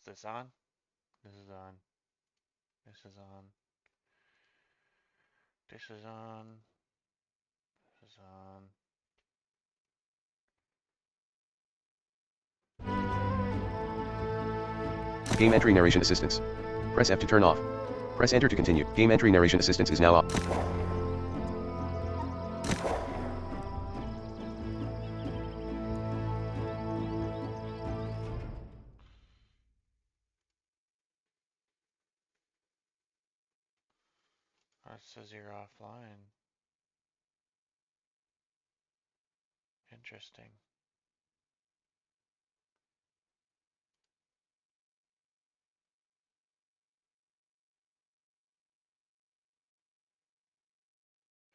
Is this on? This is on. This is on. This is on. This is on. Game entry narration assistance. Press F to turn off. Press enter to continue. Game entry narration assistance is now off. Oh, it says you're offline. Interesting.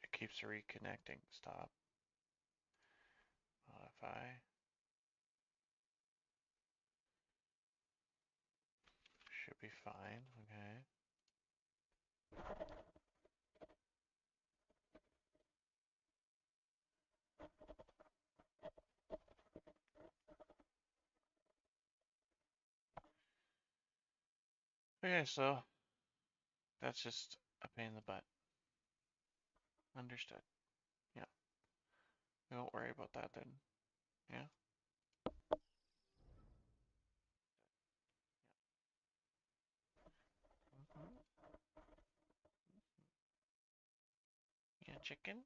It keeps reconnecting. Stop. Modify. Should be fine. Okay. Okay, so that's just a pain in the butt. Understood. Yeah. We won't worry about that then. Yeah. Yeah, chicken.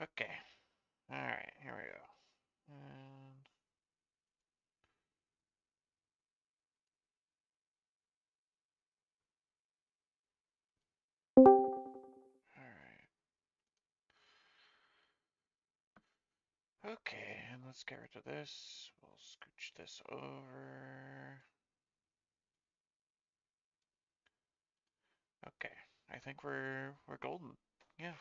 Okay. All right. Here we go. And all right. Okay, and let's get rid of this. We'll scooch this over. Okay. I think we're golden. Yeah.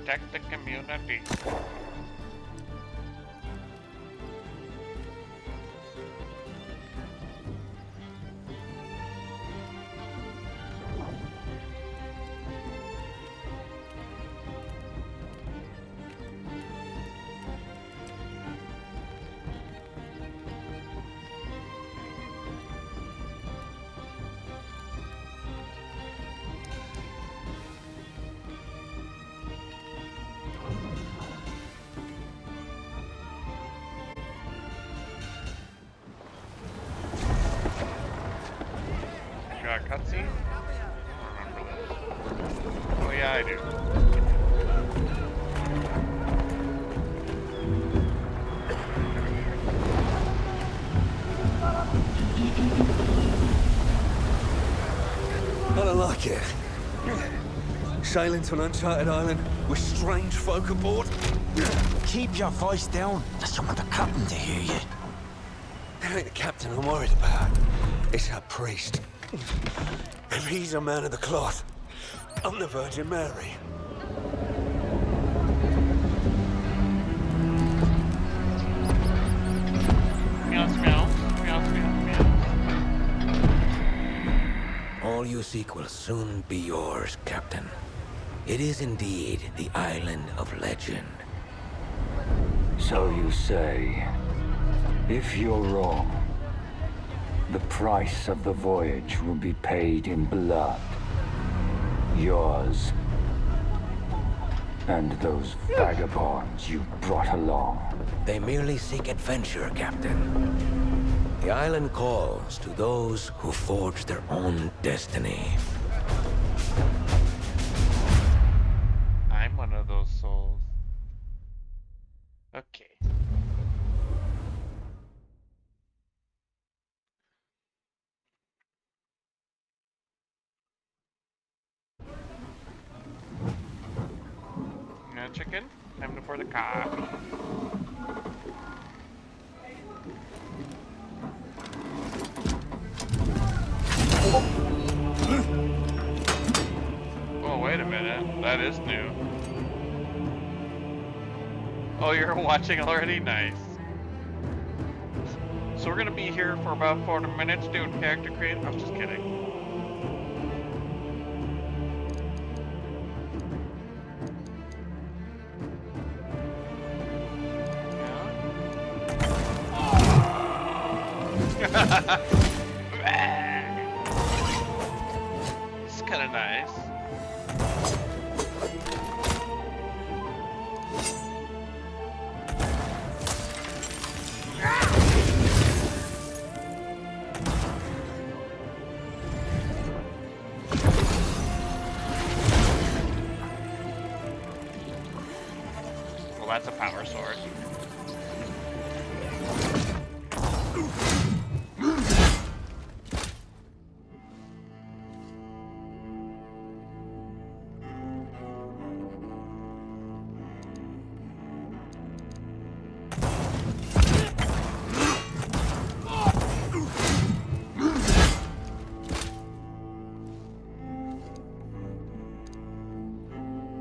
Protect the community. Got a cutscene? I don't remember this. Oh yeah, I do. I don't like it. Sailing to an uncharted island with strange folk aboard. Keep your voice down. There's someone the captain to hear you. It ain't the captain I'm worried about. It's that priest. If he's a man of the cloth, I'm the Virgin Mary. Meow, meow, meow, meow, meow. All you seek will soon be yours, Captain. It is indeed the island of legend. So you say. If you're wrong, the price of the voyage will be paid in blood. Yours. And those vagabonds you brought along. They merely seek adventure, Captain. The island calls to those who forge their own destiny. I'm one of those souls. Okay. Now, chicken, time to pour the coffee. Oh, wait a minute. That is new. Oh, you're watching already? Nice. So we're gonna be here for about 40 minutes doing character create. I was just kidding. Yeah. It's kind of nice. Well, that's a power sword.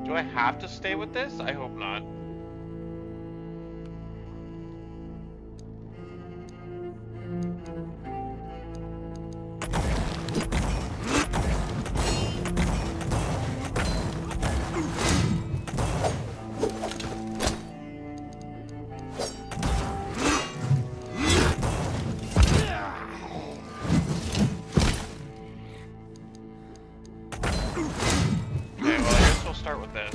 Do I have to stay with this? I hope not. Okay, well, I guess we'll start with this.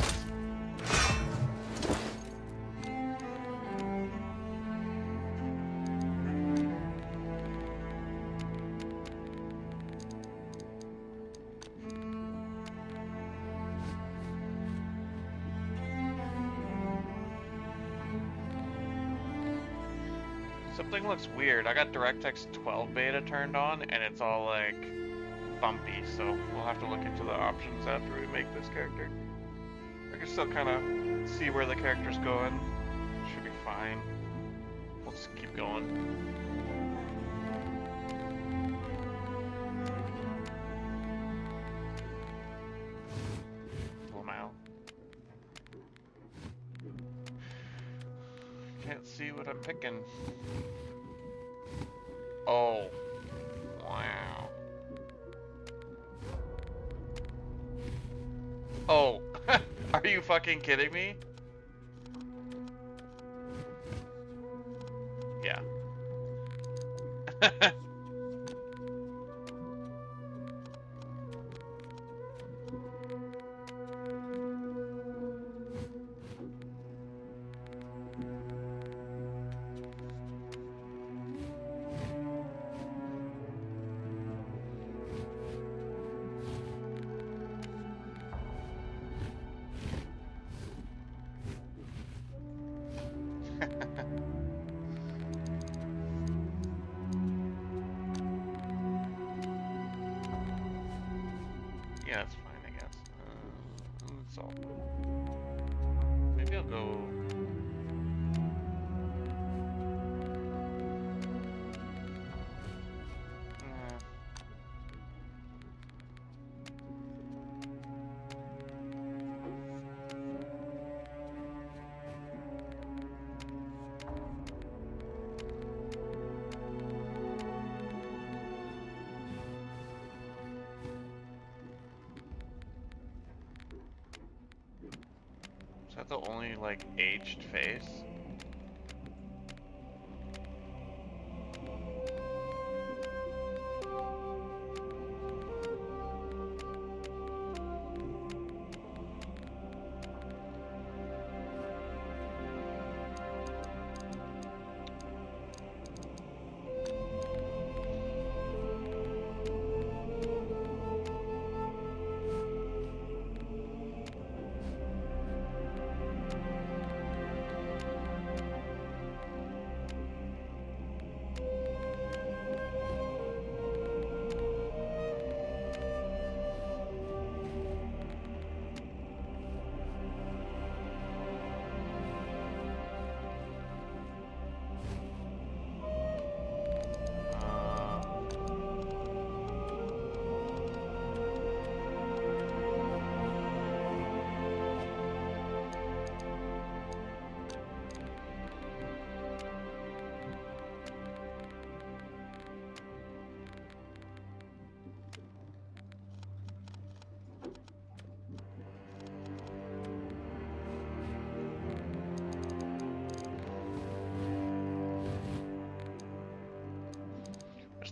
Something looks weird. I got DirectX 12 beta turned on, and it's all like bumpy, so we'll have to look into the options after we make this character. I can still kind of see where the character's going. Should be fine. We'll just keep going. Pull 'em out. Can't see what I'm picking. Oh. Wow. Oh. Are you fucking kidding me? Yeah. Yeah, it's fine, I guess. It's all. Maybe I'll go. Uh, Is that the only, like, aged face?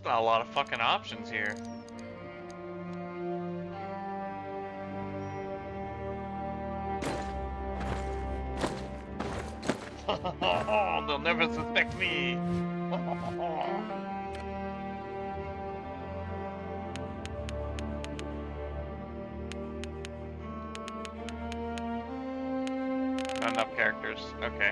Not a lot of fucking options here. They'll never suspect me. Not enough characters. Okay.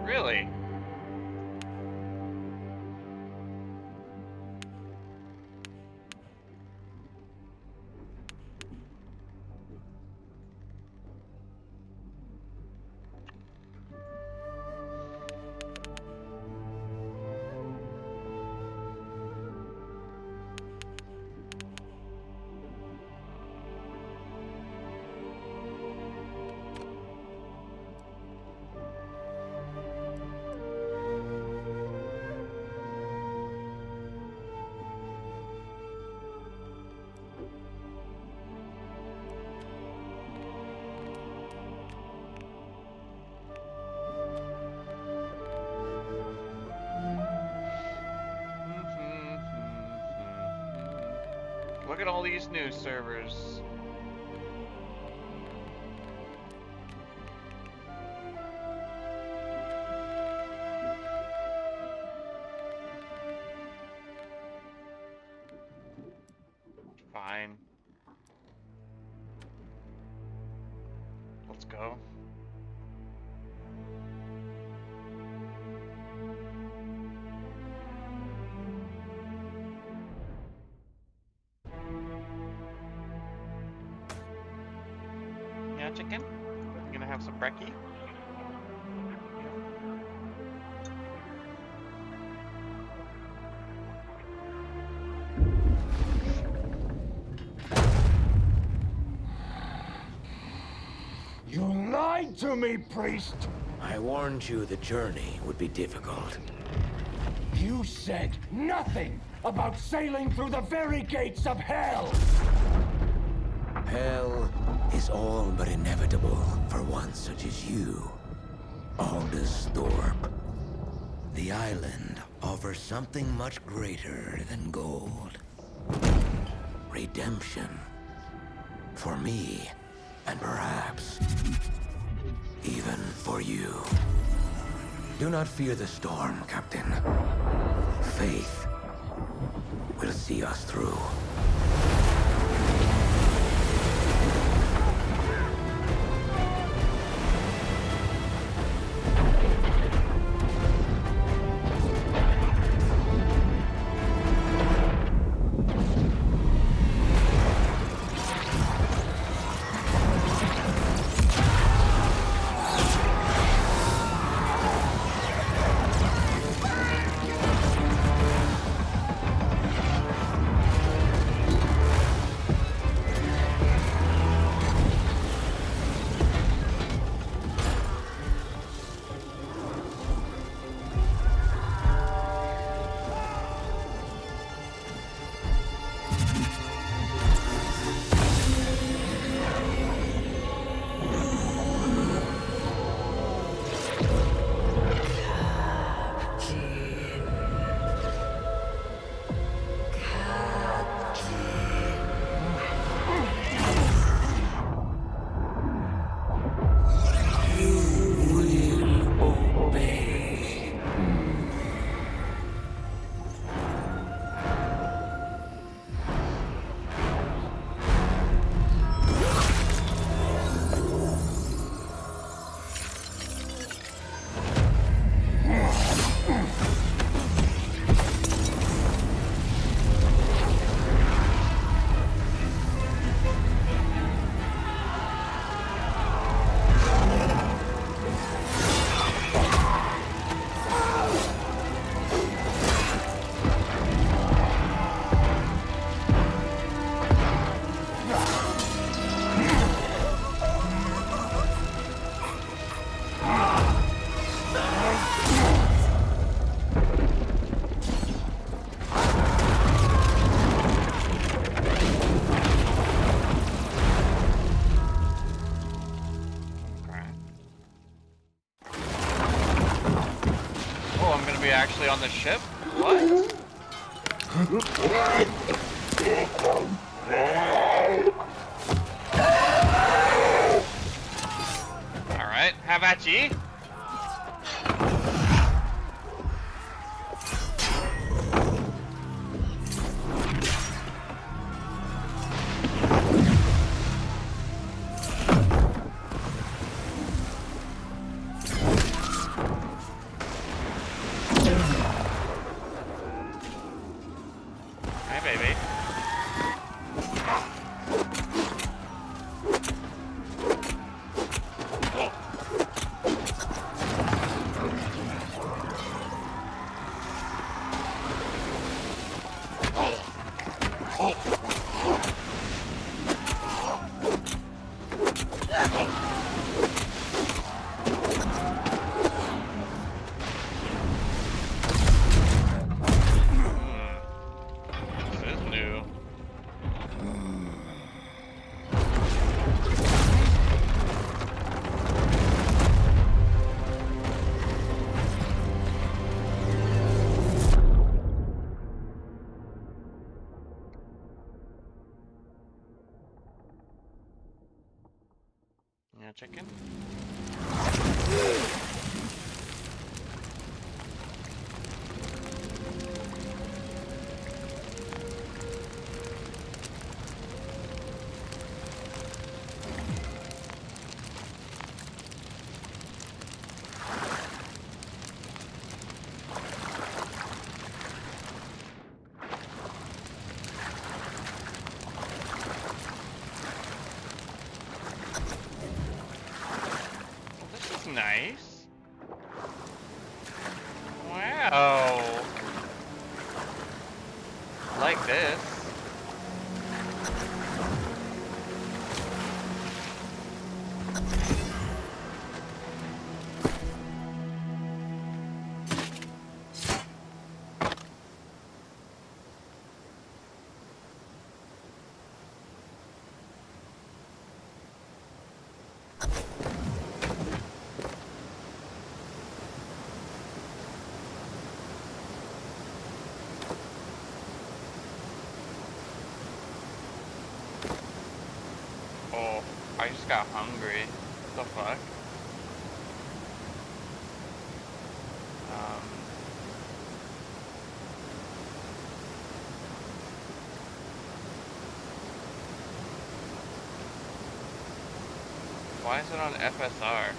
Really? Look at all these new servers. Fine. Let's go. Yeah, chicken? You gonna have some brekkie? You lied to me, priest! I warned you the journey would be difficult. You said nothing about sailing through the very gates of hell! Hell is all but inevitable for one such as you, Aldous Thorpe. The island offers something much greater than gold. Redemption. For me, and perhaps even for you. Do not fear the storm, Captain. Faith will see us through. I'm gonna be actually on the ship? What? Alright, have at ye. Hey, baby. This is new. Yeah, chicken. This is nice. Wow. I like this. Oh, I just got hungry. What the fuck? Why is it on FSR?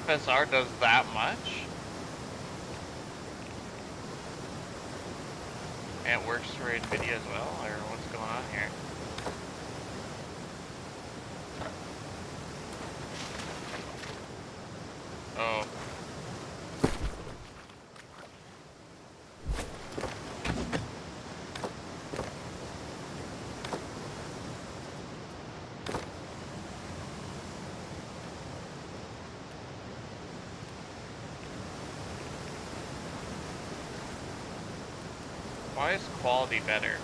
FSR does that much? And it works for NVIDIA as well? Or what's going on here? Oh. Why is quality better?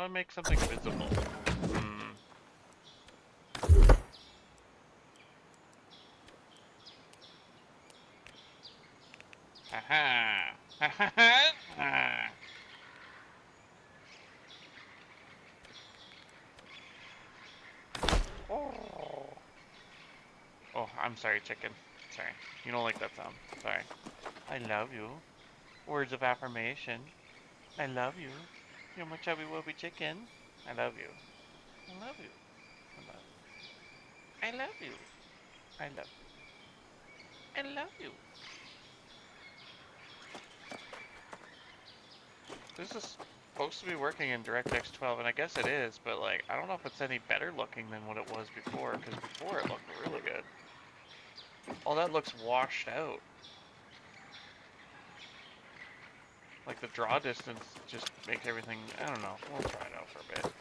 do I make something visible? Haha! Ha. Oh, I'm sorry, chicken. Sorry. You don't like that sound. Sorry. I love you. Words of affirmation. I love you. You're my chubby wubby chicken. I love you. I love you. I love you. I love you. I love you. This is supposed to be working in DirectX 12, and I guess it is, but like, I don't know if it's any better looking than what it was before, because before it looked really good. All that looks washed out. Like the draw distance just makes everything, I don't know, we'll try it out for a bit.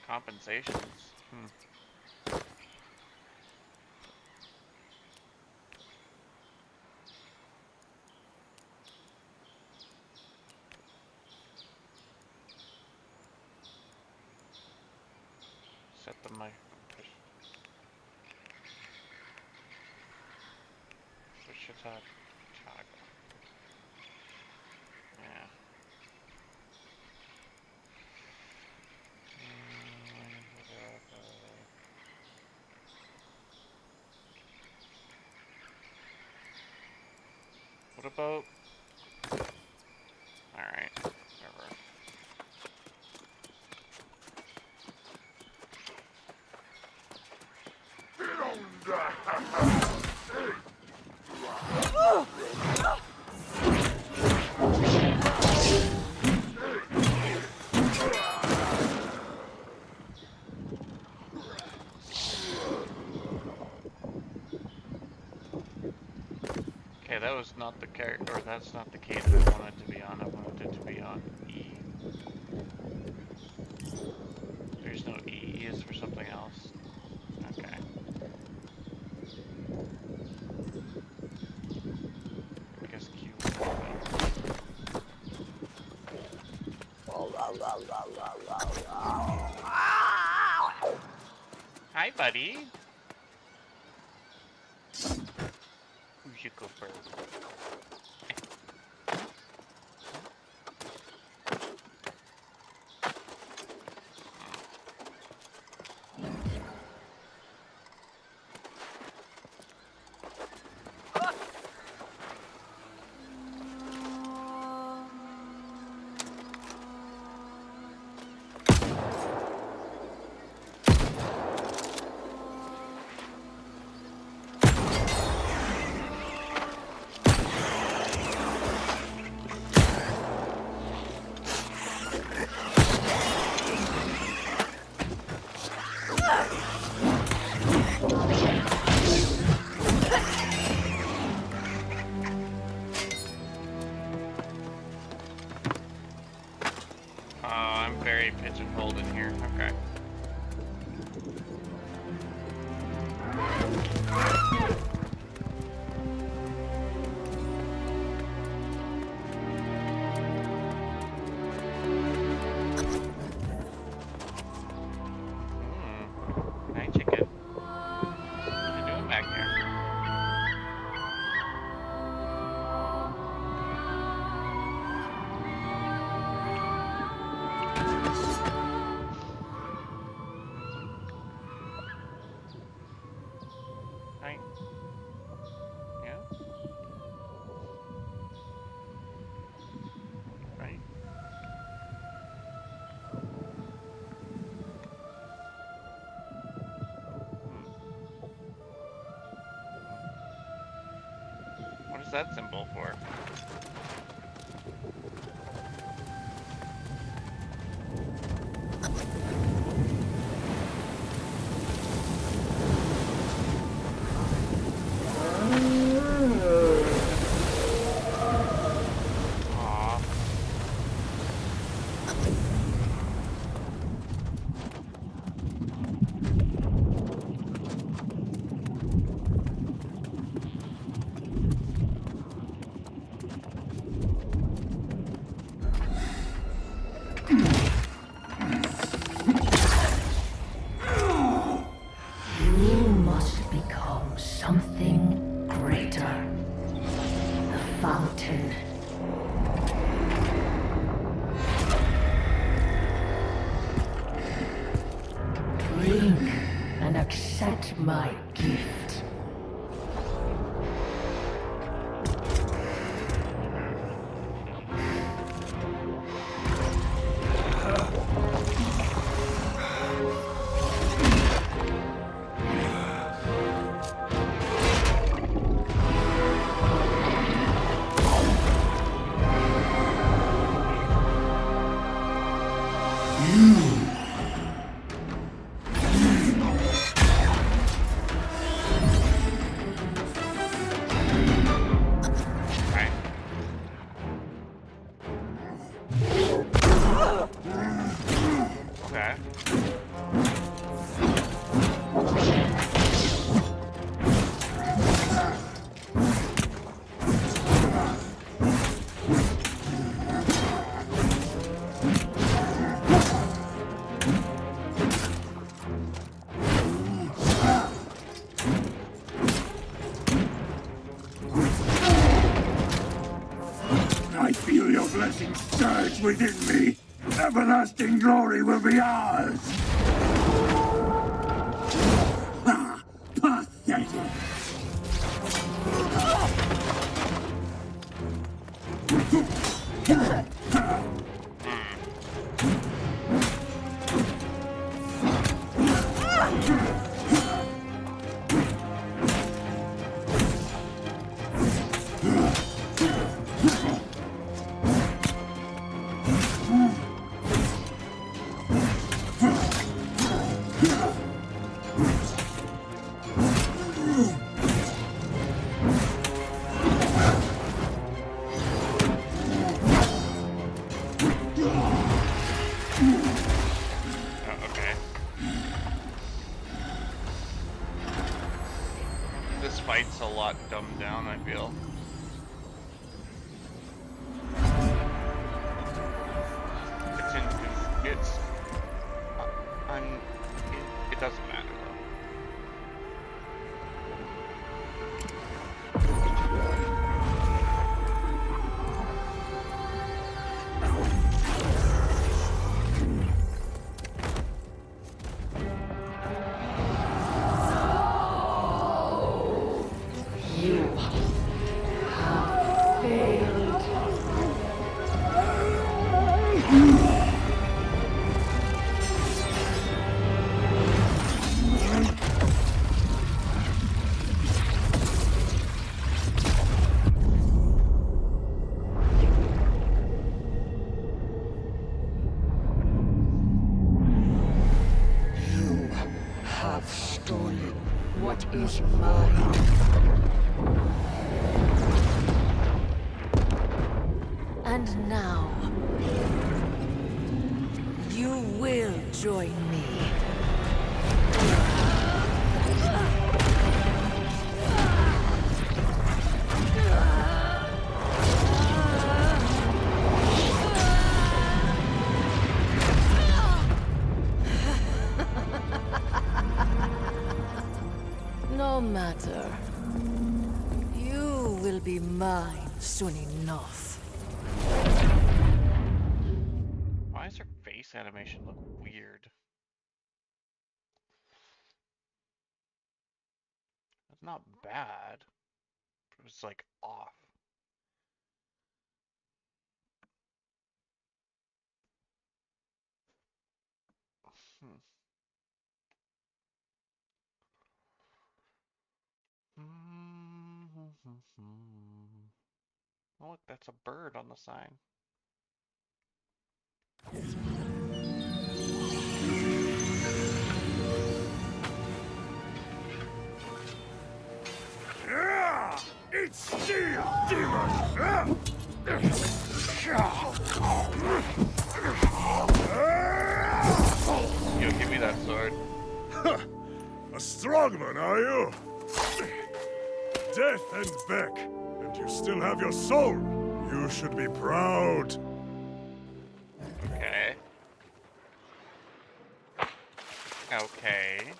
Compensations. Set the mic. Push it up. Toggle. Yeah. What about... Alright, whatever. Okay, that was not the character, or that's not the key that I wanted to be on. I wanted it to be on E. There's no E. E is for something else. Okay. I guess Q. Hi, buddy. You should go first. I'm very pigeonholed in here. Okay. Hi, chicken. What you doing back there? Hi. Yeah? Right. What is that symbol for? my gift. Okay. Okay. I feel your blessings surge within me. Everlasting glory will be ours. Ah, pathetic. Okay. This fight's a lot dumbed down, I feel. It's it doesn't matter though. You have failed. You have stolen what is mine. And now, you will join me. No matter. You will be mine soon enough. Why does her face animation look weird? It's not bad. It was like off. Hmm. Oh, look, that's a bird on the sign. It's steel, demon! Yo, give me that sword. A strongman, are you? Death and Beck, and you still have your soul. You should be proud. Okay. Okay.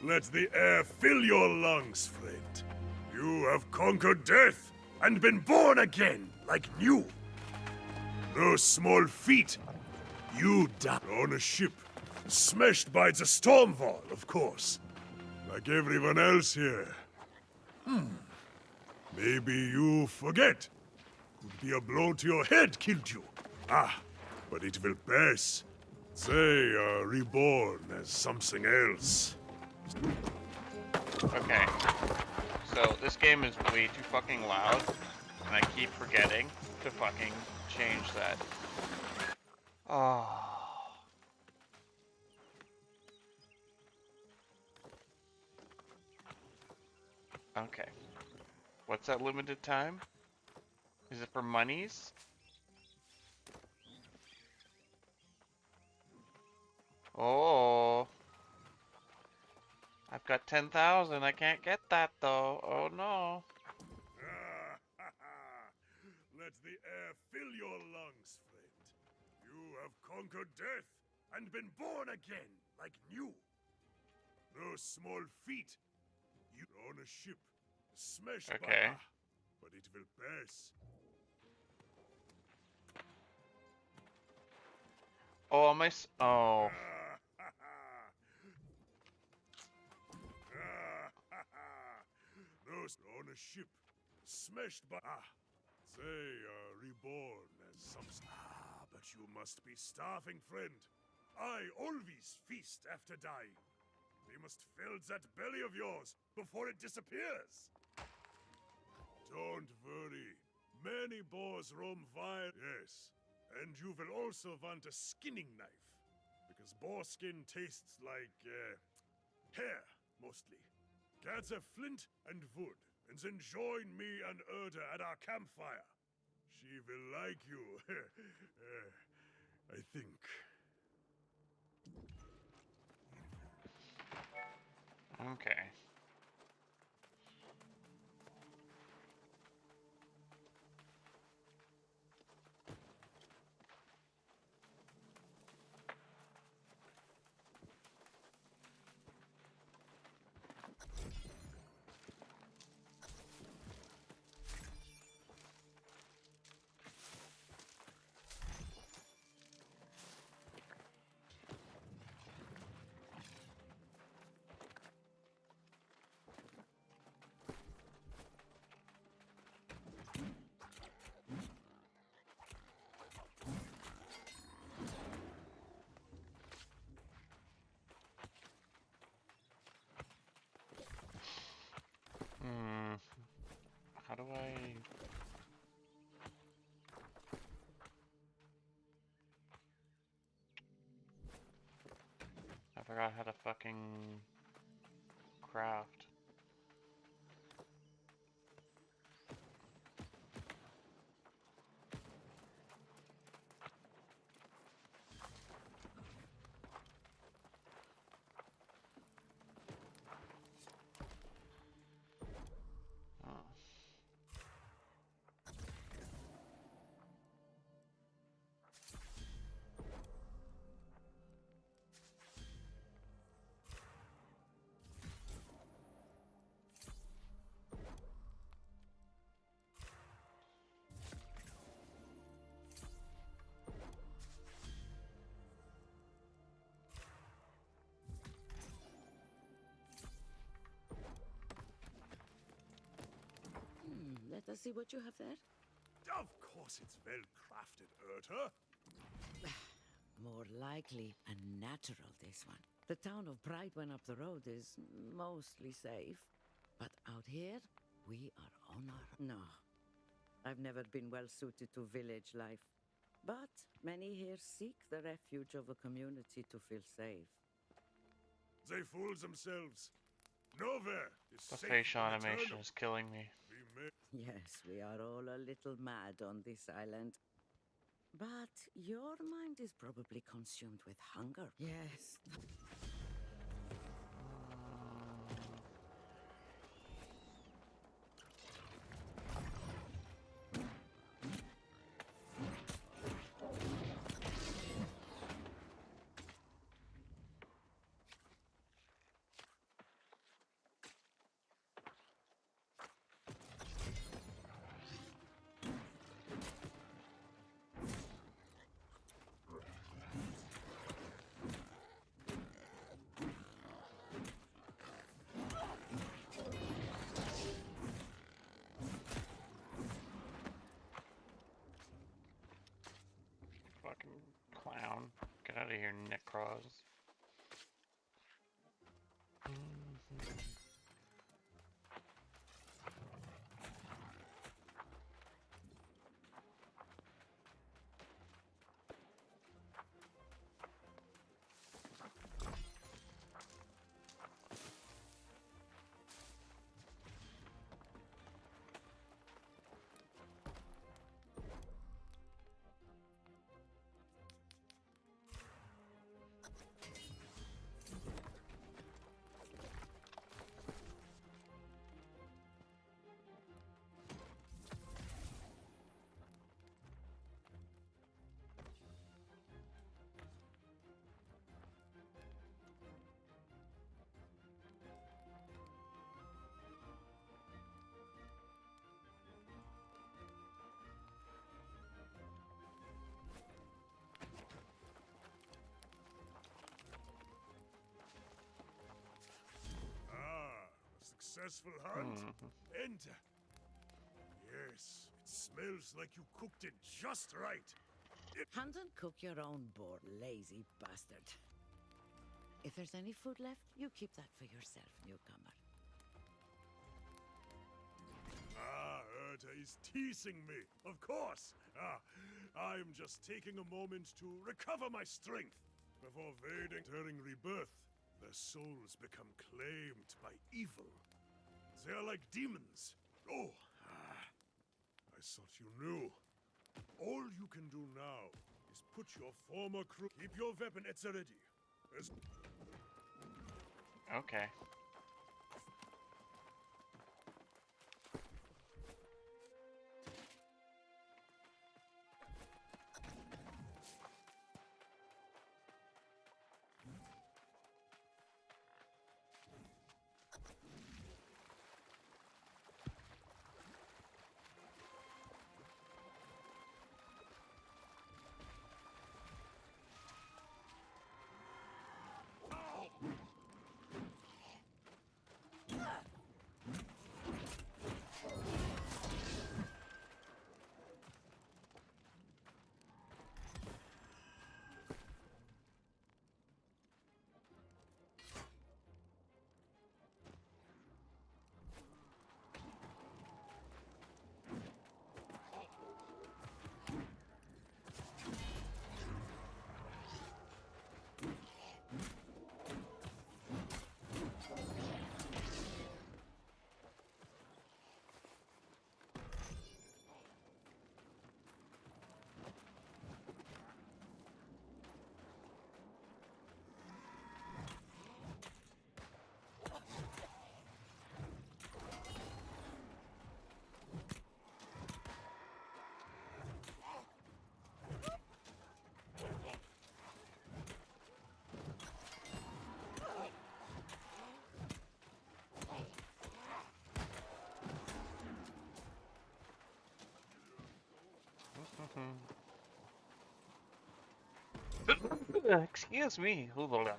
Let the air fill your lungs, friend. You have conquered death. and been born again like new. Those small feet, you died on a ship, smashed by the storm wall, of course, like everyone else here. Maybe you forget. Could be a blow to your head killed you. Ah, but it will pass. They are reborn as something else. Okay. So this game is way too fucking loud, and I keep forgetting to fucking change that. Oh. Okay. What's that limited time? Is it for monies? Oh. I've got 10,000. I can't get that though. Oh no. Let the air fill your lungs, friend. You have conquered death and been born again like new. Those small feet, you on a ship, smashed Okay. by, but it will pass. Oh, oh. Those on a ship, smashed by. They are reborn as some. But you must be starving, friend. I always feast after dying. We must fill that belly of yours before it disappears. Don't worry. Many boars roam wild. Yes, and you will also want a skinning knife, because boar skin tastes like hair, mostly. Gather flint and wood, and then join me and Erda at our campfire. She will like you, I think. Okay. How do I... I forgot how to fucking craft. Oh. Let us see what you have there. Of course it's well crafted, Erda. More likely a natural, this one. The town of Brightwen up the road is mostly safe. But out here, we are on our... No. I've never been well suited to village life. But many here seek the refuge of a community to feel safe. They fool themselves. Nowhere is The safe facial in animation eternal. is killing me. Yes, we are all a little mad on this island. But your mind is probably consumed with hunger. Yes. clown. Get out of here, Necros. Successful hunt? Enter. Yes, it smells like you cooked it just right. Hunt and cook your own boar, lazy bastard. If there's any food left, you keep that for yourself, newcomer. Urta is teasing me, of course. I'm just taking a moment to recover my strength. Before entering rebirth, their souls become claimed by evil. They're like demons. Oh, I thought you knew. All you can do now is put your former crew... Keep your weapon at the ready. Okay. Excuse me. Lvlin.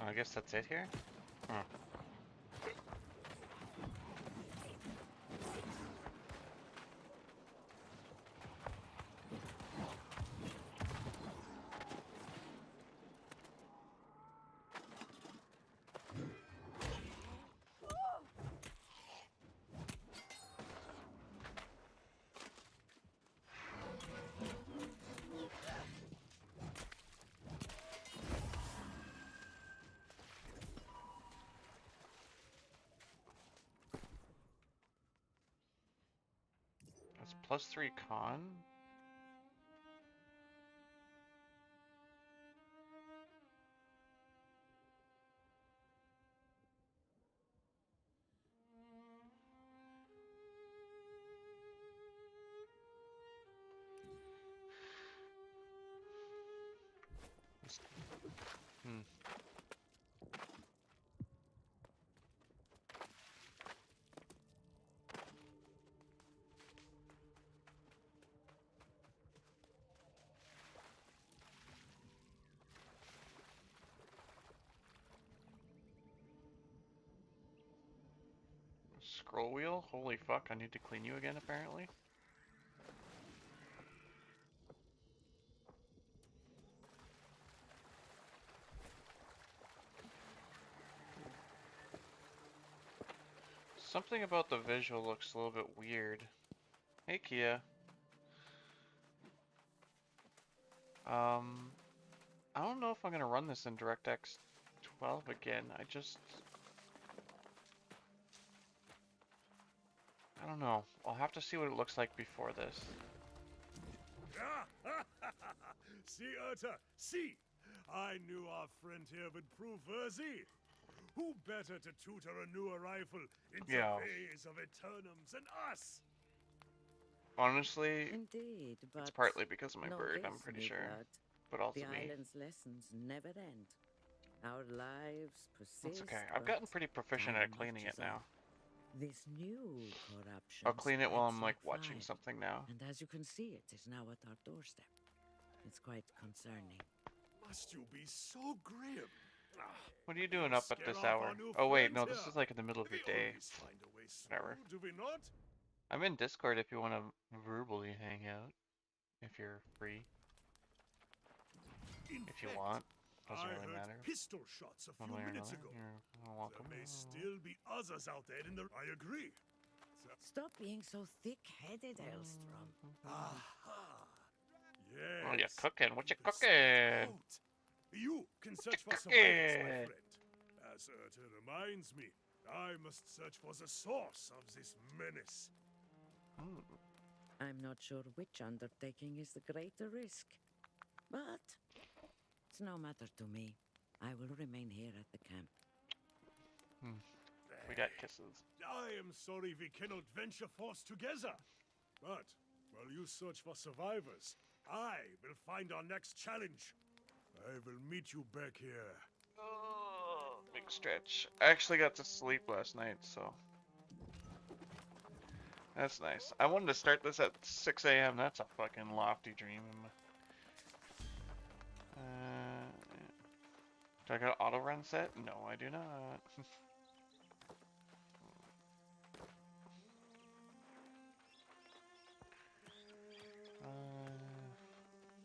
I guess that's it here? Huh. That's +3 con? Hmm. Scroll wheel? Holy fuck, I need to clean you again apparently. Something about the visual looks a little bit weird. Hey Kia. I don't know if I'm gonna run this in DirectX 12 again. I don't know. I'll have to see what it looks like before this. See, Urta, see! I knew our friend here would prove worthy. Who better to tutor a new arrival into Yeah. ways of Eternums than us? Honestly, Indeed, but it's partly because of my know bird, I'm this, pretty new sure. blood. But also The me. island's lessons never end. Our lives persist. That's okay. I've gotten pretty proficient time at cleaning it marches now. on. This new corruption. I'll clean it while I'm like spreads watching fire, something now. and as you can see, it is now at our doorstep. It's quite concerning. Must you be so grim? What are you doing up at this hour? Oh wait, no, this is like in the middle of your day. Whatever. Do we not? I'm in Discord if you want to verbally hang out. If you're free. If you want. Doesn't I really heard matter. pistol shots a One few way or minutes another. ago. You're welcome. There may still be others out there in the... I agree. Stop being so thick-headed, Elstrom. Aha! Yes. Oh, you're cooking. What you keep a spit cooking? out. You can search for cooking? survivors, my friend. As Urta reminds me, I must search for the source of this menace. I'm not sure which undertaking is the greater risk, but it's no matter to me. I will remain here at the camp. We got kisses. I am sorry we cannot venture forth together. But while you search for survivors, I will find our next challenge. I will meet you back here. Oh, big stretch. I actually got to sleep last night, so that's nice. I wanted to start this at 6 a.m. That's a fucking lofty dream. Do I got auto run set? No, I do not.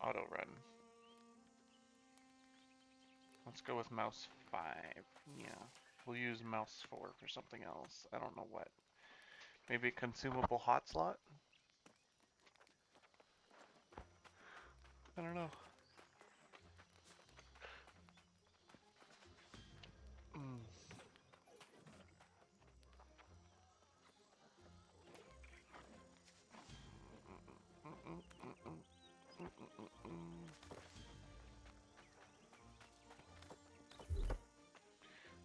Auto run. Let's go with mouse 5. Yeah. We'll use mouse 4 for something else. I don't know what. Maybe a consumable hot slot? I don't know.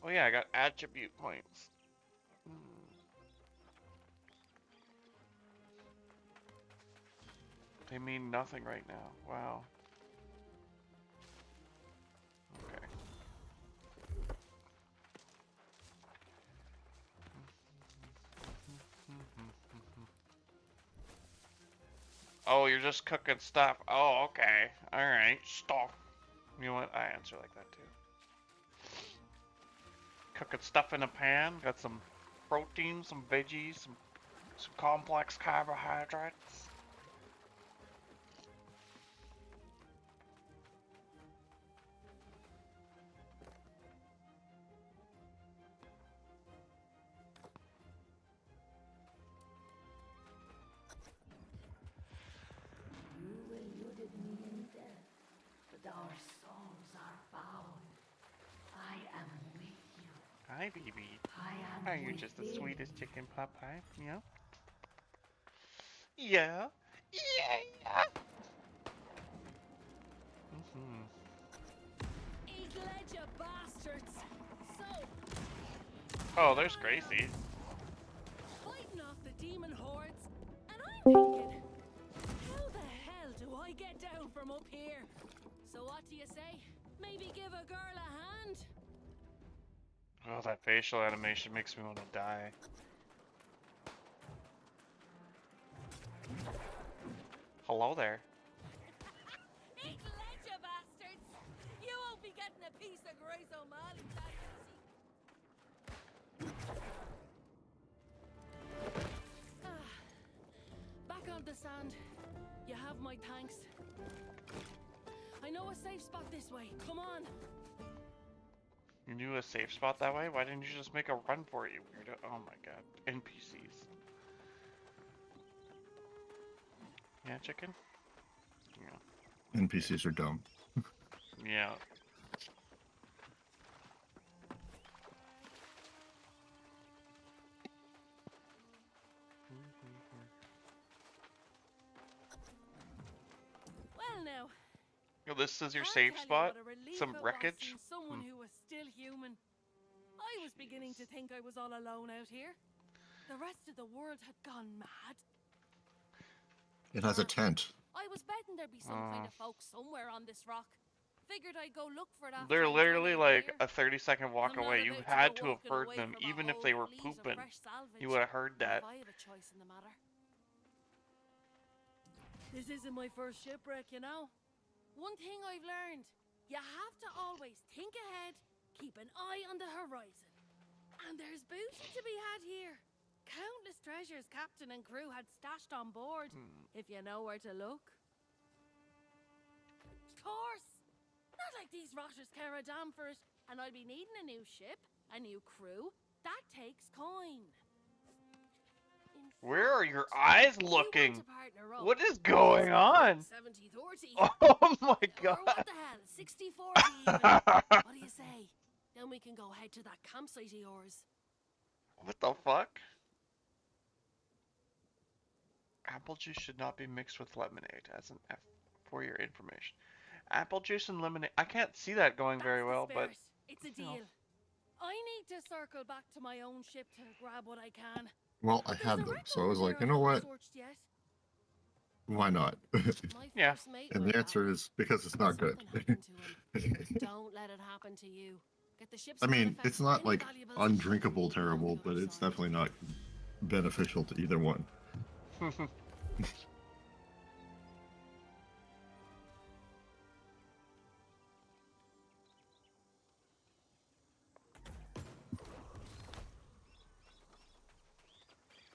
Oh yeah, I got attribute points. They mean nothing right now. Wow. Okay. Oh, you're just cooking stuff. Oh, okay. Alright, stuff. You know what? I answer like that too. Cooking stuff in a pan. Got some protein, some veggies, some complex carbohydrates. You eluded me in death, but our souls are bound. I am with you. Hi, baby. I am Are you with just the him. sweetest chicken pot pie? Yeah. Yeah. Yeah. Mhm. Eat-led, you bastards! So, Oh, there's Gracie. fighting off the demon hordes, and I'm thinking, how the hell do I get down from up here? So what do you say? Maybe give a girl a hand? Oh, that facial animation makes me want to die. Hello there. Eat-led, you bastards! You won't be getting a piece of Grace O'Malley's Back on the sand. You have my thanks. I know a safe spot this way. Come on. You knew a safe spot that way? Why didn't you just make a run for it, you weirdo? Oh my god. NPCs. Yeah, chicken? Yeah. NPCs are dumb. Yeah. Well now. Yo, this is your I'll safe tell you spot? what a relief Some it was wreckage? seeing someone who was still human. I was beginning to think I was all alone out here. The rest of the world had gone mad. It has a tent. I was betting there'd be some kind of folk somewhere on this rock. Figured I'd go look for that. They're literally like a 30-second walk I'm not away. You about to had go to have walking heard away them, from a even if whole they were fleet of pooping. fresh salvage. You would have heard that. If I have a choice in the matter. This isn't my first shipwreck, you know. One thing I've learned, you have to always think ahead, keep an eye on the horizon. And there's booty to be had here. Countless treasures captain and crew had stashed on board, if you know where to look. Of course! Not like these rotters care a damn for it, and I'll be needing a new ship, a new crew. That takes coin. Where are your eyes looking? You want to partner up? What is going on? 70-30. Oh my Or god. what the hell, 60-40 even. What do you say? Then we can go head to that campsite of yours. What the fuck? Apple juice should not be mixed with lemonade, as an F for your information. Apple juice and lemonade. I can't see that going very well, but It's a you know. deal. I need to circle back to my own ship to grab what I can. Well, I But had there's a them, wreck so I over was like, there you know I haven't what? searched yet. Why not? My Yeah. first mate And went the answer back. is because it's not good. Something happened to him. Don't let it happen to you. Get the ship's I mean, manifest, it's not any like valuables, undrinkable on the terrible, other but it's side. definitely not beneficial to either one.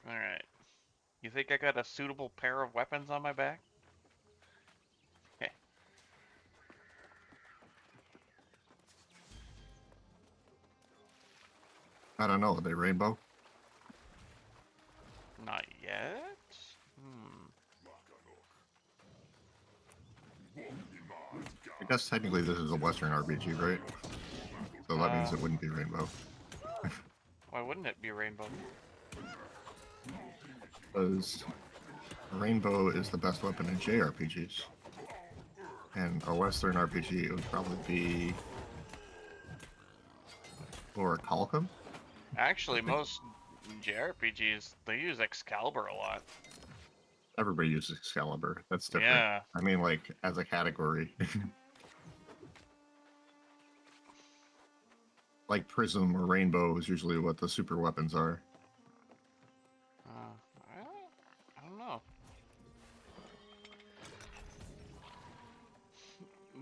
Alright. You think I got a suitable pair of weapons on my back? Heh. I don't know. Are they rainbow? Not yet? Hmm. I guess technically this is a Western RPG, right? So that means it wouldn't be rainbow. Why wouldn't it be rainbow? Because rainbow is the best weapon in JRPGs. And a Western RPG, it would probably be... Or Calcum? Actually, most JRPGs, they use Excalibur a lot. Everybody uses Excalibur. That's different. Yeah. I mean, like, as a category. Like Prism or Rainbow is usually what the super weapons are. I don't know.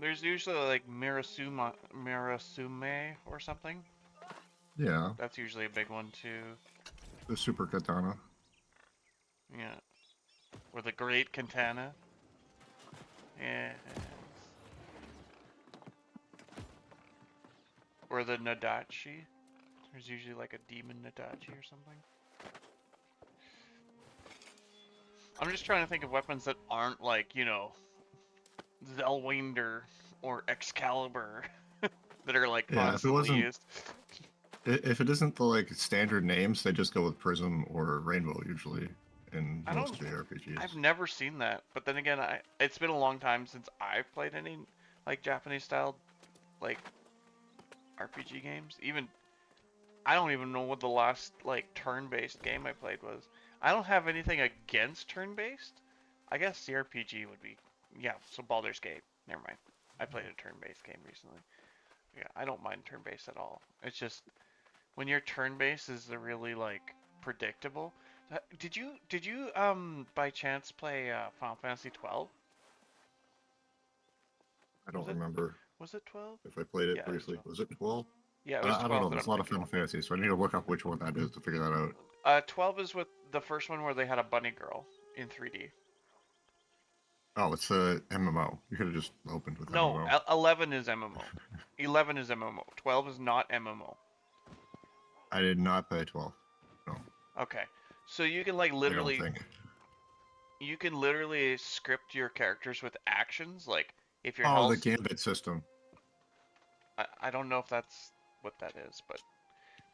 There's usually like Mirasume or something. Yeah, That's usually a big one too. the super katana. Yeah. Or the great katana. Yeah. Or the Nadachi. There's usually like a demon Nadachi or something. I'm just trying to think of weapons that aren't like, you know, Lvlin or Excalibur that are like Yeah, if it constantly wasn't, used. if it isn't the like standard names, they just go with Prism or Rainbow usually in I most don't. JRPGs. I've never seen that, but then again, it's been a long time since I've played any like Japanese style like RPG games. Even I don't even know what the last like turn-based game I played was. I don't have anything against turn-based. I guess CRPG would be, yeah. So Baldur's Gate. Never mind. I played a turn-based game recently. Yeah, I don't mind turn-based at all. It's just when your turn-based is the really like predictable. Did you by chance play Final Fantasy 12? I don't Was it remember was it 12? if I played it Yeah, it was briefly. 12. Was it 12? Yeah, it was I don't 12 know. that There's I'm a lot of thinking Final of. Fantasy, so I need to look up which one that is to figure that out. 12 is with the first one where they had a bunny girl in 3D. Oh, it's a MMO. You could have just opened with No, MMO. 11 is MMO. 11 is MMO. 12 is not MMO. I did not play 12. No, Okay. So you can like I don't literally think. you can literally script your characters with actions like if your Oh, the health Gambit system. I don't know if that's what that is, but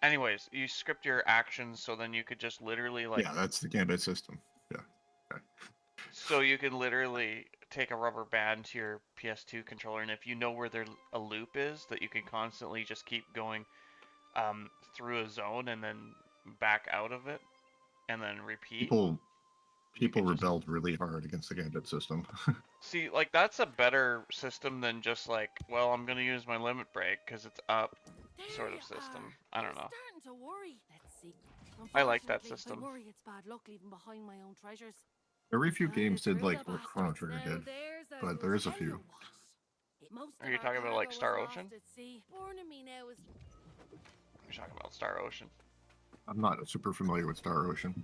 anyways, you script your actions so then you could just literally like Yeah, that's the Gambit system. Yeah. Okay. so you can literally take a rubber band to your PS2 controller and if you know where a loop is that you can constantly just keep going through a zone and then back out of it and then repeat. People rebelled really hard against the Gambit system. See, like that's a better system than just like, well, I'm gonna use my limit break because it's up, sort of system. I don't know. Starting to worry. Let's see. I like that Unfortunately, system. I worry it's bad luck leaving behind my own treasures. Very few Gotta games get did through like the what Chrono bastards. Trigger Now did, there's but there is a tell you few. what. Most Are of you our talking about like cargo Star was Ocean? lost at sea. Warning me now is You're talking about Star Ocean. I'm not super familiar with Star Ocean,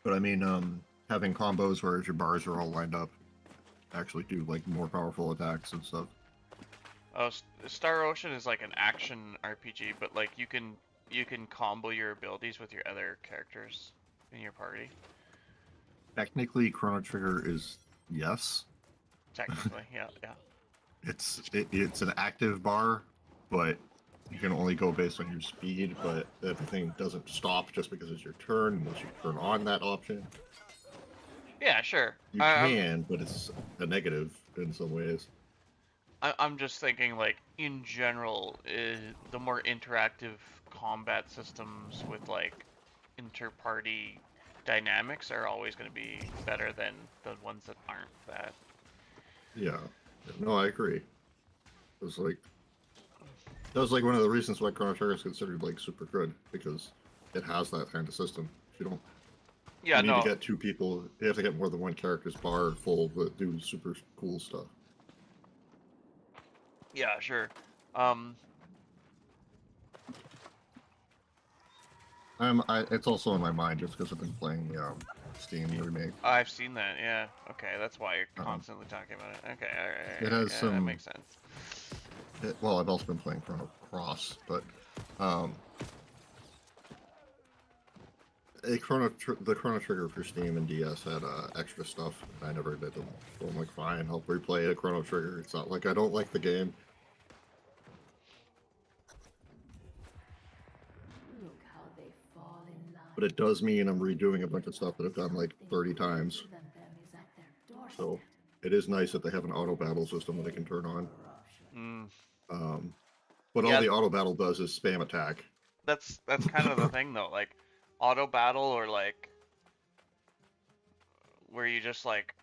but I mean, having combos where your bars are all lined up actually do like more powerful attacks and stuff. Oh, Star Ocean is like an action RPG, but like you can combo your abilities with your other characters in your party. Technically, Chrono Trigger is yes. Technically, yeah. It's an active bar, but you can only go based on your speed. But everything doesn't stop just because it's your turn unless you turn on that option. Yeah, sure. You can, but it's a negative in some ways. I'm just thinking, like, in general, the more interactive combat systems with, like, inter-party dynamics are always going to be better than the ones that aren't that. Yeah. No, I agree. That was like one of the reasons why Chrono Trigger is considered, like, super good, because it has that kind of system. If you don't... Yeah, you need to get two people, you have to get more than one character's bar full to do super cool stuff. Yeah, sure. It's also in my mind just because I've been playing the Steam remake. I've seen that. Yeah. Okay, that's why you're constantly talking about it. Okay, all right. It has some. That makes sense. Well, I've also been playing Chrono Cross, but the Chrono Trigger for Steam and DS had extra stuff. I never did them. So I'm like, fine, I'll replay a Chrono Trigger. It's not like I don't like the game. Look how they fall in line. But it does mean I'm redoing a bunch of stuff that I've done like 30 times. So it is nice that they have an auto battle system that I can turn on. But all the auto battle does is spam attack. That's kind of the thing though, like auto battle or like where you just like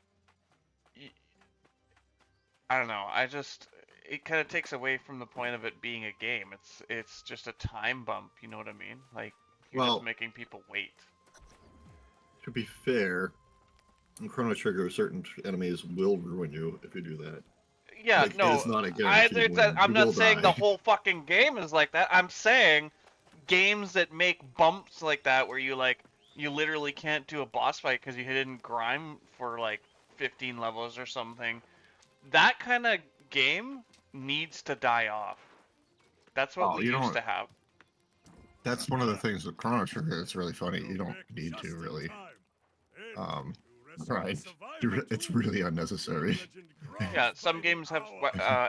I don't know. It kind of takes away from the point of it being a game. It's just a time bump. You know what I mean? Like you're just making people wait. To be fair, in Chrono Trigger, certain enemies will ruin you if you do that. Yeah, like, no, it's not a guarantee. I'm not saying the whole fucking game is like that. I'm saying games that make bumps like that where you like you literally can't do a boss fight because you didn't grind for like 15 levels or something. That kind of game needs to die off. That's what Oh, we you used don't. to have. That's one of the things with Chrono Trigger that's really funny. You don't need to really. Right. It's really unnecessary. Yeah, some games have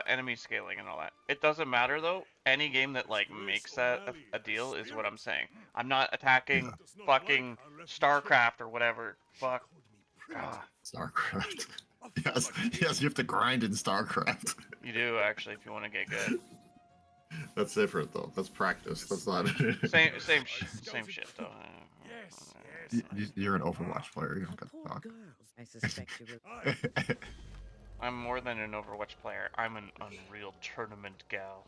enemy scaling and all that. It doesn't matter though. Any game that like makes that a deal is what I'm saying. I'm not attacking fucking StarCraft or whatever. Fuck. StarCraft. Yes, you have to grind in StarCraft. You do actually if you want to get good. That's different though. That's practice. That's not. same shit though. You're an Overwatch player. You don't get to talk. I suspect you will. I'm more than an Overwatch player. I'm an Unreal Tournament gal.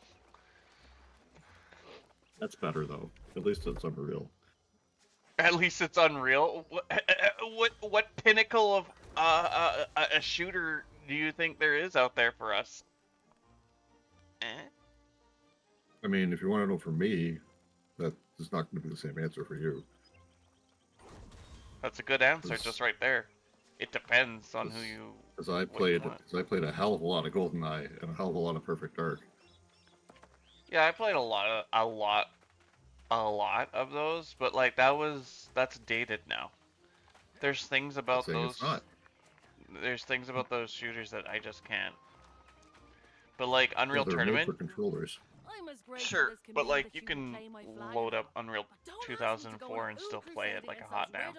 That's better though. At least it's Unreal. At least it's Unreal. What pinnacle of a shooter do you think there is out there for us? I mean, if you want to know from me, that is not going to be the same answer for you. That's a good answer, just right there. It depends on who you. Because I played a hell of a lot of GoldenEye and a hell of a lot of Perfect Dark. Yeah, I played a lot of those, but like that's dated now. There's things about those. There's things about those shooters that I just can't. But like Unreal Tournament. For controllers. Sure, but like you can load up Unreal 2004 and still play it like a hot damn.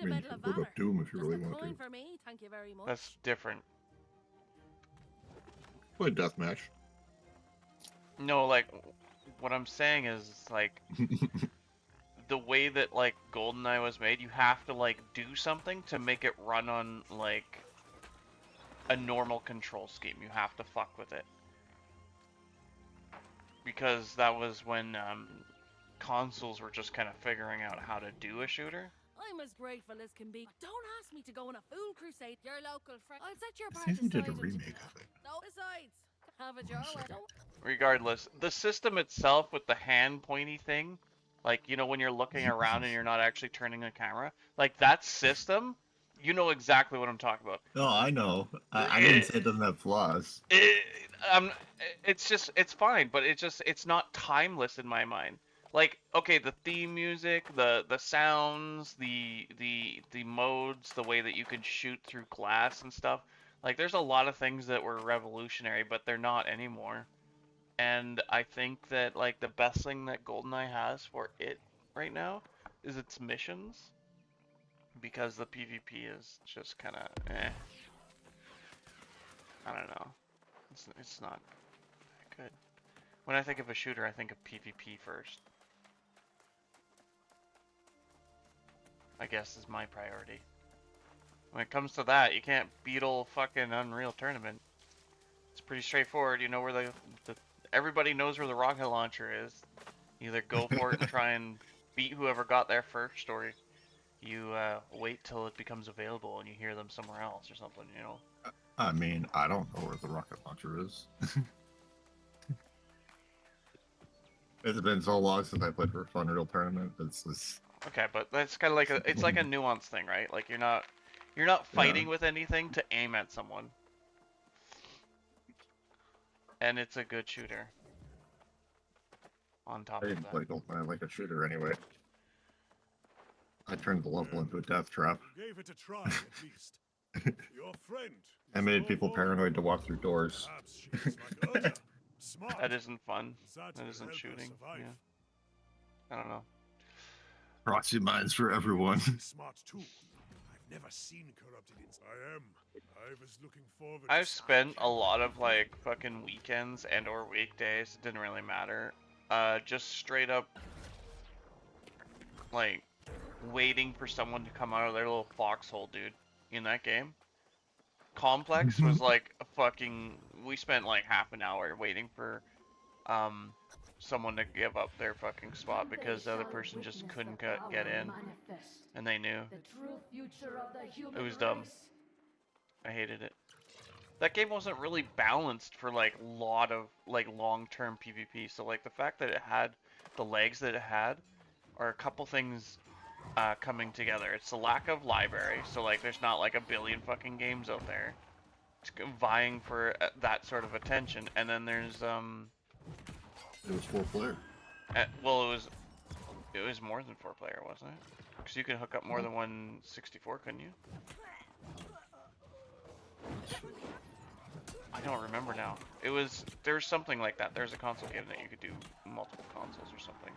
I mean, you can load up Doom if you really want to. That's different. Play Deathmatch. No, like what I'm saying is like the way that like GoldenEye was made, you have to like do something to make it run on like a normal control scheme. You have to fuck with it. Because that was when consoles were just kind of figuring out how to do a shooter. I'm as grateful as can be. Don't ask me to go on a food crusade. Your local friend. I'll set your I part think you aside. did a remake of it. No, besides, have it your way. Regardless, the system itself with the hand pointy thing, like you know when you're looking around and you're not actually turning the camera, like that system, you know exactly what I'm talking about. No, I know. I didn't say it doesn't have flaws. It's fine, but it's not timeless in my mind. Like, okay, the theme music, the sounds, the modes, the way that you can shoot through glass and stuff. Like, there's a lot of things that were revolutionary, but they're not anymore. And I think that like the best thing that GoldenEye has for it right now is its missions, because the PvP is just kind of I don't know. It's not good. When I think of a shooter, I think of PvP first. I guess is my priority. When it comes to that, you can't beat old fucking Unreal Tournament. It's pretty straightforward. You know where the everybody knows where the rocket launcher is. You either go for it and try and beat whoever got there first, or you wait till it becomes available and you hear them somewhere else or something, you know. I mean, I don't know where the rocket launcher is. It's been so long since I played for a Unreal Tournament. It's okay, but that's kind of like it's like a nuanced thing, right? Like you're not fighting with anything to aim at someone, and it's a good shooter. On top of that, I don't like a shooter anyway. I turned the level into a death trap. Gave it a try at least. Your friend. I made people paranoid to walk through doors. That isn't fun. That isn't shooting. Yeah. I don't know. Proxy mines for everyone. Smart too. I've never seen corrupted I was looking forward. I've spent a lot of like fucking weekends and or weekdays. It didn't really matter. Just straight up like waiting for someone to come out of their little foxhole, dude. In that game. Complex was like a fucking. We spent like half an hour waiting for someone to give up their fucking spot because the other person just couldn't get in, and they knew. It was dumb. I hated it. That game wasn't really balanced for like lot of like long-term PvP. So like the fact that it had the legs that it had are a couple things coming together. It's the lack of library, so like there's not like a billion fucking games out there vying for that sort of attention, and then there's It was 4-player. well, it was more than 4-player, wasn't it? Because you could hook up more than one 64, couldn't you? I don't remember now. There's something like that. There's a console game that you could do multiple consoles or something.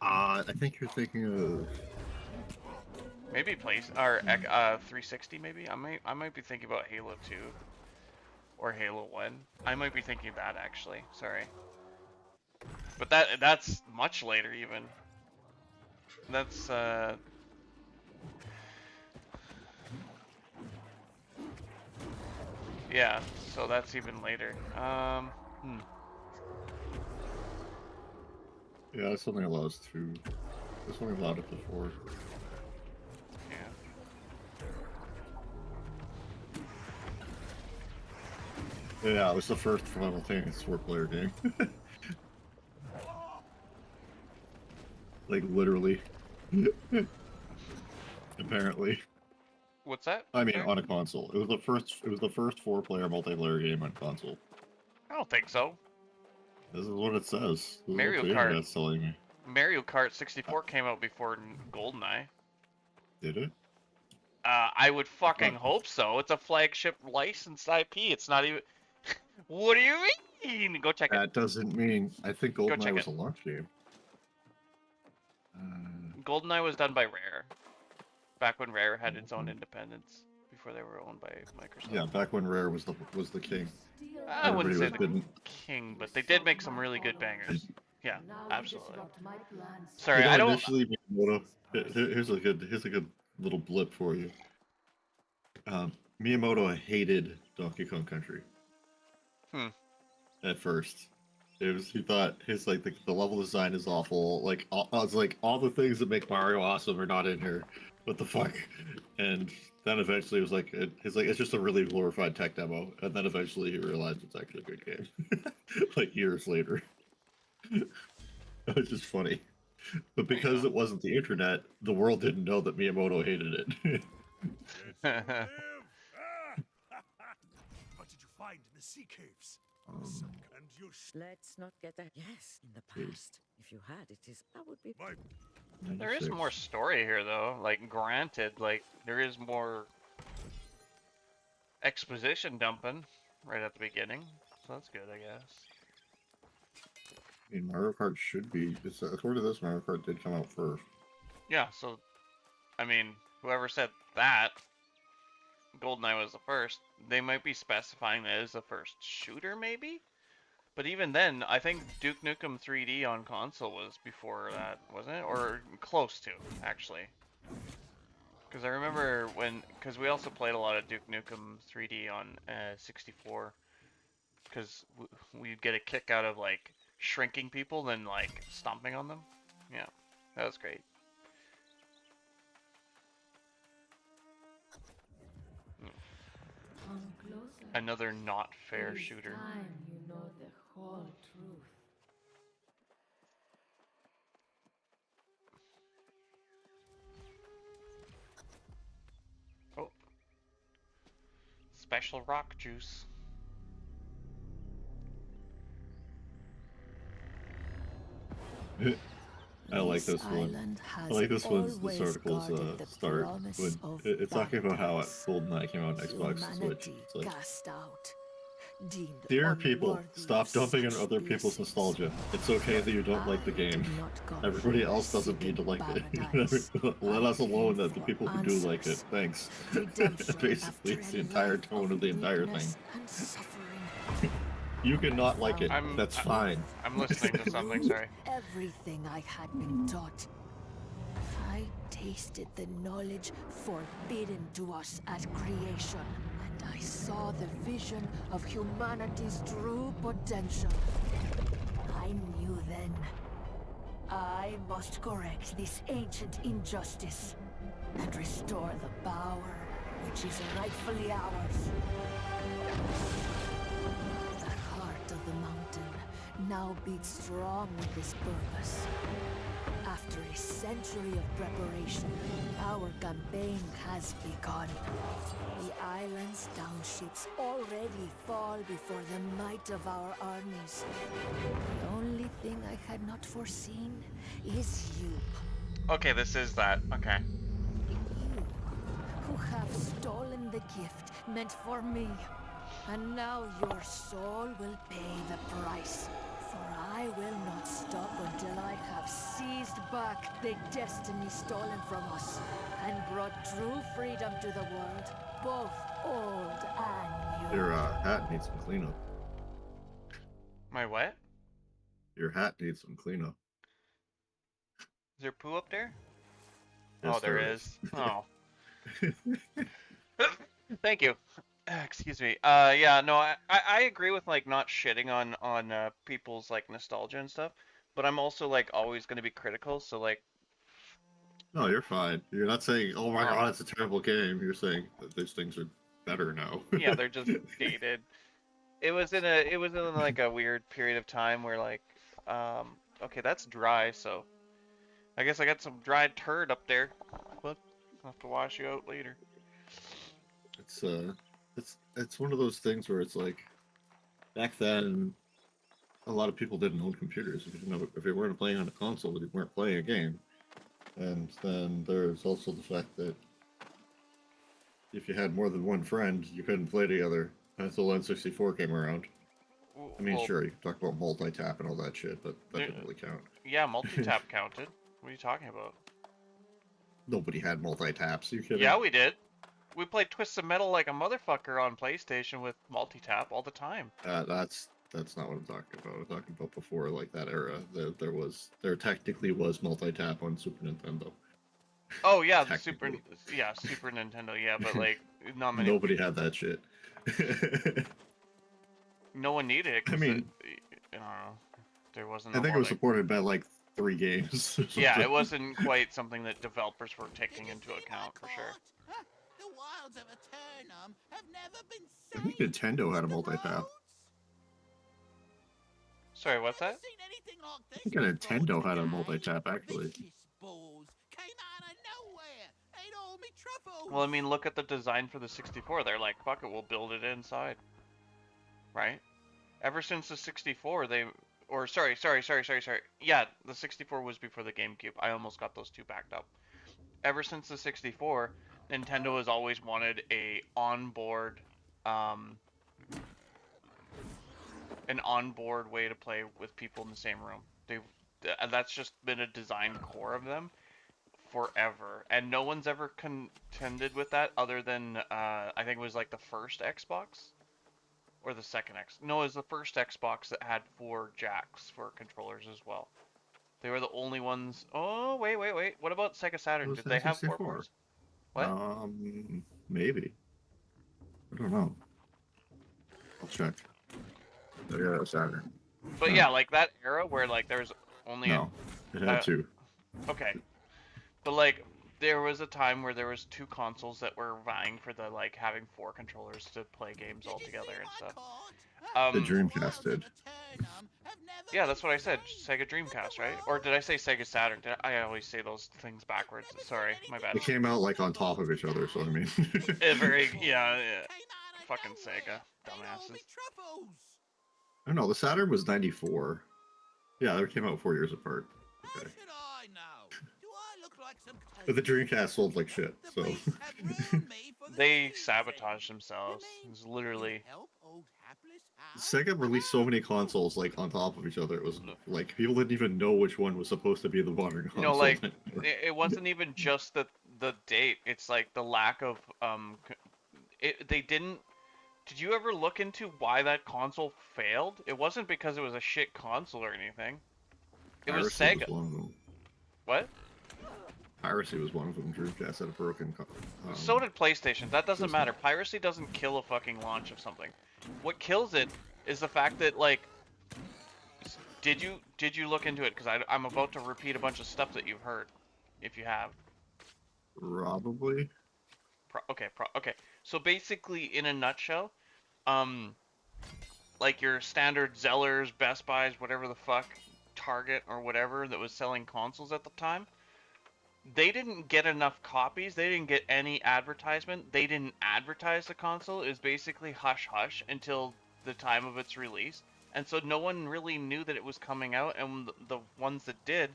I think you're thinking of. Maybe 360 maybe. I might be thinking about Halo 2 or Halo 1. I might be thinking of that actually. Sorry. But that's much later even. That's yeah, so that's even later. Yeah, this only allows 2. This only allowed up to 4. Yeah, it was the first simultaneous 4-player game. Like literally. Apparently. What's that? I mean, on a console. It was the first 4-player multiplayer game on console. I don't think so. This is what it says. This Mario is what the Kart. internet's telling me. Mario Kart 64 came out before GoldenEye. Did it? I would fucking hope so. It's a flagship licensed IP. It's not even. What do you mean? Go check it. That doesn't mean. I think GoldenEye was a launch game. GoldenEye was done by Rare. Back when Rare had its own independence, before they were owned by Microsoft. Yeah, back when Rare was the king. I wouldn't say the king, but they did make some really good bangers. Yeah, absolutely. Sorry, I don't. Initially, here's a good little blip for you. Miyamoto hated Donkey Kong Country. At first, he thought his the level design is awful. Like all the things that make Mario awesome are not in here. What the fuck? And then eventually it was it's just a really glorified tech demo. And then eventually he realized it's actually a good game. Like years later. It was just funny. But because it wasn't the internet, the world didn't know that Miyamoto hated it. What did you find in the sea caves? Let's not get that. Yes, in the past. If you had it, I would be. There is more story here, though. Like, granted, there is more exposition dumping right at the beginning, so that's good, I guess. I mean, Mario Kart should be. According to this, Mario Kart did come out first. Yeah, so, I mean, whoever said that, GoldenEye was the first, they might be specifying that as the first shooter, maybe? But even then, I think Duke Nukem 3D on console was before that, wasn't it? Or close to, actually. Because I remember because we also played a lot of Duke Nukem 3D on 64. Because we'd get a kick out of, shrinking people, then, stomping on them. Yeah, that was great. Another not fair shooter. Time you know the whole truth. Oh. Special rock juice. I like this one. I like this one's this article's start when it's talking about how GoldenEye came out on Xbox and Switch. It's like, dear people, stop dumping on other people's nostalgia. It's okay that you don't like the game. Everybody else doesn't need to like it. Let us alone that the people who do like it. Thanks. Basically, it's the entire tone of the entire thing. You can not like it. That's fine. I'm listening to something, sorry. Everything I had been taught. I tasted the knowledge forbidden to us at creation, and I saw the vision of humanity's true potential. I knew then. I must correct this ancient injustice and restore the power which is rightfully ours. The mountain now beat strong with this purpose. After a century of preparation, our campaign has begun. The island's townships already fall before the might of our armies. The only thing I had not foreseen is you. Okay, this is that. Okay. You, who have stolen the gift meant for me. And now your soul will pay the price. For I will not stop until I have seized back the destiny stolen from us and brought true freedom to the world, both old and new. Your hat needs some cleanup. My what? Your hat needs some cleanup. Is there poo up there? Yes, Oh, there is. Oh. Thank you. Excuse me. Yeah, no, I agree with like not shitting on people's like nostalgia and stuff, but I'm also like always going to be critical. So like, No, you're fine. You're not saying, "Oh my god, it's a terrible game." You're saying that these things are better now. yeah, they're just dated. It was in like a weird period of time where like, okay, that's dry, so I guess I got some dried turd up there, but I'll have to wash you out later. It's one of those things where it's like, back then, a lot of people didn't own computers. If you weren't playing on a console, you weren't playing a game. And then there's also the fact that if you had more than one friend, you couldn't play together until N64 came around. I mean, Well, sure, you can talk about multi-tap and all that shit, but that didn't really count. yeah, multi-tap counted. What are you talking about? Nobody had multi-taps. You kidding? Yeah, we did. We played Twisted Metal like a motherfucker on PlayStation with multi-tap all the time. That's not what I'm talking about. I'm talking about before like that era. There technically was multi-tap on Super Nintendo. Oh yeah, the Super Nintendo, yeah, but like not many. Nobody had that shit. No one needed it. I mean, I don't know. There wasn't. I think it was supported by like 3 games. Yeah, it wasn't quite something that developers were taking into account for sure. The wilds of Eternum have never been I think Nintendo had a multi-tap. Sorry, what's that? I think a Nintendo had a multi-tap actually. Well, I mean, look at the design for the 64. They're like, fuck it, we'll build it inside. Right? Ever since the 64, sorry. Yeah, the 64 was before the GameCube. I almost got those two backed up. Ever since the 64, Nintendo has always wanted an onboard way to play with people in the same room. That's just been a design core of them forever, and no one's ever contended with that other than I think it was like the first Xbox or the second No, it was the first Xbox that had 4 jacks for controllers as well. They were the only ones. Oh, wait. What about Sega Saturn? Did they have 4 ports? What? Maybe. I don't know. I'll check. Yeah, Saturn. But yeah, like that era where like there's only it had 2. Okay. But like there was a time where there was 2 consoles that were vying for the like having 4 controllers to play games all together and stuff. The Dreamcast did. Yeah, that's what I said. Sega Dreamcast, right? Or did I say Sega Saturn? I always say those things backwards. Sorry, my bad. They came out like on top of each other, so I mean. Yeah. Fucking Sega, dumbasses. I don't know. The Saturn was 94. Yeah, they came out 4 years apart. Okay. But the Dreamcast sold like shit, so. They sabotaged themselves. It was literally. Sega released so many consoles like on top of each other. It was like people didn't even know which one was supposed to be the modern console. You know, like it wasn't even just the date. It's like the lack of they didn't. Did you ever look into why that console failed? It wasn't because it was a shit console or anything. It was Sega. What? Piracy was one of them. Dreamcast had a broken. So did PlayStation. That doesn't matter. Piracy doesn't kill a fucking launch of something. What kills it is the fact that like, did you look into it? Because I'm about to repeat a bunch of stuff that you've heard, if you have. Probably. Okay. So basically, in a nutshell, like your standard Zellers, Best Buys, whatever the fuck, Target or whatever that was selling consoles at the time, they didn't get enough copies. They didn't get any advertisement. They didn't advertise the console. It was basically hush hush until the time of its release. And so no one really knew that it was coming out, and the ones that did,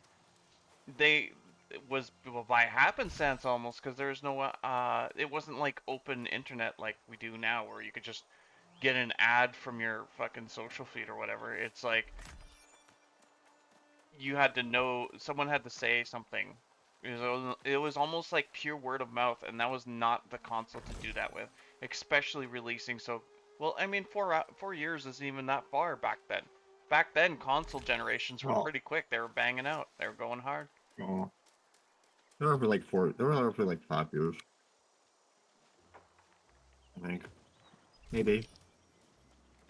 they it was by happenstance almost, because there's no it wasn't like open internet like we do now where you could just get an ad from your fucking social feed or whatever. It's like you had to know, someone had to say something. It was almost like pure word of mouth, and that was not the console to do that with, especially releasing so well. I mean, 4 years isn't even that far back then. Back then, console generations were pretty quick. They were banging out. They were going hard. Oh, they were over like 4. They were over for like 5 years. I think. Maybe.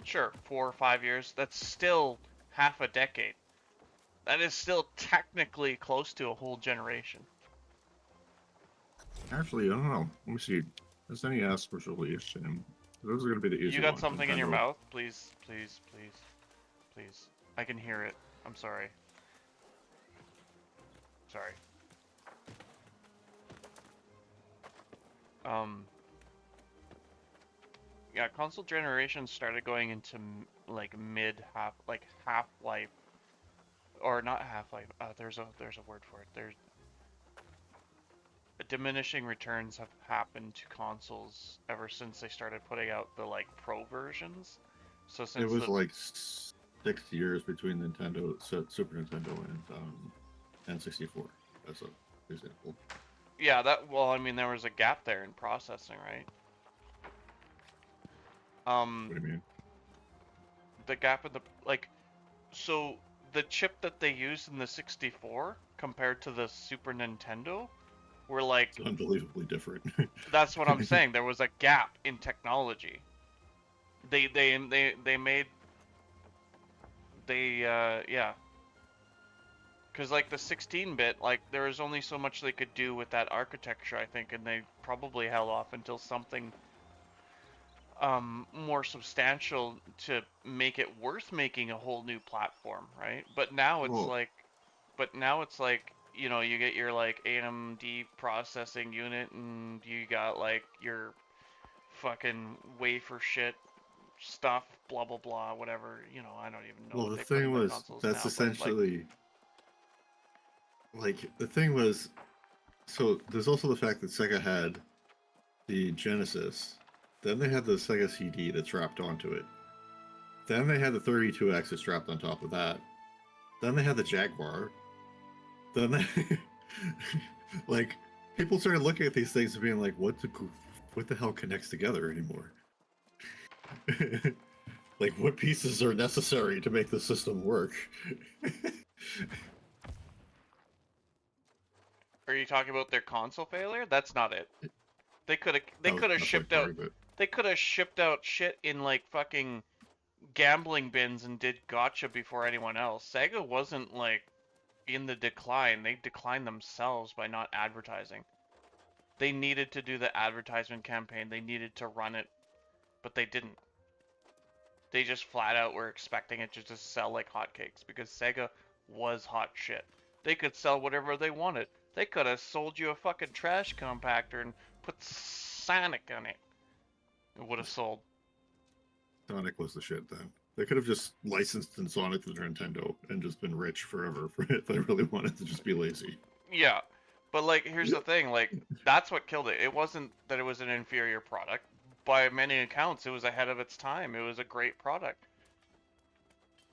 Sure, 4 or 5 years. That's still half a decade. That is still technically close to a whole generation. Actually, I don't know. Let me see. This NES was released, and those are going to be the easy ones. You got something in your Nintendo. mouth? Please, please, please, please. I can hear it. I'm sorry. Sorry. Yeah, console generations started going into like Half-Life, or not Half-Life. There's a word for it. There's diminishing returns have happened to consoles ever since they started putting out the like pro versions. So since It was like 6 years between Nintendo, Super Nintendo, and N64, as an example. Yeah, well, I mean, there was a gap there in processing, right? What do you mean? The gap in so the chip that they used in the 64 compared to the Super Nintendo were like It's unbelievably different. That's what I'm saying. There was a gap in technology. Yeah. Because like the 16-bit, like there was only so much they could do with that architecture, I think, and they probably held off until something more substantial to make it worth making a whole new platform, right? But now it's like, you know, you get your like AMD processing unit, and you got like your fucking wafer shit stuff, blah blah blah, whatever. You know, I don't even know Well, what the they put thing in the was, consoles that's now, essentially the thing was. So there's also the fact that Sega had the Genesis, then they had the Sega CD that's strapped onto it, then they had the 32X that's strapped on top of that, then they had the Jaguar, then they like people started looking at these things and being like, what the hell connects together anymore? Like, what pieces are necessary to make the system work? Are you talking about their console failure? That's not it. They could have That's shipped like out part of it. they could have shipped out shit in like fucking gambling bins and did gotcha before anyone else. Sega wasn't like in the decline. They declined themselves by not advertising. They needed to do the advertisement campaign. They needed to run it, but they didn't. They just flat out were expecting it to just sell like hotcakes because Sega was hot shit. They could sell whatever they wanted. They could have sold you a fucking trash compactor and put Sonic on it. It would have sold. Sonic was the shit then. They could have just licensed in Sonic to Nintendo and just been rich forever if they really wanted to just be lazy. Yeah, but like, here's the thing, like, that's what killed it. It wasn't that it was an inferior product. By many accounts, it was ahead of its time. It was a great product.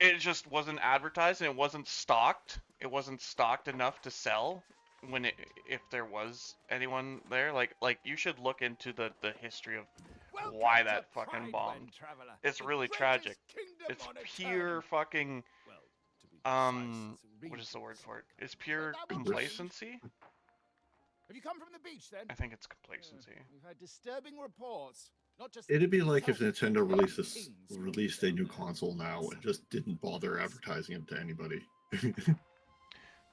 It just wasn't advertised, and it wasn't stocked. It wasn't stocked enough to sell when if there was anyone there. Like you should look into the history of why that fucking bombed. It's really tragic. It's pure fucking what is the word for it? It's pure complacency. Have you come from the beach then? I think it's complacency. We've had disturbing reports. Not just It'd be like if Nintendo released a new console now and just didn't bother advertising it to anybody.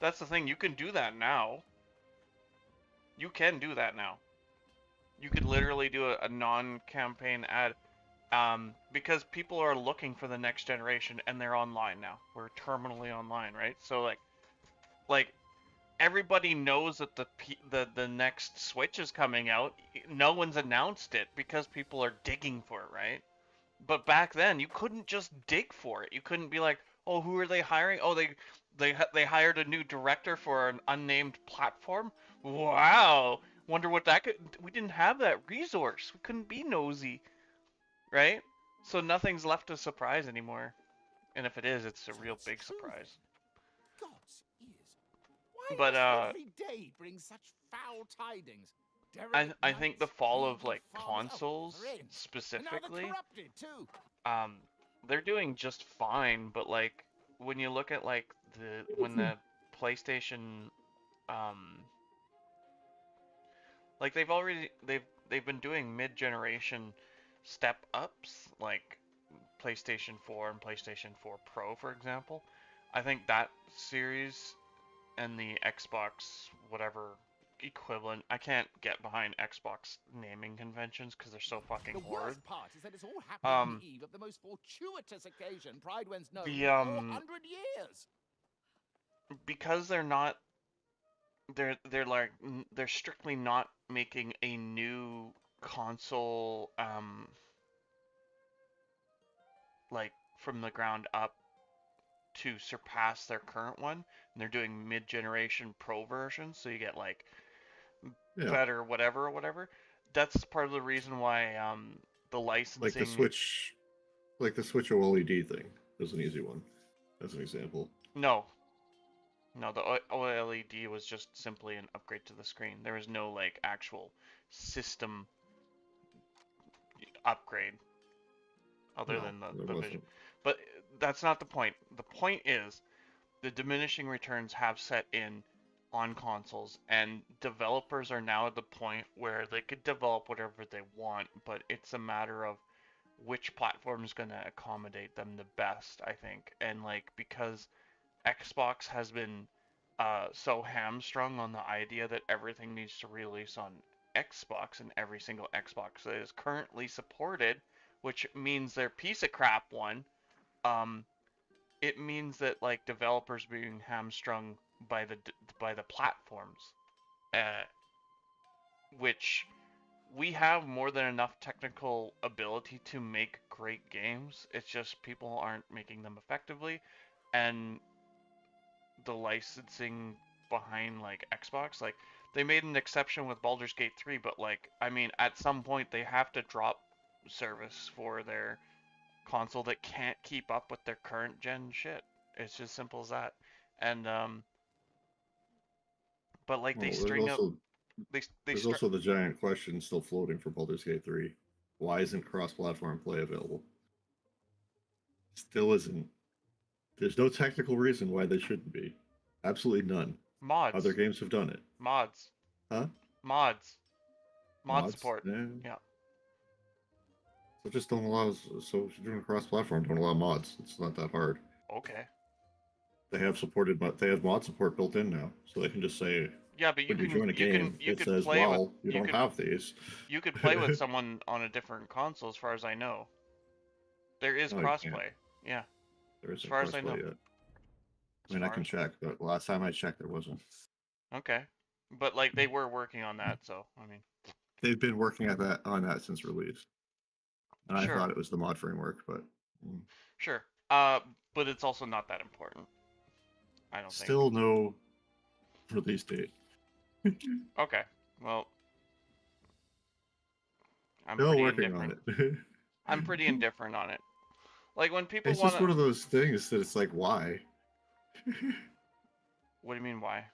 That's the thing. You can do that now. You can do that now. You could literally do a non-campaign ad. because people are looking for the next generation and they're online now. We're terminally online, right? So like everybody knows that the next Switch is coming out. No one's announced it because people are digging for it, right? But back then, you couldn't just dig for it. You couldn't be like, "Oh, who are they hiring? Oh, they hired a new director for an unnamed platform. Wow, wonder what that could." We didn't have that resource. We couldn't be nosy, right? So nothing's left a surprise anymore. And if it is, it's a real big surprise. God's ears. Why But must every day bring such foul tidings? I think the fall of like farmers- consoles they're in. And now specifically, they're corrupted too. they're doing just fine. But like when you look at like when the PlayStation, like they've been doing mid-generation step ups, like PlayStation 4 and PlayStation 4 Pro, for example. I think that series and the Xbox whatever equivalent. I can't get behind Xbox naming conventions because they're so fucking The horrid. worst part is that it's all happening on the eve of the most fortuitous occasion Pridewend's known in 400 years. Because they're strictly not making a new console like from the ground up to surpass their current one, and they're doing mid-generation pro versions, so you get like better whatever. That's part of the reason why the licensing, like the Switch OLED thing is an easy one as an example. No, the OLED was just simply an upgrade to the screen. There was no like actual system upgrade other than the vision. But that's not the point. The point is the diminishing returns have set in on consoles, and developers are now at the point where they could develop whatever they want, but it's a matter of which platform is going to accommodate them the best, I think. And like because Xbox has been so hamstrung on the idea that everything needs to release on Xbox, and every single Xbox that is currently supported, which means their piece of crap one, it means that like developers being hamstrung by the platforms, which we have more than enough technical ability to make great games. It's just people aren't making them effectively, and the licensing behind like Xbox, like they made an exception with Baldur's Gate 3, but like I mean at some point they have to drop service for their console that can't keep up with their current gen shit. It's just simple as that. And but like they string up there's also the giant question still floating for Baldur's Gate 3. Why isn't cross-platform play available? Still isn't. There's no technical reason why they shouldn't be. Absolutely none. Mods. Other games have done it. Mods. Huh? Mods. Mod support. Yeah. So just don't allow. So if you're doing cross-platform, don't allow mods. It's not that hard. Okay. They have supported. They have mod support built in now, so they can just say. Yeah, but when you join a game, it says, "Well, you don't have these." You could play with someone on a different console, as far as I know. There is crossplay. Yeah. There isn't as far as I know. Yet. I mean, I can check, but last time I checked, there wasn't. Okay, but like they were working on that, so I mean. They've been working on that since release, and I thought it was the mod framework, but. Sure, but it's also not that important. I don't think. Still no release date. Okay, well, I'm still pretty working indifferent. on it. I'm pretty indifferent on it. Like when people it's just one of those things that it's like, why? What do you mean, why?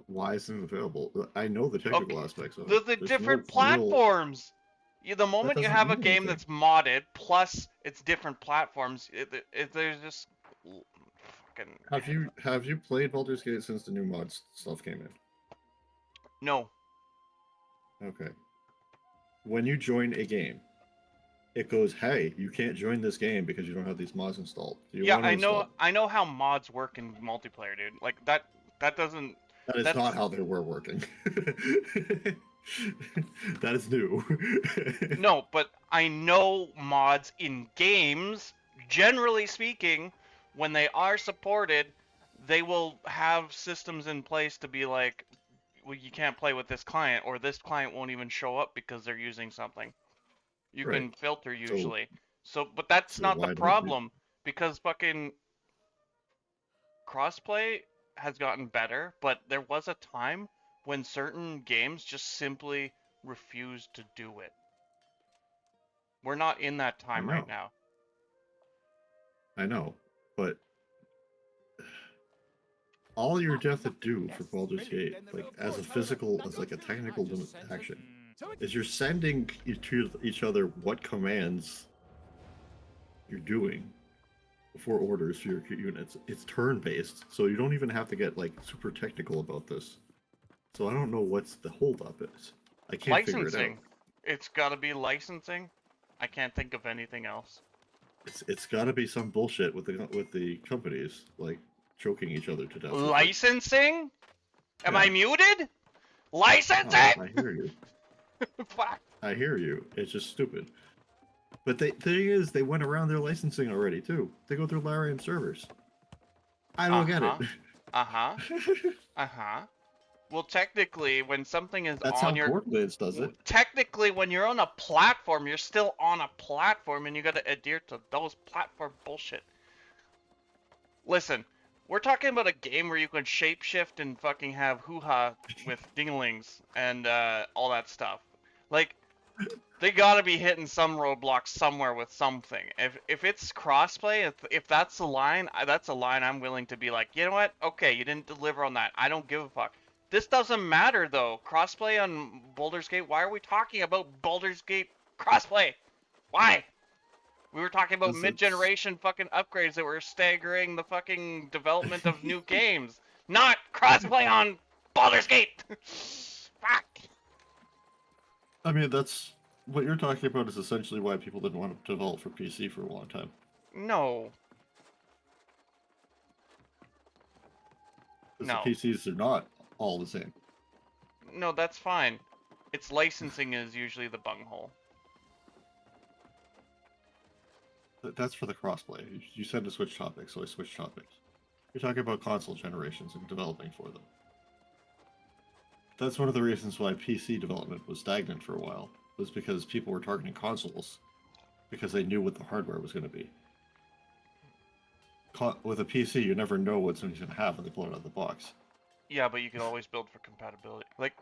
Why isn't it available? I know the technical aspects of it. The different platforms. The moment you have a game that's modded, plus it's different platforms, there's just fucking. Have you played Baldur's Gate since the new mods stuff came in? No. Okay. When you join a game, it goes, "Hey, you can't join this game because you don't have these mods installed." Yeah, I know how mods work in multiplayer, dude. Like that doesn't. That is not how they were working. That is new. No, but I know mods in games, generally speaking, when they are supported, they will have systems in place to be like, well, you can't play with this client, or this client won't even show up because they're using something. You Right. can filter So, usually. So, but that's not the why don't we? problem, because fucking crossplay has gotten better, but there was a time when certain games just simply refused to do it. We're not in that I time right know. now. I know, but all you're have to do for Baldur's Gate, like as a physical, as like a technical action, is you're sending each other what commands you're doing for orders for your units. It's turn-based, so you don't even have to get like super technical about this. So I don't know what's the holdup is. I can't figure it out. Licensing. It's got to be licensing. I can't think of anything else. It's got to be some bullshit with the companies like choking each other to death. Licensing? Am Yeah. I muted? Licensing? Oh, I hear you. Fuck. I hear you. It's just stupid. But the thing is, they went around their licensing already too. They go through Larian servers. I don't get it. Uh-huh. Uh-huh. Well, technically, when something is That's on how your... Borderlands does it. Technically, when you're on a platform, you're still on a platform, and you gotta adhere to those platform bullshit. Listen, we're talking about a game where you can shapeshift and fucking have hoo-ha with dinglings and all that stuff. Like, they gotta be hitting some roadblocks somewhere with something. If it's crossplay, if that's the line, that's a line I'm willing to be like, you know what? Okay, you didn't deliver on that. I don't give a fuck. This doesn't matter though. Crossplay on Baldur's Gate. Why are we talking about Baldur's Gate crossplay? Why? We were talking about mid-generation fucking upgrades that were staggering the fucking development of new games, not crossplay on Baldur's Gate. Fuck. I mean, that's what you're talking about is essentially why people didn't want to develop for PC for a long time. No. Because the PCs are not all the same. No, that's fine. It's licensing is usually the bunghole. That's for the crossplay. You said to switch topics, so I switched topics. You're talking about console generations and developing for them. That's one of the reasons why PC development was stagnant for a while, was because people were targeting consoles because they knew what the hardware was going to be. With a PC, you never know what somebody's going to have when they pull it out of the box. Yeah, but you can always build for compatibility. Like,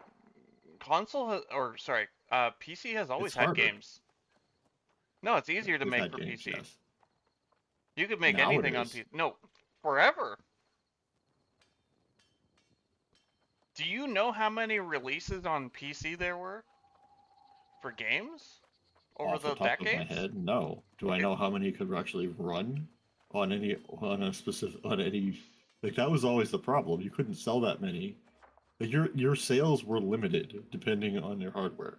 PC has always had games. No, it's easier to make for PC. Yes. You could make anything on PC. No, forever. Do you know how many releases on PC there were for games over the decades? Of my head, no. Do I know how many could actually run on any like that was always the problem. You couldn't sell that many. Like your sales were limited depending on your hardware.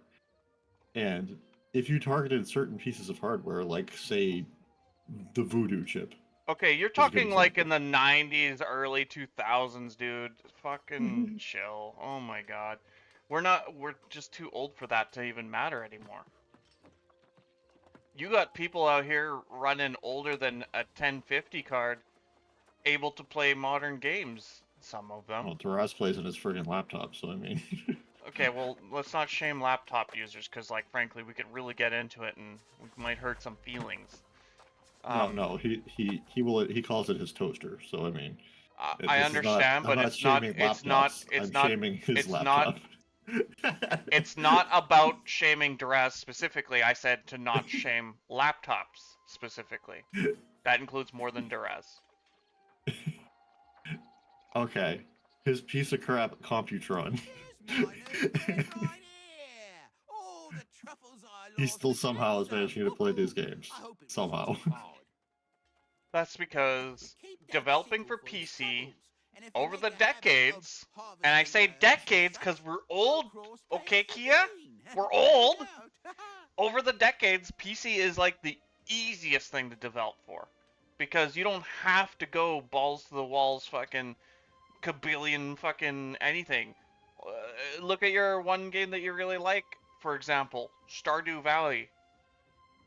And if you targeted certain pieces of hardware, like say the Voodoo chip. Okay, you're talking like in the 90s, early 2000s, dude. Fucking chill. Oh my god. We're just too old for that to even matter anymore. You got people out here running older than a 1050 card, able to play modern games. Some of them. Well, Taraz plays on his friggin' laptop, so I mean. Okay, well, let's not shame laptop users, because, like, frankly, we could really get into it and we might hurt some feelings. No, he calls it his toaster, so I mean. I understand, but it's not shaming his laptop. It's not about shaming Duraz specifically. I said to not shame laptops specifically. That includes more than Duraz. Okay, his piece of crap Computron. He still somehow is managing to play these games. Somehow. That's because developing for PC over the decades, and I say decades because we're old, okay, Kia? We're old! Over the decades, PC is like the easiest thing to develop for. Because you don't have to go balls to the walls fucking kabillion fucking anything. look at your one game that you really like. For example, Stardew Valley.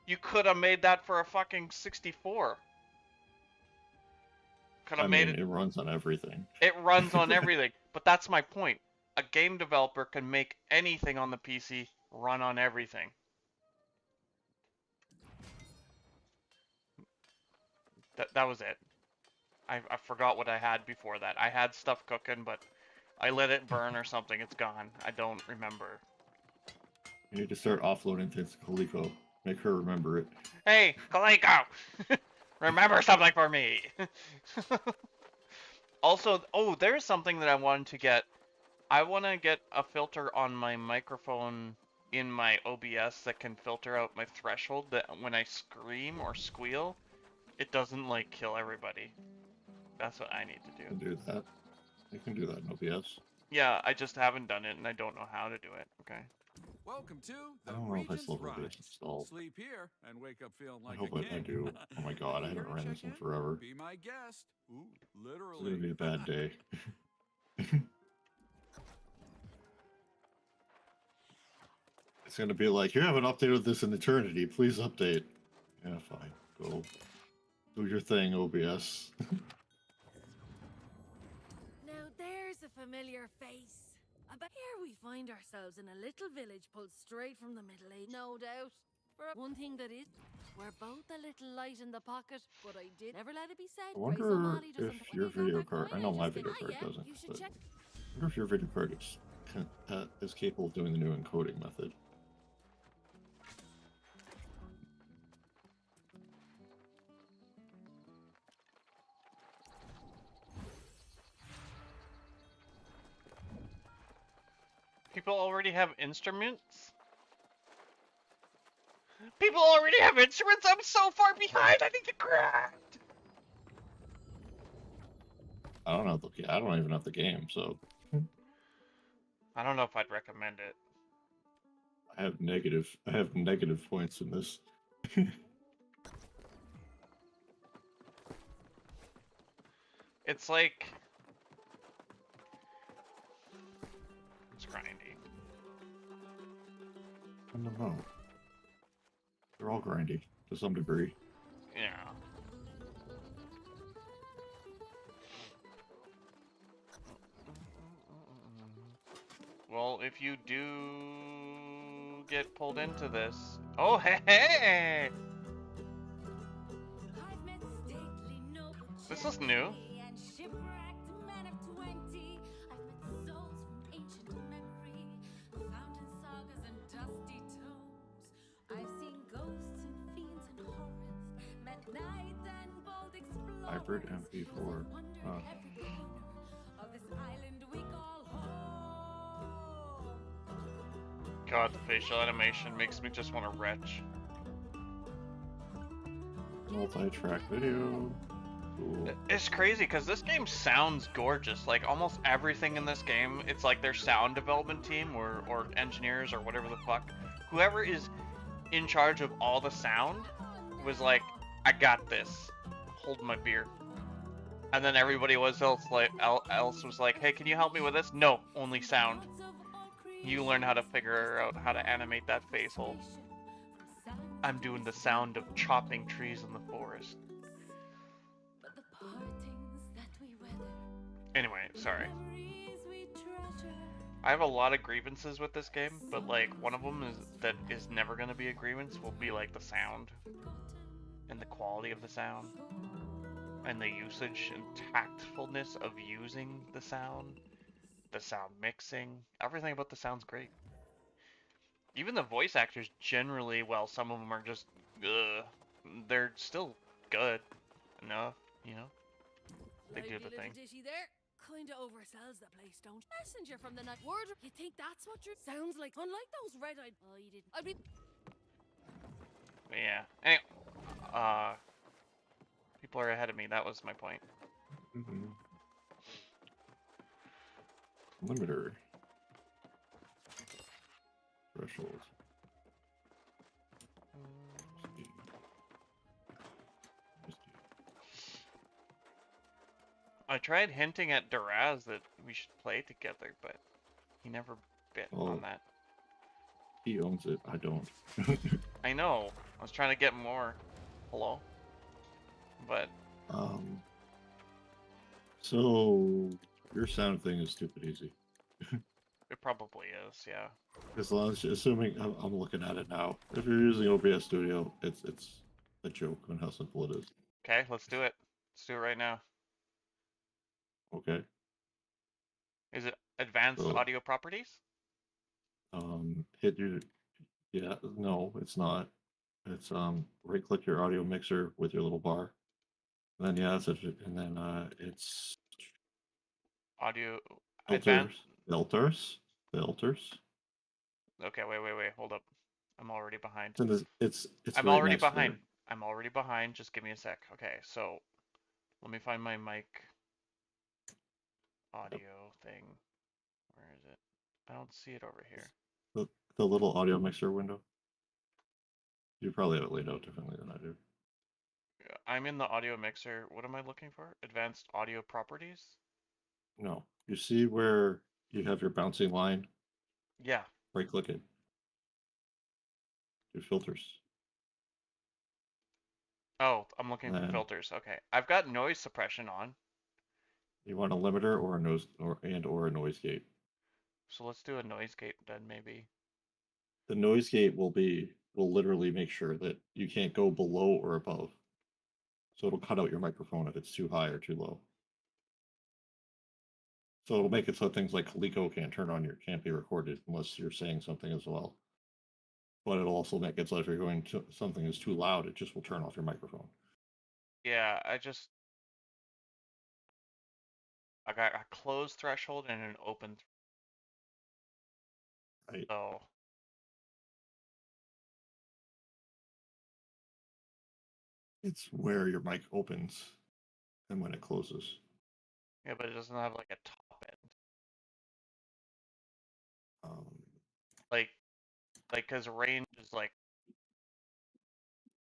You could have made that for a fucking 64. Could have made it. It runs on everything. It runs on everything, but that's my point. A game developer can make anything on the PC run on everything. That was it. I forgot what I had before that. I had stuff cooking, but I let it burn or something. It's gone. I don't remember. You need to start offloading things to Coleco. Make her remember it. Hey, Coleco! Remember something for me! Also, oh, there's something that I wanted to get. I want to get a filter on my microphone in my OBS that can filter out my threshold, that when I scream or squeal, it doesn't, like, kill everybody. That's what I need to do. You can do that. You can do that in OBS. Yeah, I just haven't done it, and I don't know how to do it. Okay. Welcome to the I don't know if I Regent's still have Rise. OBS installed. Sleep here and wake up feeling like I hope a I king. do. Oh my god, I haven't ran this in forever. Be my guest. Ooh, It's literally. gonna be a bad day. It's gonna be like, you haven't updated this in eternity. Please update. Yeah, fine. Go. Do your thing, OBS. Now there's a familiar face. About here we find ourselves in a little village pulled straight from the Middle Ages, no doubt. For one thing that is, we're both a little light in the pocket, but I did never let it be said. I wonder if your video card, I know my video card doesn't, You should but check. I wonder if your video card is capable of doing the new encoding method. People already have instruments? People already have instruments? I'm so far behind, I need to craft! I don't know. I don't even have the game, so I don't know if I'd recommend it. I have negative points in this. It's like... It's grindy. I don't know. They're all grindy to some degree. Yeah. Well, if you do get pulled into this... Oh, hey, hey! This is new. Hybrid MP4. God, the facial animation makes me just want to retch. Multi-track video. Cool. It's crazy because this game sounds gorgeous. Like almost everything in this game, it's like their sound development team or engineers or whatever the fuck. Whoever is in charge of all the sound was like, I got this. Hold my beer. And then everybody else was like, hey, can you help me with this? No, only sound. You learn how to figure out how to animate that face hole. I'm doing the sound of chopping trees in the forest. Anyway, sorry. I have a lot of grievances with this game, but like one of them is never going to be a grievance will be like the sound and the quality of the sound and the usage and tactfulness of using the sound mixing. Everything about the sound's great. Even the voice actors generally, well, some of them are just they're still good enough, you know. They do the thing. There kinda oversells the place, don't you? Messenger from the night. Word, you think that's what your sounds like? Unlike those red-eyed. Oh, you didn't. I'd be. Yeah. Anyway, people are ahead of me. That was my point. Limiter. Threshold. I tried hinting at Duraz that we should play together, but He never bit Oh, on that. he owns it. I don't. I know. I was trying to get more. Hello? But So your sound thing is stupid easy. it probably is, yeah. As long as, assuming I'm looking at it now, if you're using OBS Studio, it's a joke on how simple it is. Okay, let's do it. Let's do it right now. Okay. Is it advanced So, audio properties? hit your, yeah, no, it's not. It's right click your audio mixer with your little bar. And then yeah, that's it. And then it's Audio filters, advanced. filters. Okay, wait, hold up. I'm already behind. It's I'm right already next behind. to it. I'm already behind. Just give me a sec. Okay, so let me find my mic audio thing. Where is it? I don't see it over here. The little audio mixer window. You probably have it laid out differently than I do. I'm in the audio mixer. What am I looking for? Advanced audio properties? No. You see where you have your bouncing line? Yeah. Right click it. Do filters. Oh, I'm looking for filters. Okay. I've got noise suppression on. You want a limiter or a or a noise gate. So let's do a noise gate then maybe. The noise gate will literally make sure that you can't go below or above. So it'll cut out your microphone if it's too high or too low. So it'll make it so things like Coleco can't be recorded unless you're saying something as well. But it'll also make it so if you're going to something is too loud, it just will turn off your microphone. Yeah, I got a closed threshold and an open. So it's where your mic opens and when it closes. yeah, but it doesn't have like a top end. Like, because range is like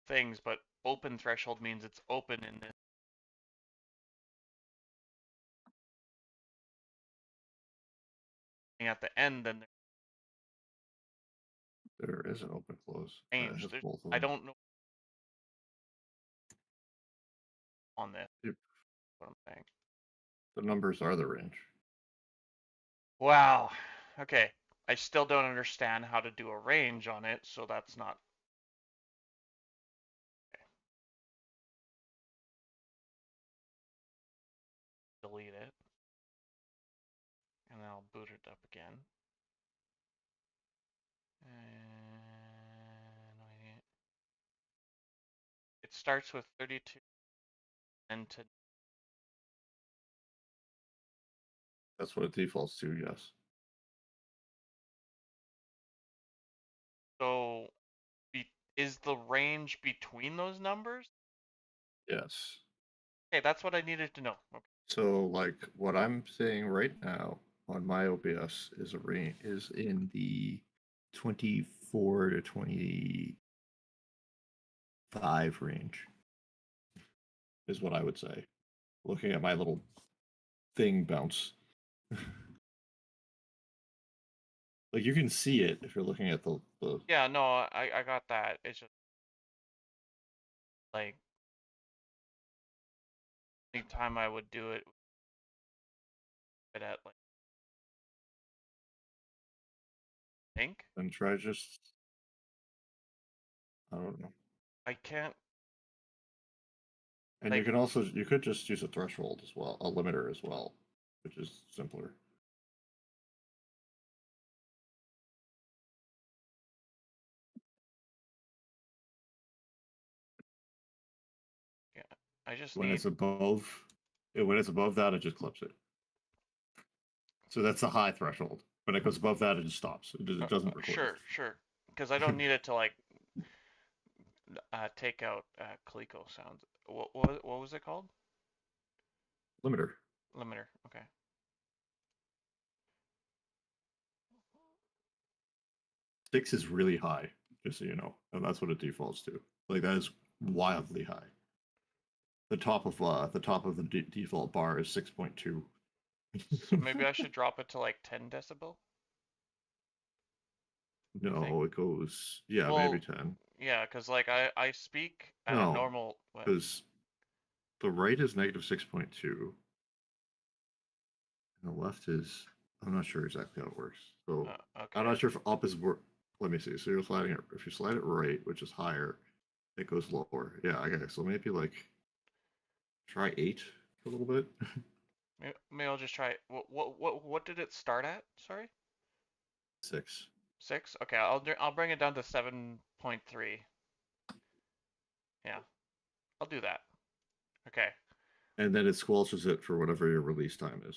things, but open threshold means it's open in this. At the end, then there is an open close. Range. I don't know on this. Yep. What I'm saying. The numbers are the range. Wow. Okay. I still don't understand how to do a range on it, so that's not. Okay. Delete it. And then I'll boot it up again. And it starts with 32 and to. That's what it defaults to, yes. So, is the range between those numbers? Yes. Okay, that's what I needed to know. Okay. So, like, what I'm saying right now on my OBS is a range is in the 24 to 25 range, is what I would say. Looking at my little thing bounce. Like, you can see it if you're looking at the... Yeah, no, I got that. It's just like anytime I would do it at like think. And try just... I don't know. I can't. And like, you could just use a threshold as well, a limiter as well, which is simpler. Yeah, I just when need. it's above that, it just clips it. So that's a high threshold. When it goes above that, it just stops. It doesn't record. Sure. Because I don't need it to like take out Coleco sounds. What was it called? Limiter. Limiter. Okay. Six is really high, just so you know, and that's what it defaults to. Like that is wildly high. The top of the default bar is 6.2. So maybe I should drop it to like 10 decibel. No, it goes. Yeah, Well, maybe 10. Yeah, because like I speak at a No, normal. What? because the right is negative 6.2, and the left is. I'm not sure exactly how it works. So Okay. I'm not sure if up is work. Let me see. So you're sliding it. If you slide it right, which is higher, it goes lower. Yeah. Okay. So maybe like try 8 for a little bit. Maybe I'll just try. What did it start at? Sorry. 6. 6. Okay, I'll bring it down to 7.3. Yeah, I'll do that. Okay. And then it squelches it for whatever your release time is.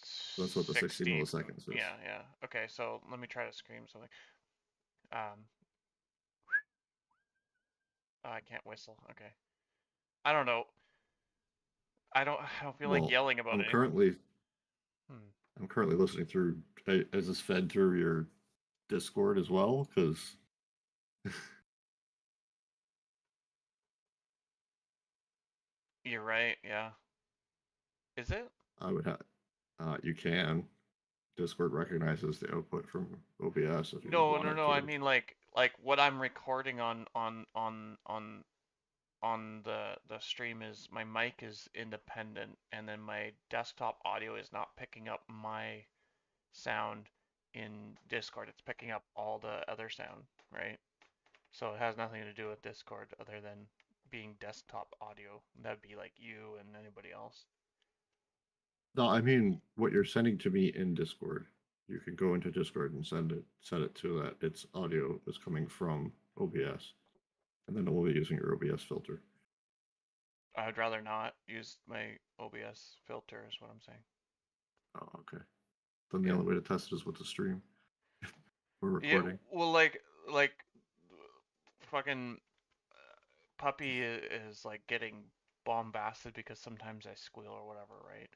So that's what the 60 60. milliseconds is. Yeah, yeah. Okay, so let me try to scream something. Oh, I can't whistle. Okay. I don't know. I don't feel like yelling about I'm anything. currently I'm currently listening through. Is this fed through your Discord as well? Because You're right. Yeah. Is it? I would have. You can. Discord recognizes the output from OBS if you No, want no, it no. to. I mean like what I'm recording on the stream is my mic is independent, and then my desktop audio is not picking up my sound in Discord. It's picking up all the other sound, right? So it has nothing to do with Discord other than being desktop audio. That'd be like you and anybody else. No, I mean what you're sending to me in Discord. You can go into Discord and set it to that its audio is coming from OBS, and then it will be using your OBS filter. I'd rather not use my OBS filter, is what I'm saying. Oh, okay. Then the only way to test it is with the stream. We're Yeah, recording. well, like fucking puppy is like getting bombasted because sometimes I squeal or whatever, right?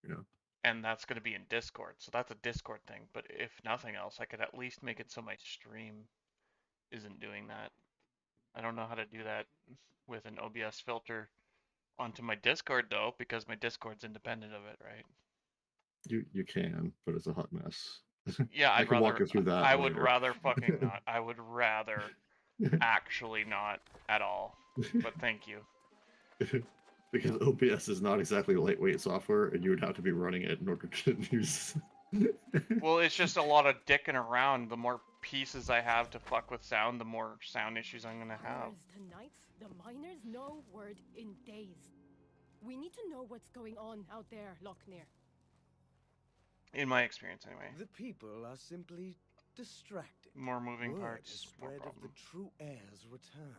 Yeah. And that's going to be in Discord, so that's a Discord thing. But if nothing else, I could at least make it so my stream isn't doing that. I don't know how to do that with an OBS filter onto my Discord though, because my Discord's independent of it, right? You can, but it's a hot mess. Yeah, I can walk you through that. I would later. rather fucking not. I would rather actually not at all. But thank you. Because OBS is not exactly lightweight software, and you would have to be running it in order to use. Well, it's just a lot of dicking around. The more pieces I have to fuck with sound, the more sound issues I'm gonna have. Tonight, the miners know word in days. We need to know what's going on out there, Locknear. In my experience, anyway. The people are simply distracted. More moving Word parts, is more spread of problem. the true heir's return.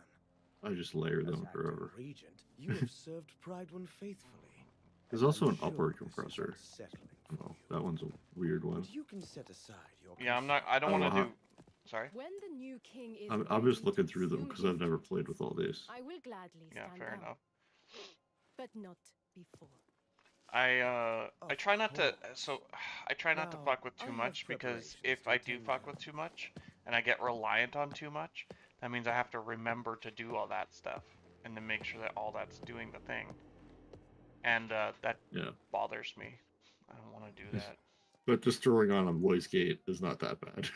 I just layer them As forever. Regent, you have served Pride One faithfully. There's also an upward compressor. Oh, that one's a weird one. You can set aside your Yeah, I'm not. I don't want to do. Sorry. When the new king is I'm just looking through them because I've never played with all these. I will gladly stand Yeah, fair down, enough. but not before. I try not to. So I try not to fuck with too much, because if I do fuck with too much and I get reliant on too much, that means I have to remember to do all that stuff and then make sure that all that's doing the thing. And that bothers me. I don't want to do that. But just throwing on a noise gate is not that bad.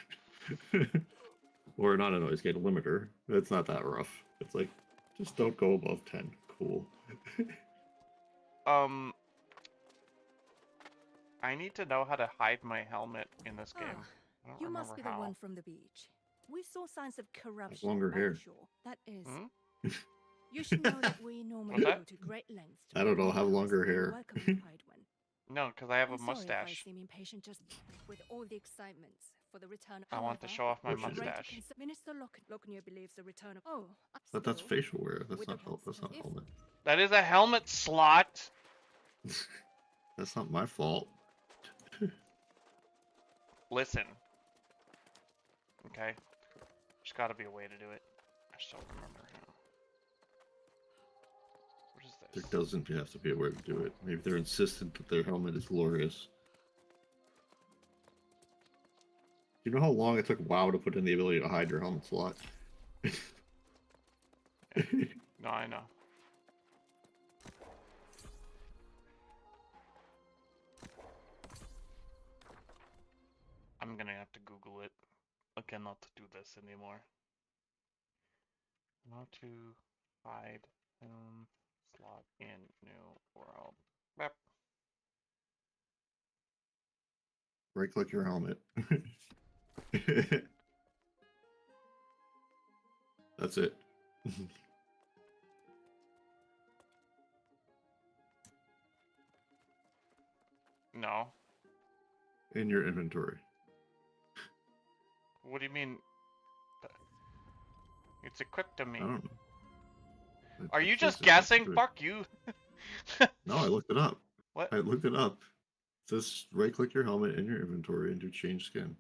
Or not a noise gate, a limiter. It's not that rough. It's like, just don't go above 10. Cool. I need to know how to hide my helmet in this game. I don't You remember must be how. the one from the beach. We saw signs of corruption. longer by hair. the shore. That is. Hmm? You should know that we normally What's go that? to great lengths. I don't know, have longer to hair. welcome you, Pride One. No, because I have a I'm sorry if mustache. I seem impatient just with all the excitement for the return of. I want to However, show off my with great mustache. Minister Locknear believes the return of. Oh, But that's still, facial wear. That's with not the that's not if- helmet. That is a helmet slot. That's not my fault. Listen. Okay. There's got to be a way to do it. I just don't remember how. What is this? There doesn't have to be a way to do it. Maybe they're insistent that their helmet is glorious. You know how long it took WoW to put in the ability to hide your helmet slot? No, I know. I'm gonna have to Google it. I cannot do this anymore. How to hide film slot in new world. Yep. Right click your helmet. That's it. No. In your inventory. What do you mean? It's equipped to me. I don't know. Are you It just says guessing? it's Fuck you. No, I looked it up. What? I looked it up. It says right click your helmet in your inventory and do change skin.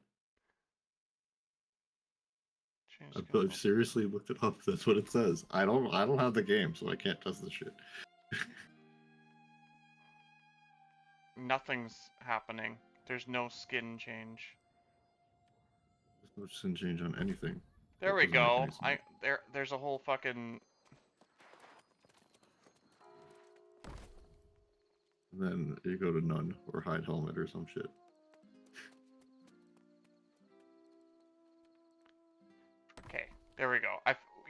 I've seriously looked it up. That's what it says. I don't have the game, so I can't test the shit. Nothing's happening. There's no skin change. There's no skin change on anything. There That we doesn't make go. any sense. There's a whole fucking. And then you go to none or hide helmet or some shit. Okay, there we go.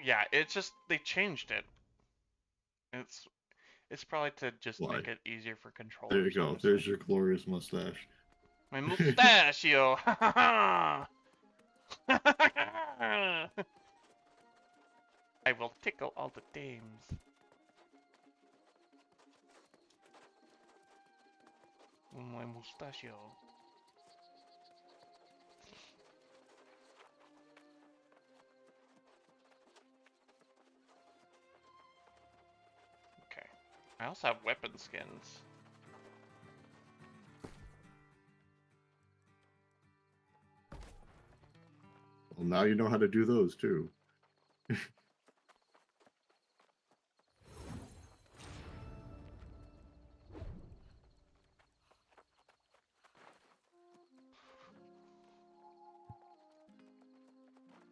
Yeah, it's just they changed it. It's probably to just Why? make it easier for controllers. There you go. Honestly. There's your glorious mustache. My mustachio. I will tickle all the dames. My mustachio. Okay. I also have weapon skins. Well, now you know how to do those too.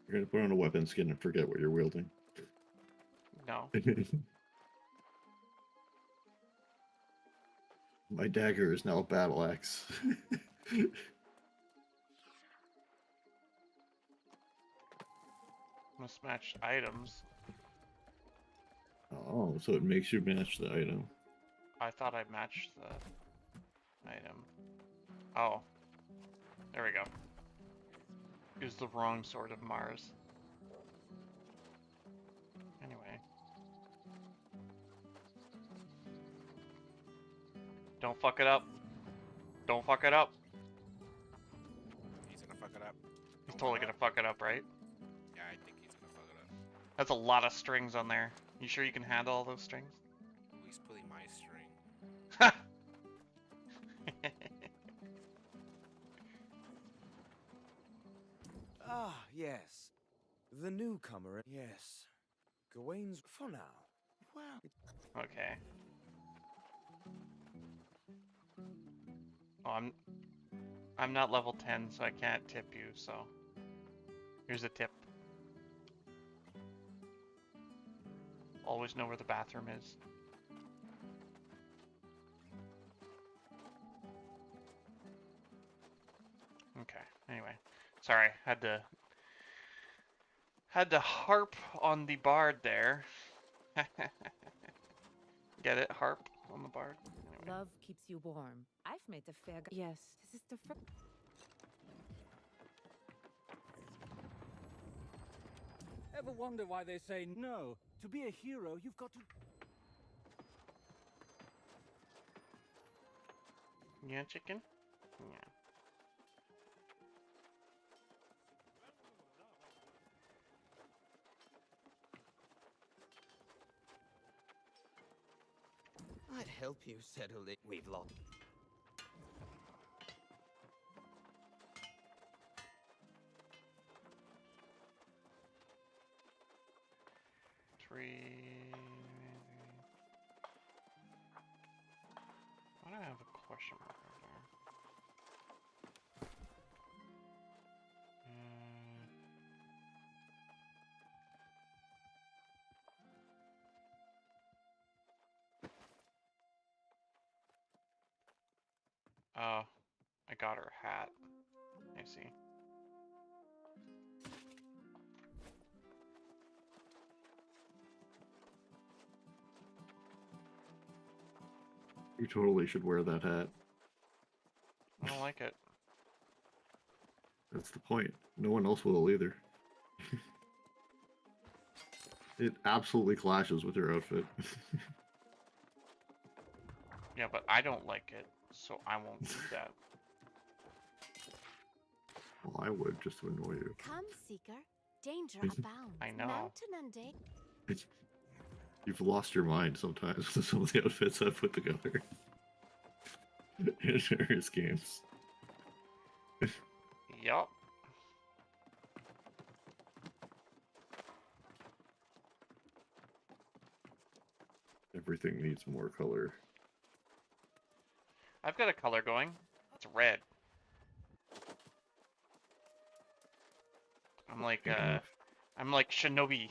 You're gonna put on a weapon skin and forget what you're wielding. No. My dagger is now a battle axe. Mismatched items. Oh, so it makes you match the item. I thought I matched the item. Oh. There we go. Use the wrong sort of Mars. Anyway. Don't fuck it up. Don't fuck it up. He's gonna fuck it up. He's totally gonna fuck it up, right? Yeah, I think he's gonna fuck it up. That's a lot of strings on there. You sure you can handle all those strings? He's pulling my string. Ah, yes. The newcomer. Yes. Gawain's for now. Well. Okay. Oh, I'm not level 10, so I can't tip you, so here's a tip. Always know where the bathroom is. Okay, anyway. Sorry, had to harp on the bard there. Get it? Harp on the bard? Anyway. Love keeps you warm. I've made a fair. Yes, this is the first. Ever wonder why they say no? To be a hero, you've got to. Yeah, chicken? Yeah. I'd help you settle it. We've lost. Why do I have a question mark over there? Oh, I got her hat. Nice. see. You totally should wear that hat. I don't like it. That's the point. No one else will either. It absolutely clashes with your outfit. Yeah, but I don't like it, so I won't do that. Well, I would, just to annoy you. Come, Seeker. Danger abounds. I know. Mountain and day. You've lost your mind sometimes with some of the outfits I've put together in various games. Yup. Everything needs more color. I've got a color going. It's red. I'm like Shinobi.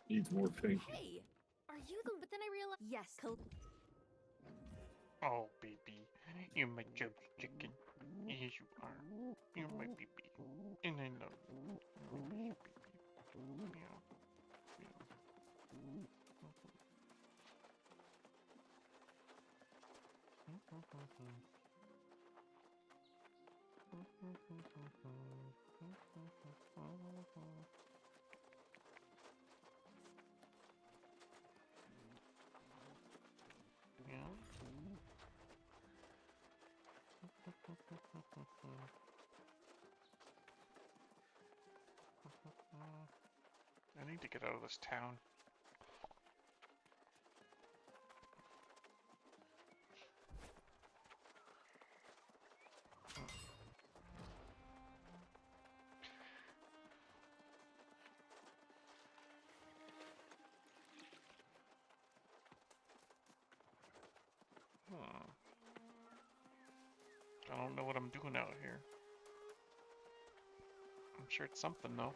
Needs more pink. Hey, are you the? But then I realized. Yes. Oh, baby. You're my chubby chicken. Yes, you are. You're my baby. And I love you. Meow. Meow. I need to get out of this town. I don't know what I'm doing out here. I'm sure it's something though.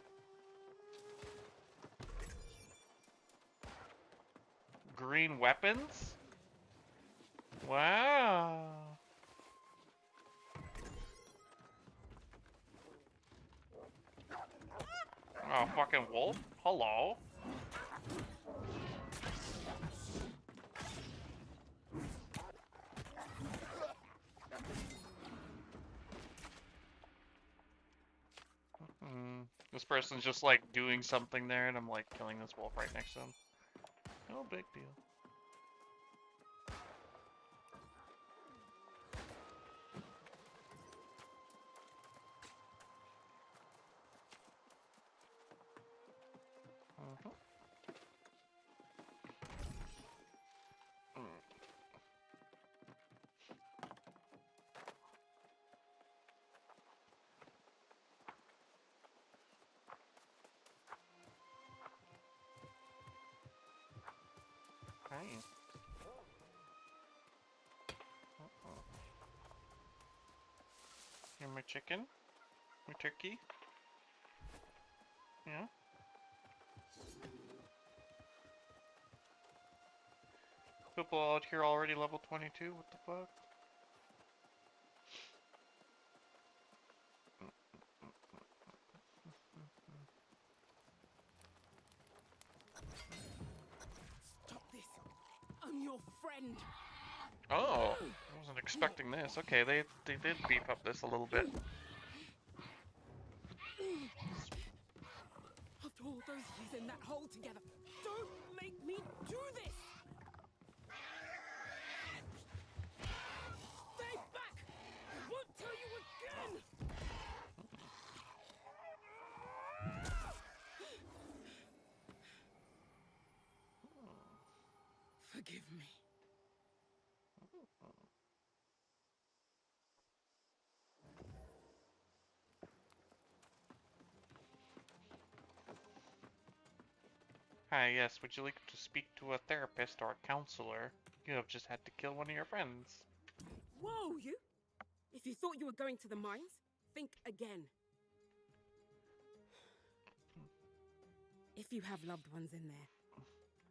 Green weapons? Wow. Oh, fucking wolf? Hello? This person's just like doing something there and I'm like killing this wolf right next to him. No big deal. Hi. You're my chicken? My turkey? Yeah? People out here already level 22? What the fuck? Stop this. I'm your friend. Oh, I wasn't expecting this. Okay, they did beef up this a little bit. After all those years in that hole together, don't make me do this! Stay back! I won't tell you again! Forgive me. Hi, yes, would you like to speak to a therapist or a counselor? You have just had to kill one of your friends. Whoa, you! If you thought you were going to the mines, think again. If you have loved ones in there,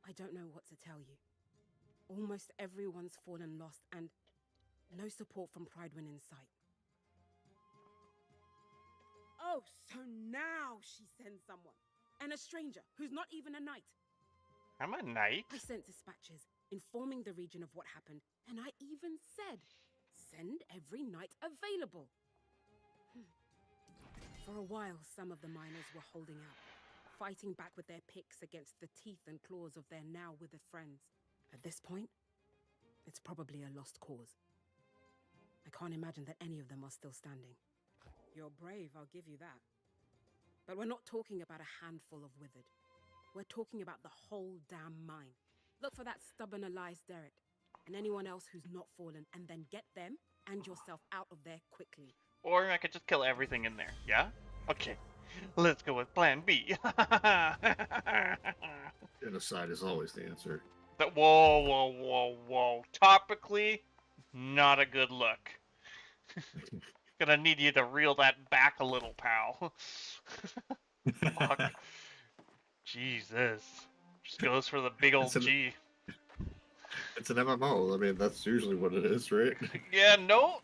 I don't know what to tell you. Almost everyone's fallen lost, and No support from Pridewind in sight. Oh, so now she sends someone. And a stranger who's not even a knight. I'm a knight? I sent dispatches informing the region of what happened, and I even said, send every knight available. For a while, some of the miners were holding out, fighting back with their picks against the teeth and claws of their now withered friends. At this point, it's probably a lost cause. I can't imagine that any of them are still standing. You're brave, I'll give you that. But we're not talking about a handful of withered. We're talking about the whole damn mine. Look for that stubborn Elias Derrick and anyone else who's not fallen, and then get them and yourself out of there quickly. Or I could just kill everything in there, yeah? Okay, let's go with plan B. Genocide is always the answer. Whoa, whoa, whoa, whoa. Topically, not a good look. Gonna need you to reel that back a little, pal. Fuck. Jesus. Just goes for the big old G. It's an MMO. I mean, that's usually what it is, right? Yeah, no,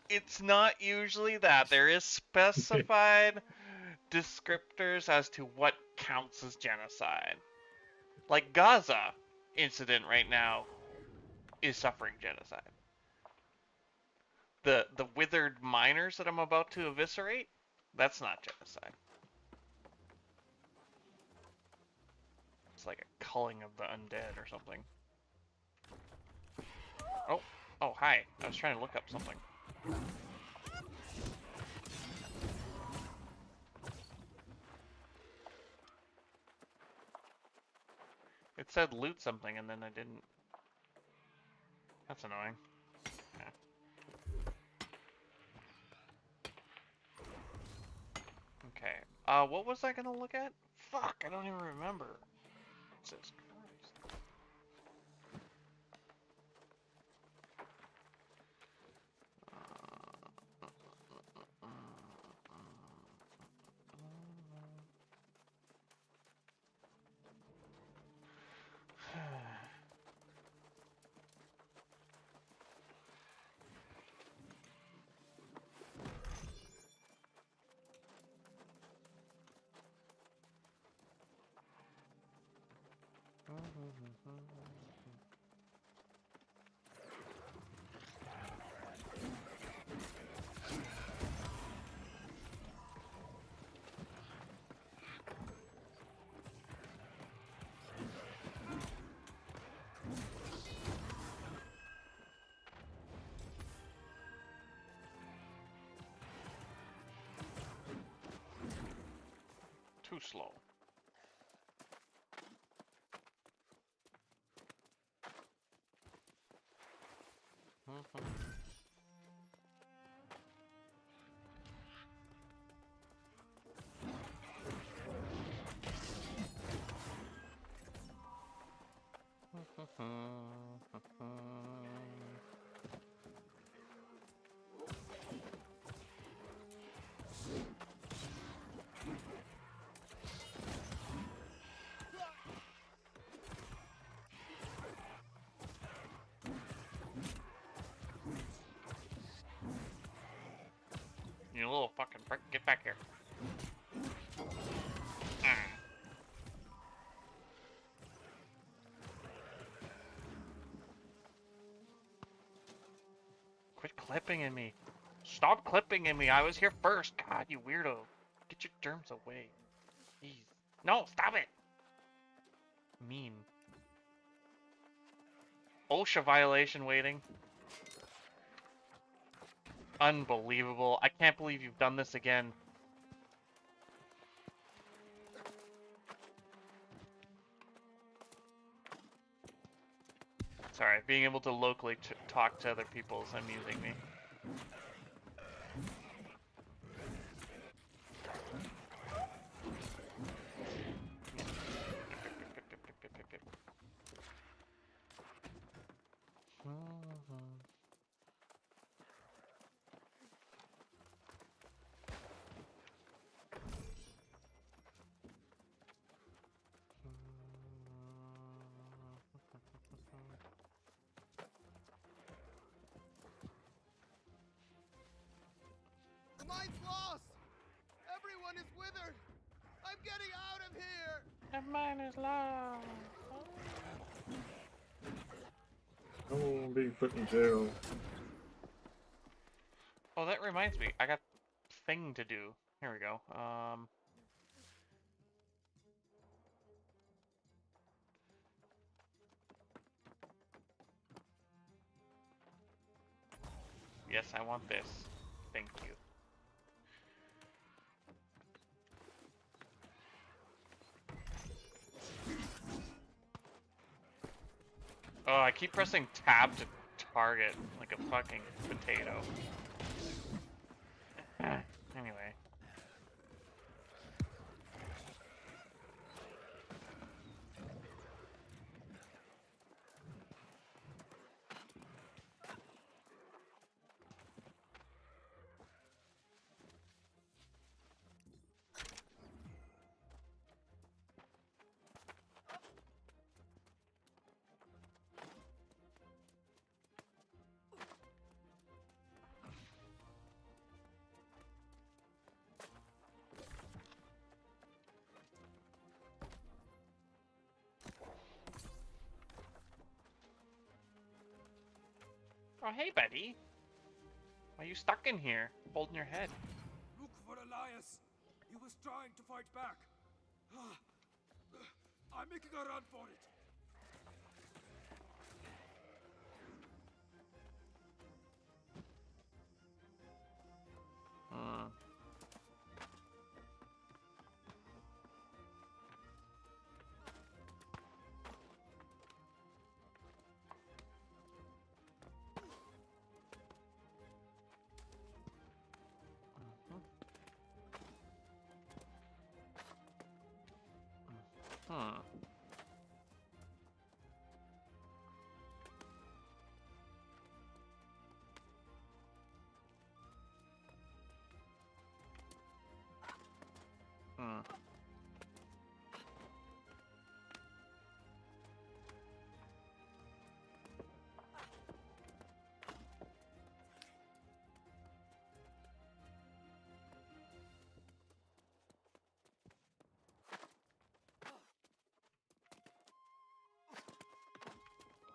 it's not usually that. There is specified descriptors as to what counts as genocide. Like Gaza incident right now is suffering genocide. The withered miners that I'm about to eviscerate, that's not genocide. It's like a culling of the undead or something. Oh, hi. I was trying to look up something. It said loot something and then I didn't. That's annoying. Yeah. Okay. What was I gonna look at? Fuck, I don't even remember. Jesus Christ. Too slow. You little fucking prick, get back here. Quit clipping in me. Stop clipping in me. I was here first. God, you weirdo. Get your germs away. Jeez. No, stop it. Mean. OSHA violation waiting. Unbelievable. I can't believe you've done this again. Sorry, being able to locally talk to other people is amusing me. mine's lost! Everyone is withered! I'm getting out of here! The mine is lost! Oh, I'm being put in jail. Oh, that reminds me. I got thing to do. Here we go. Yes, I want this. Thank you. Oh, I keep pressing tab to target like a fucking potato. Anyway. Oh, hey, buddy. Why are you stuck in here, holding your head? Look for Elias. He was trying to fight back. I'm making a run for it. Hmm. Hmm.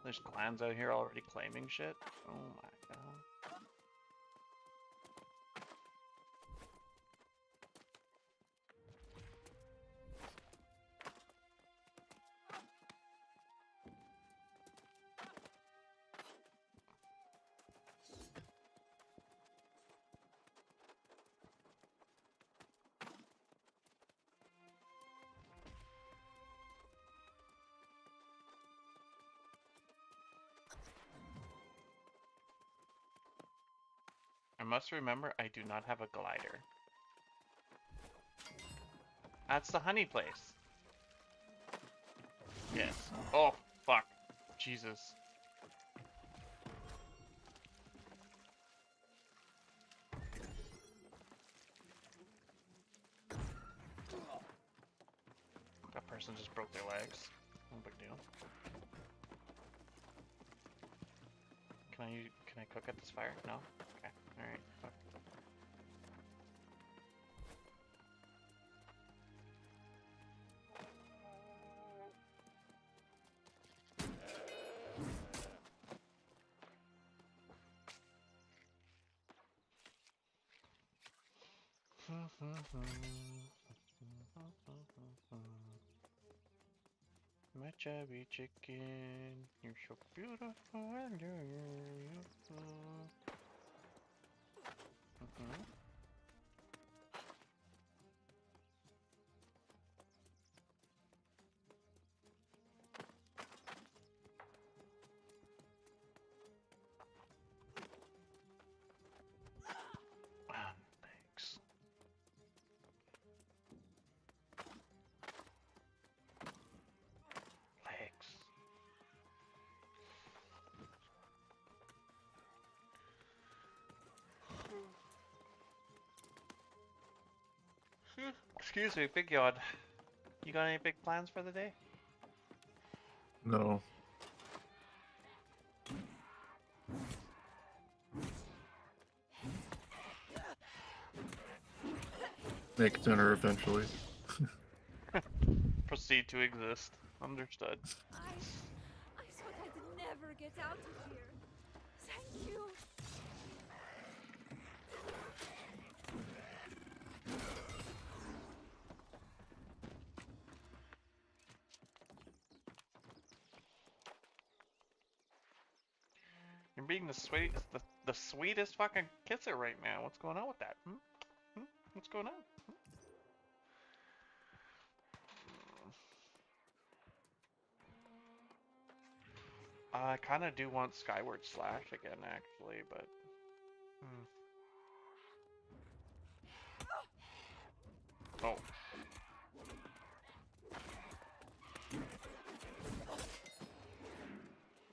There's clans out here already claiming shit. Oh my god. I must remember I do not have a glider. That's the honey place. Yes. Oh, fuck. Jesus. That person just broke their legs. No big deal. Can I cook at this fire? No? Okay. Alright. Fuck. My chubby chicken, you're so beautiful and you're beautiful. Thanks. Legs. Excuse me, Big Yod. You got any big plans for the day? No. Make dinner eventually. Proceed to exist. Understood. I thought I'd never get out of here. Thank you. You're being the sweetest fucking kisser right now. What's going on with that? What's going on? I kind of do want Skyward Slash again, actually, but... Oh.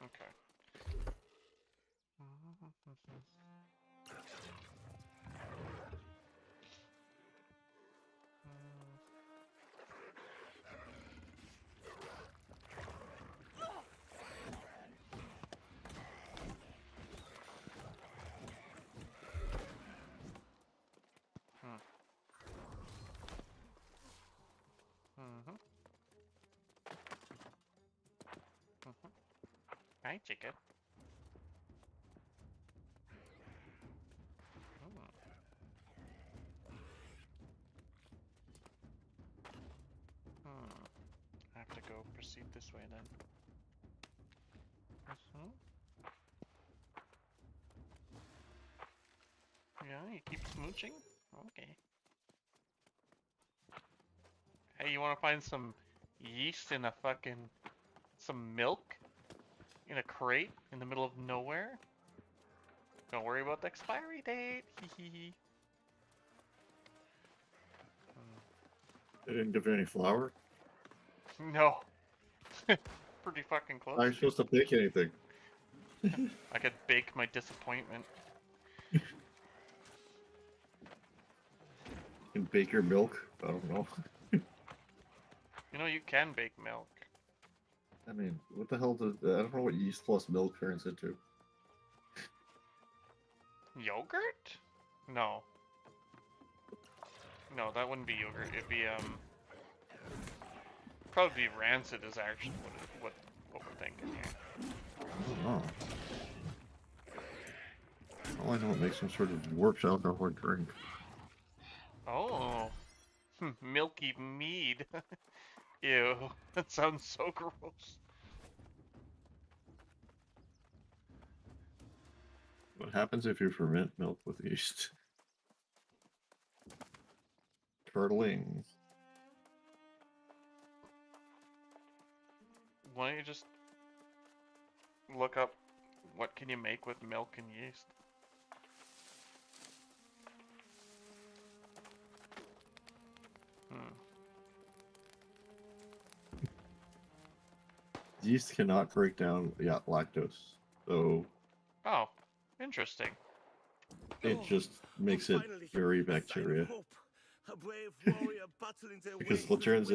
Okay. Hi, chicken. I have to go proceed this way then. Yeah, you keep smooching? Okay. Hey, you wanna find some yeast in a fucking... some milk? In a crate? In the middle of nowhere? Don't worry about the expiry date! Hee. They didn't give you any flour? No. Pretty fucking close. How are you supposed to bake anything? I could bake my disappointment. You can bake your milk? I don't know. You know, you can bake milk. I mean, what the hell does... I don't know what yeast plus milk turns into. Yogurt? No. No, that wouldn't be yogurt. It'd be, probably rancid is actually what we're thinking here. Oh. All I know, it makes some sort of warped alcohol drink. Oh. Milky mead. Ew. That sounds so gross. What happens if you ferment milk with yeast? Turtling. Why don't you just look up what can you make with milk and yeast? Yeast cannot break down, lactose. So... Oh, interesting. It just makes it very bacteria. Because Laterans,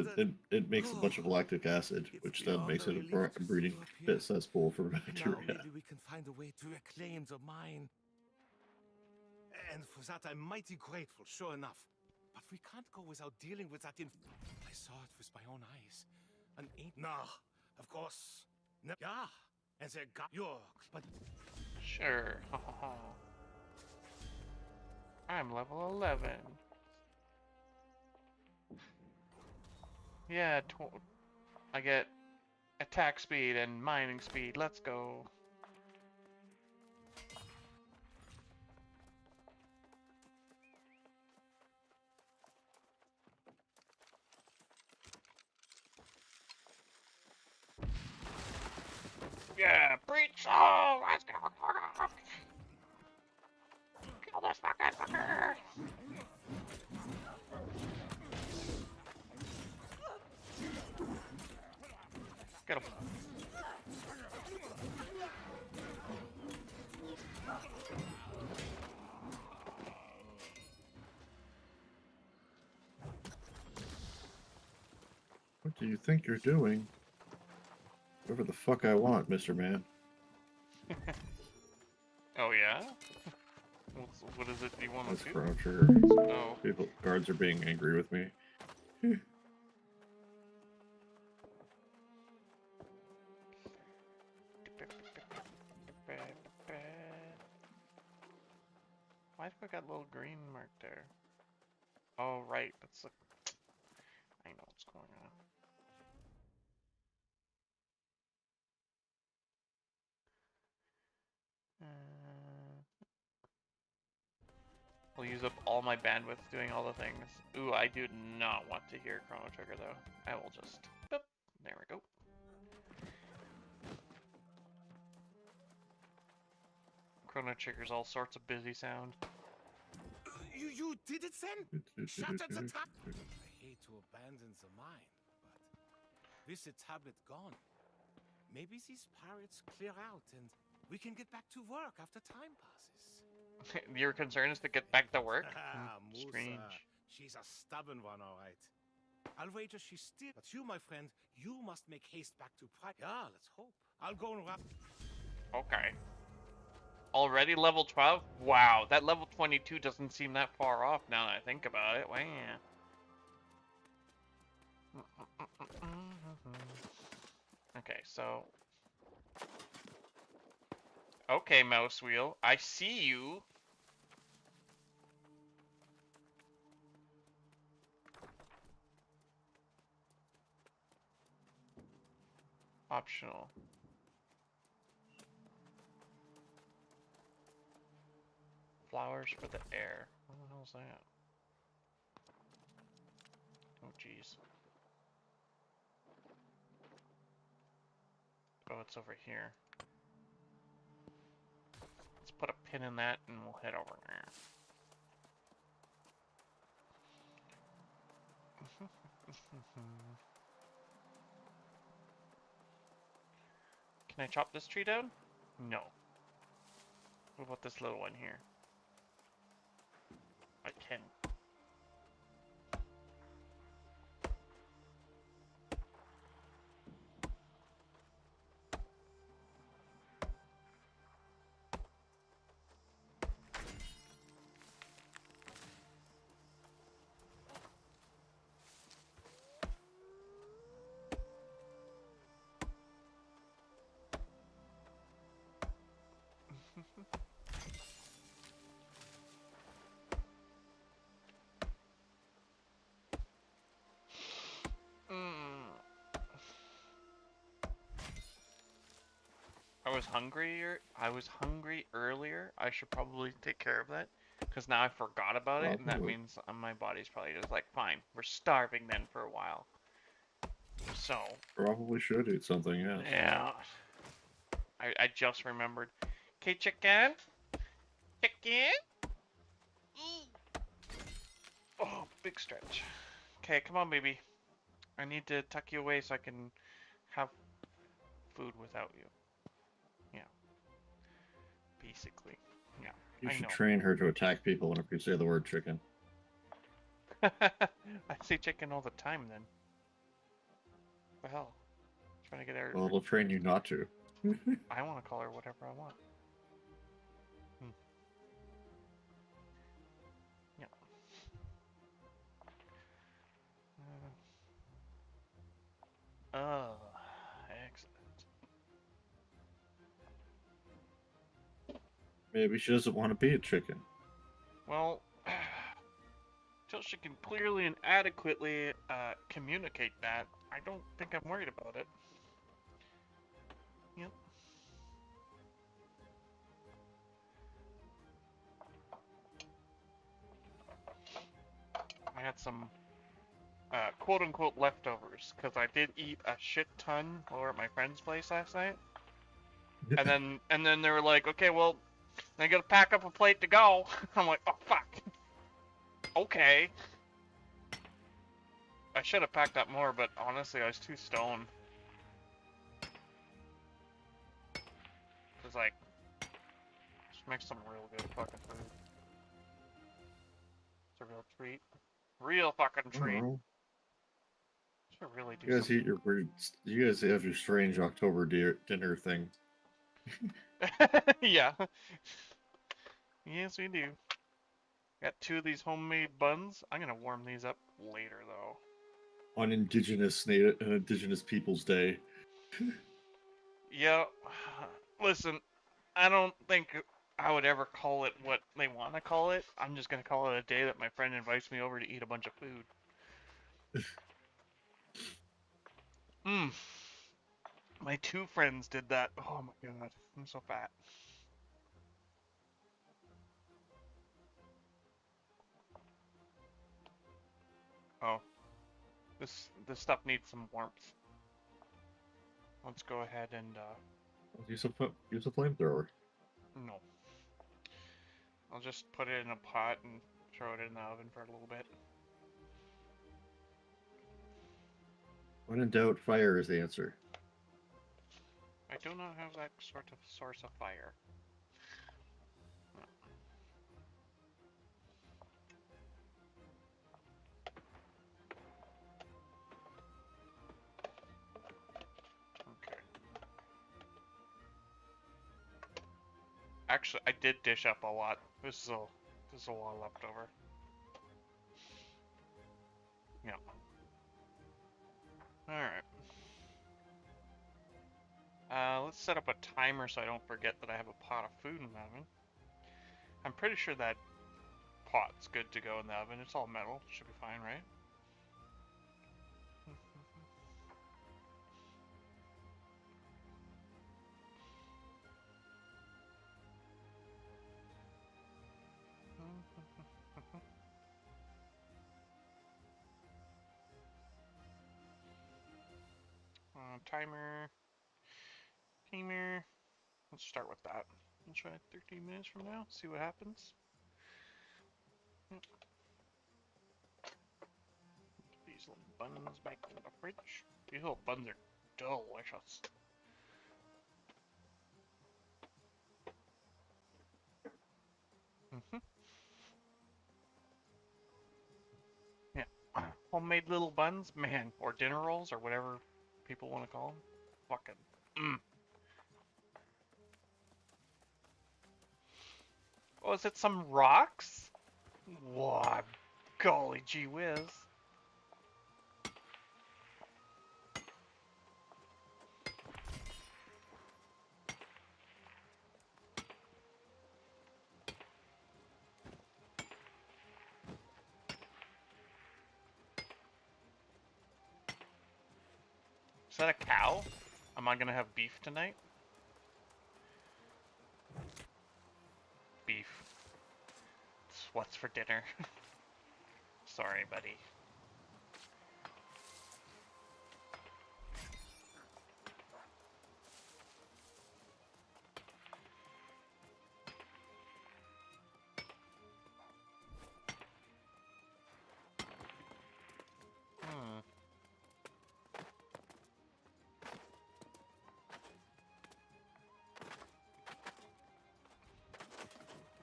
it makes a bunch of lactic acid, which then makes it a breeding cesspool for bacteria. Maybe we can find a way to reclaim the mine. And for that, I'm mighty grateful, sure enough. But we can't go without dealing with that I saw it with my own eyes. No, of course. No. Yeah, and they got York, but... Sure. I'm level 11. Yeah, I get attack speed and mining speed. Let's go. Yeah, breach! Oh, let's go! Kill this fucking fucker! Get him. What do you think you're doing? Whatever the fuck I want, Mr. Man. Oh yeah? What is it you want That's to do? Chrono Trigger. Oh. People, guards are being angry with me. Why do I got a little green mark there? Oh, right. That's a... I know what's going on. I'll use up all my bandwidth doing all the things. Ooh, I do not want to hear Chrono Trigger though. I will just... Boop. There we go. Chrono Trigger's all sorts of busy sound. You did it, Sen? Shut at the top! I hate to abandon the mine, but with the tablet gone, maybe these pirates clear out and we can get back to work after time passes. Your concern is to get back to work? Musa, Strange. she's a stubborn one, all right. I'll wager she's still... But you, my friend, you must make haste back to Pride. Yeah, let's hope. I'll go and wrap... Okay. Already level 12? Wow, that level 22 doesn't seem that far off now that I think about it. Wow. Okay, so... Okay, mouse wheel. I see you. Optional. Flowers for the air. What the hell's that? Oh, jeez. Oh, it's over here. Let's put a pin in that and we'll head over there. Can I chop this tree down? No. What about this little one here? I can. I was hungry earlier. I should probably take care of that. Because now I forgot about it, and that means my body's probably just like, fine, we're starving then for a while. So... Probably should eat something, yeah. Yeah. I just remembered. Okay, chicken? Chicken? Oh, big stretch. Okay, come on, baby. I need to tuck you away so I can have food without you. Yeah. Basically. Yeah. You should train her to attack people whenever you say the word chicken. I say chicken all the time then. What the hell? I'm trying to get her. Well, it'll train you not to. I want to call her whatever I want. Yeah. Oh, excellent. Maybe she doesn't want to be a chicken. Well, until she can clearly and adequately communicate that, I don't think I'm worried about it. Yep. I had some quote-unquote leftovers, because I did eat a shit ton over at my friend's place last night. and then they were like, okay, well, I gotta pack up a plate to go. I'm like, oh fuck. Okay. I should have packed up more, but honestly, I was too stoned. It's like, just make some real good fucking food. It's a real treat. Real fucking treat. Should really do You guys something. eat your weird. You guys have your strange October dinner thing. Yeah. Yes, we do. Got 2 of these homemade buns. I'm gonna warm these up later, though. On Indigenous Peoples Day. Yeah. Listen, I don't think I would ever call it what they want to call it. I'm just gonna call it a day that my friend invites me over to eat a bunch of food. Mmm. My 2 friends did that. Oh my god, I'm so fat. Oh, this stuff needs some warmth. Let's go ahead and Use a flamethrower. no. I'll just put it in a pot and throw it in the oven for a little bit. When in doubt, fire is the answer. I do not have that sort of source of fire. Okay. Actually, I did dish up a lot. This is a lot left over. Yeah. Alright. Let's set up a timer so I don't forget that I have a pot of food in the oven. I'm pretty sure that pot's good to go in the oven. It's all metal. Should be fine, right? Timer. Timer. Let's start with that. We'll try 13 minutes from now. See what happens. These little buns back in the fridge. These little buns are delicious. Yeah. Homemade little buns, man, or dinner rolls, or whatever people want to call them. Fucking. Oh, is it some rocks? What? Golly gee whiz. Is that a cow? Am I gonna have beef tonight? Beef. It's what's for dinner? Sorry, buddy.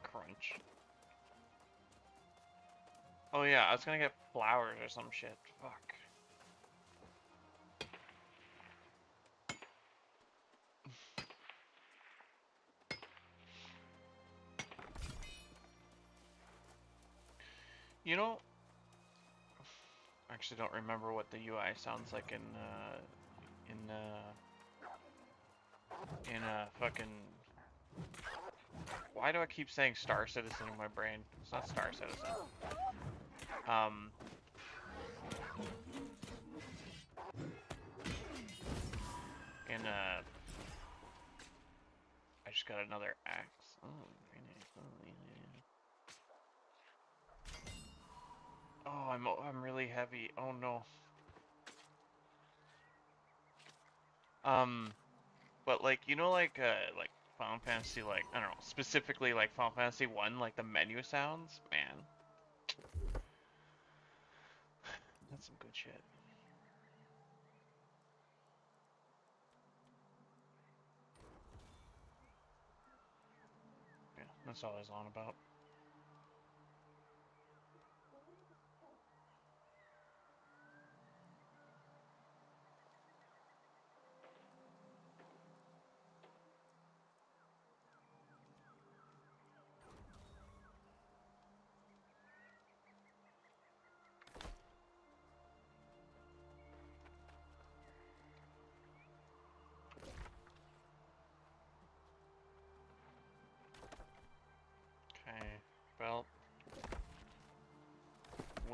Crunch. Oh yeah, I was gonna get flowers or some shit. Fuck. You know, I actually don't remember what the UI sounds like in fucking. Why do I keep saying Star Citizen in my brain? It's not Star Citizen. I just got another axe. Oh, very nice. Oh, I'm really heavy. Oh no. But like like Final Fantasy, like I don't know, specifically like Final Fantasy 1, like the menu sounds, man. That's some good shit. Yeah, that's all I was on about.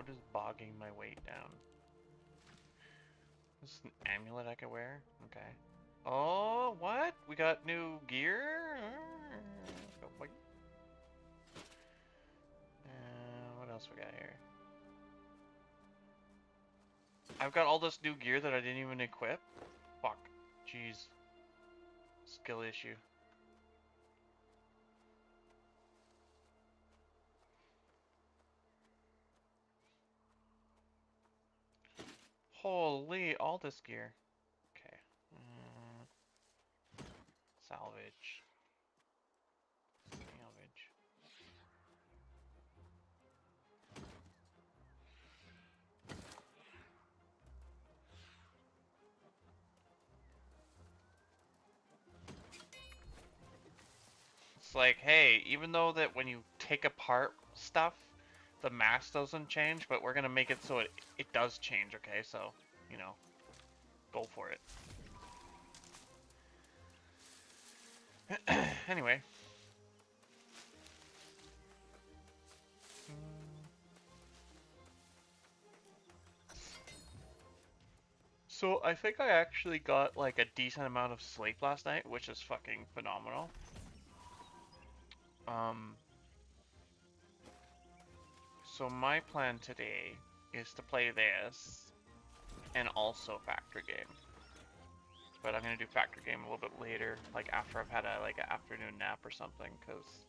What is bogging my weight down? This is an amulet I could wear? Okay. Oh, what? We got new gear? What else we got here? I've got all this new gear that I didn't even equip? Fuck. Jeez. Skill issue. Holy, all this gear. Okay. Salvage. Salvage. It's like, hey, even though that when you take apart stuff, the mass doesn't change, but we're gonna make it so it does change, okay? So, you know, go for it. Anyway. So I think I actually got like a decent amount of sleep last night, which is fucking phenomenal. So my plan today is to play this and also Factor Game. But I'm gonna do Factor Game a little bit later, like after I've had a like an afternoon nap or something, because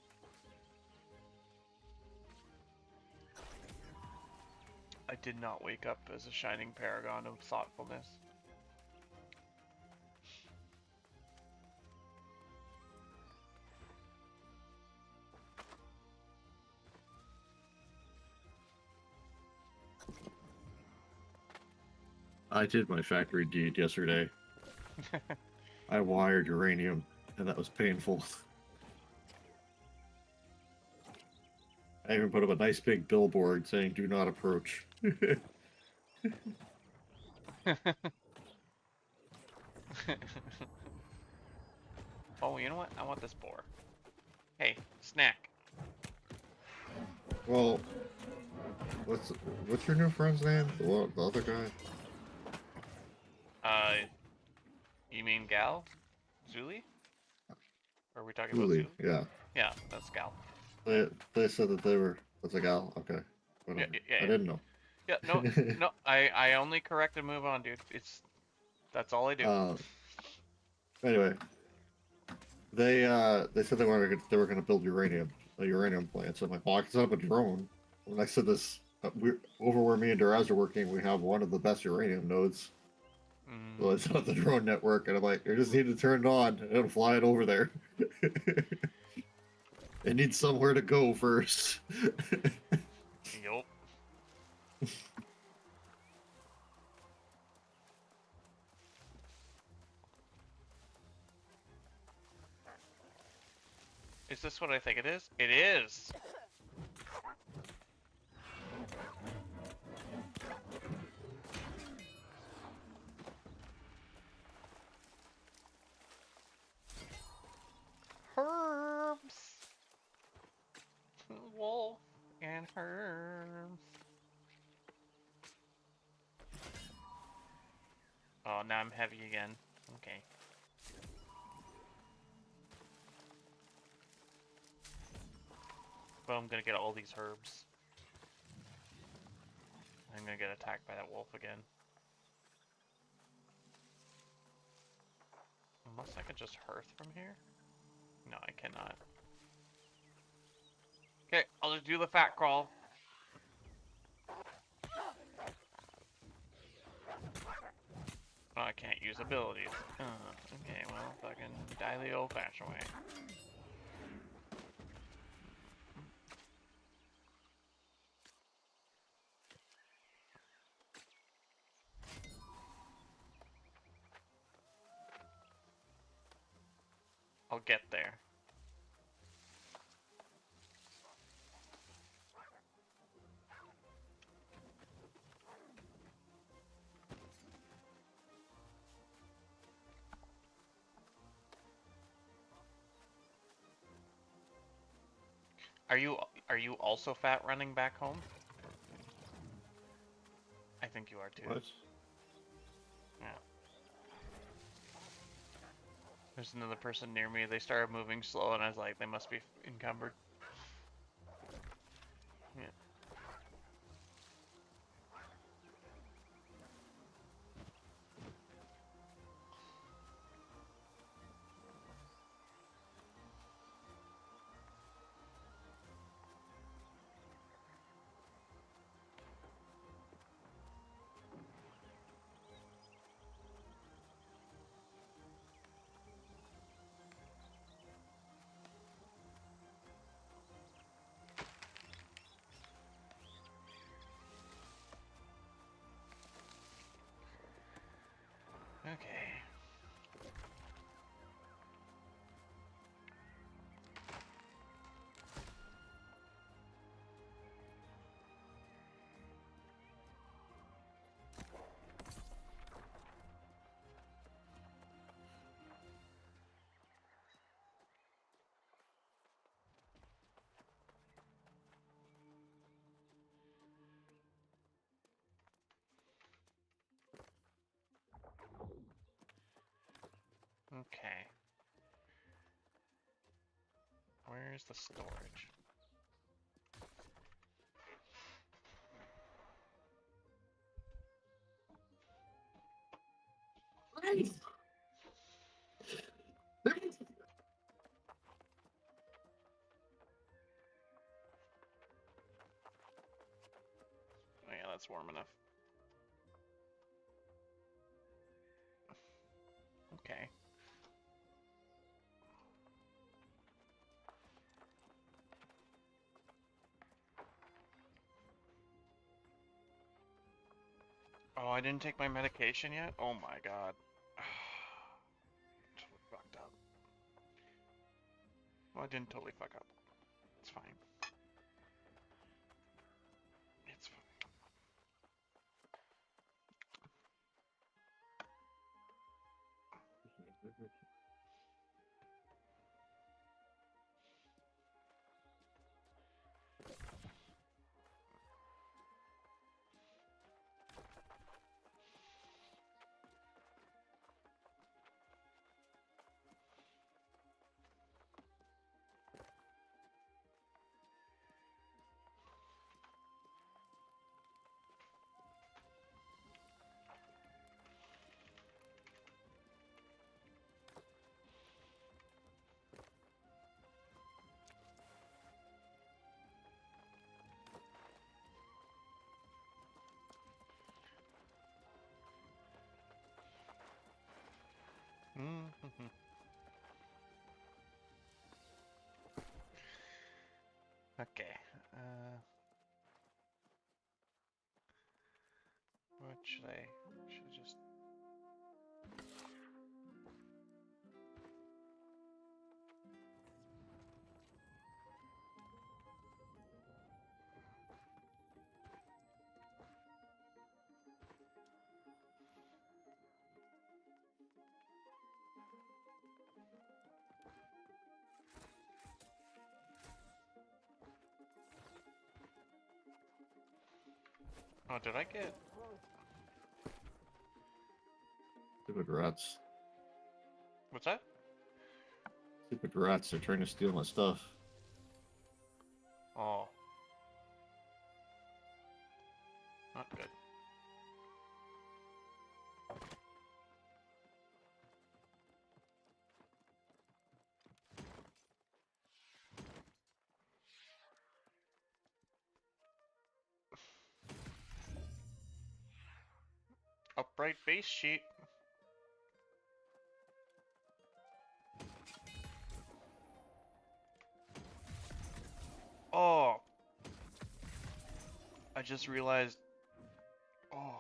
I did not wake up as a shining paragon of thoughtfulness. I did my factory deed yesterday. I wired uranium, and that was painful. I even put up a nice big billboard saying, "Do not approach." Oh, you know what? I want this boar. Hey, snack. Well, what's your new friend's name? The other guy? You mean Gal? Zuli? Or are we talking about Julie, Zuli? yeah. Yeah, that's Gal. They said that they were. What's a gal? Okay, whatever. Yeah. I didn't know. Yeah, no, no. I only correct and move on, dude. That's all I do. Anyway, they said they were gonna build a uranium plant. So I'm like, well, I can set up a drone. And I said this over where me and Duraz are working, we have one of the best uranium nodes. So I set up the drone network, and I'm like, you just need to turn it on, and it'll fly it over there. It needs somewhere to go first. Yup. Is this what I think it is? It is! Herbs! Wolf and herbs. Oh, now I'm heavy again. Okay. Well, I'm gonna get all these herbs. I'm gonna get attacked by that wolf again. Unless I could just hearth from here? No, I cannot. Okay, I'll just do the fat crawl. Oh, I can't use abilities. Okay, well, fucking die the old-fashioned way. I'll get there. Are you also fat running back home? think you are too. What? Yeah. There's another person near me. They started moving slow, and I was like, they must be encumbered. Yeah. Okay. Okay. Where's the storage? Oh yeah, that's warm enough. Okay. Oh, I didn't take my medication yet? Oh my god. Totally fucked up. Well, I didn't totally fuck up. It's fine. It's fine. Mm-hmm. Okay. What should I? Should I just? Oh, did I get? Stupid rats. What's that? Stupid rats are trying to steal my stuff. Oh. Not good. Upright base sheet. Oh. I just realized. Oh.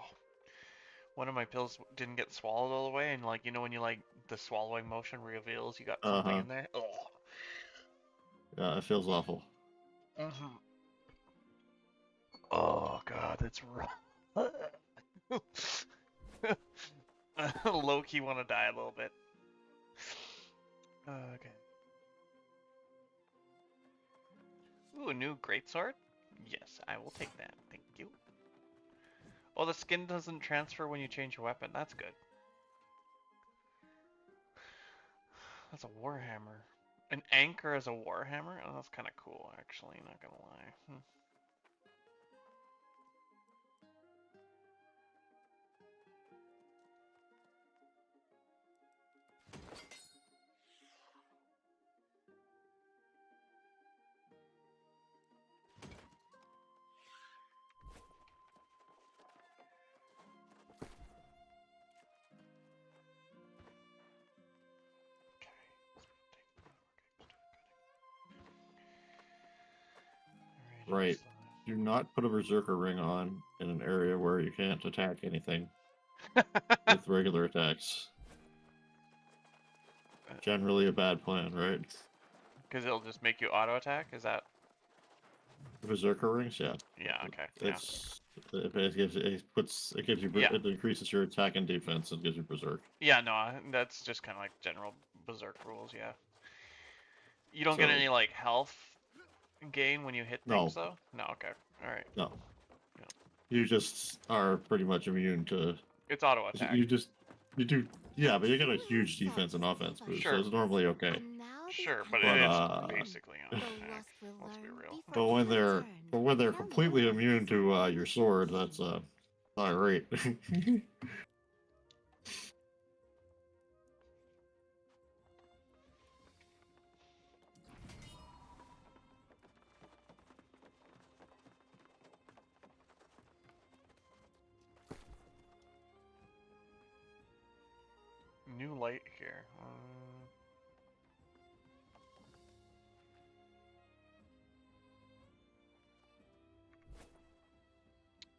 One of my pills didn't get swallowed all the way, and like, you know when you like, the swallowing motion reveals you got something in there? Oh. Yeah, it feels awful. Mm-hmm. Oh god, it's rough. Low-key want to die a little bit. Okay. Ooh, a new greatsword? Yes, I will take that. Thank you. Oh, the skin doesn't transfer when you change your weapon. That's good. That's a warhammer. An anchor as a warhammer? Oh, that's kind of cool, actually. Not gonna lie. Right. Do not put a berserker ring on in an area where you can't attack anything with regular attacks. Generally a bad plan, right? Because it'll just make you auto attack. Is that? The berserker rings, yeah. Yeah. Okay. It's it gives you Yeah. it increases your attack and defense and gives you berserk. Yeah. No, that's just kind of like general berserk rules. Yeah. You don't get So- any like health gain when you hit things though. No. Okay. All right. No. You just are pretty much immune to. It's auto attack. You do. Yeah, but you get a huge defense and offense boost, so it's normally okay. Sure, but it is basically auto attack. Let's be real. But when they're completely immune to your sword, that's not great. New light here.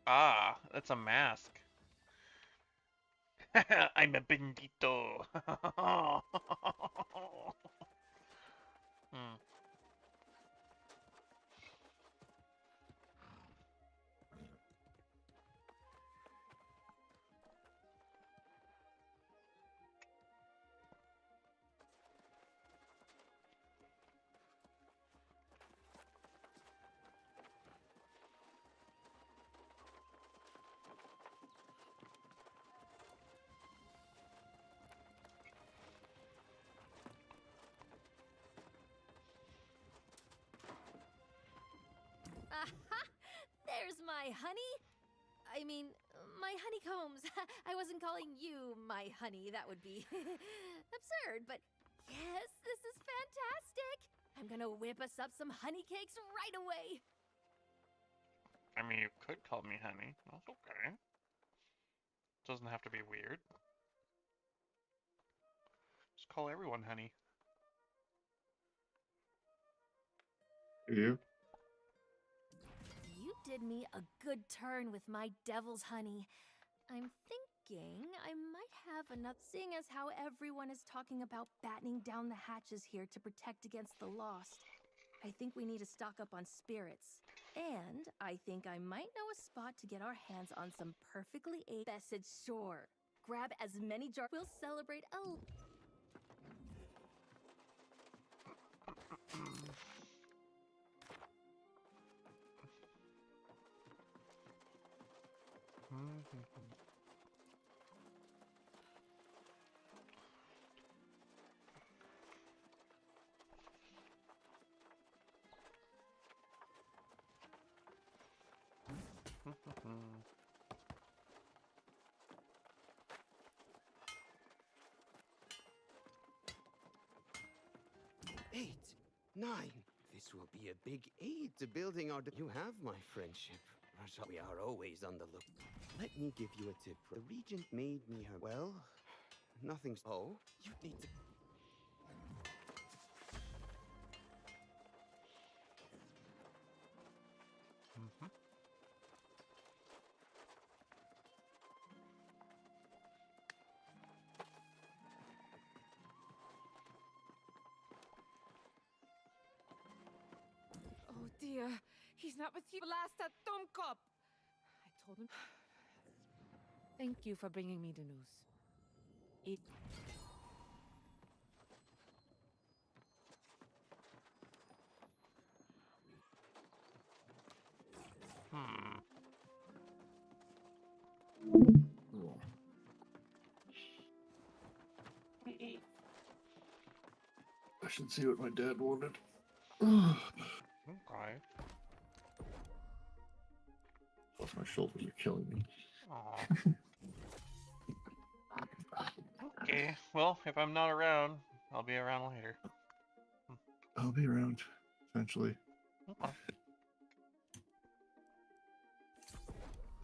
Ah, that's a mask. I'm a bandito. Hmm. Aha! There's my honey. I mean, my honeycombs. I wasn't calling you my honey. That would be absurd, but yes, this is fantastic. I'm gonna whip us up some honey cakes right away. I mean, you could call me honey. That's okay. Doesn't have to be weird. Just call everyone honey. You? You did me a good turn with my devil's honey. I'm thinking I might have enough, seeing as how everyone is talking about battening down the hatches here to protect against the lost. I think we need to stock up on spirits. And I think I might know a spot to get our hands on some perfectly aged sure. Grab as many jars. We'll celebrate a... Eight, 9. This will be a big aid to building our... You have my friendship. Rasha, we are always on the look. Let me give you a tip. The regent made me her... Well, nothing's... Oh, you need to... Oh dear, he's not with you. Last that dumb cop. I told him. Thank you for bringing me the news. It. should see what my dad wanted. Okay. Plus, my shoulders are killing me. Aw. Okay, well, if I'm not around, I'll be around later. I'll be around eventually. Okay.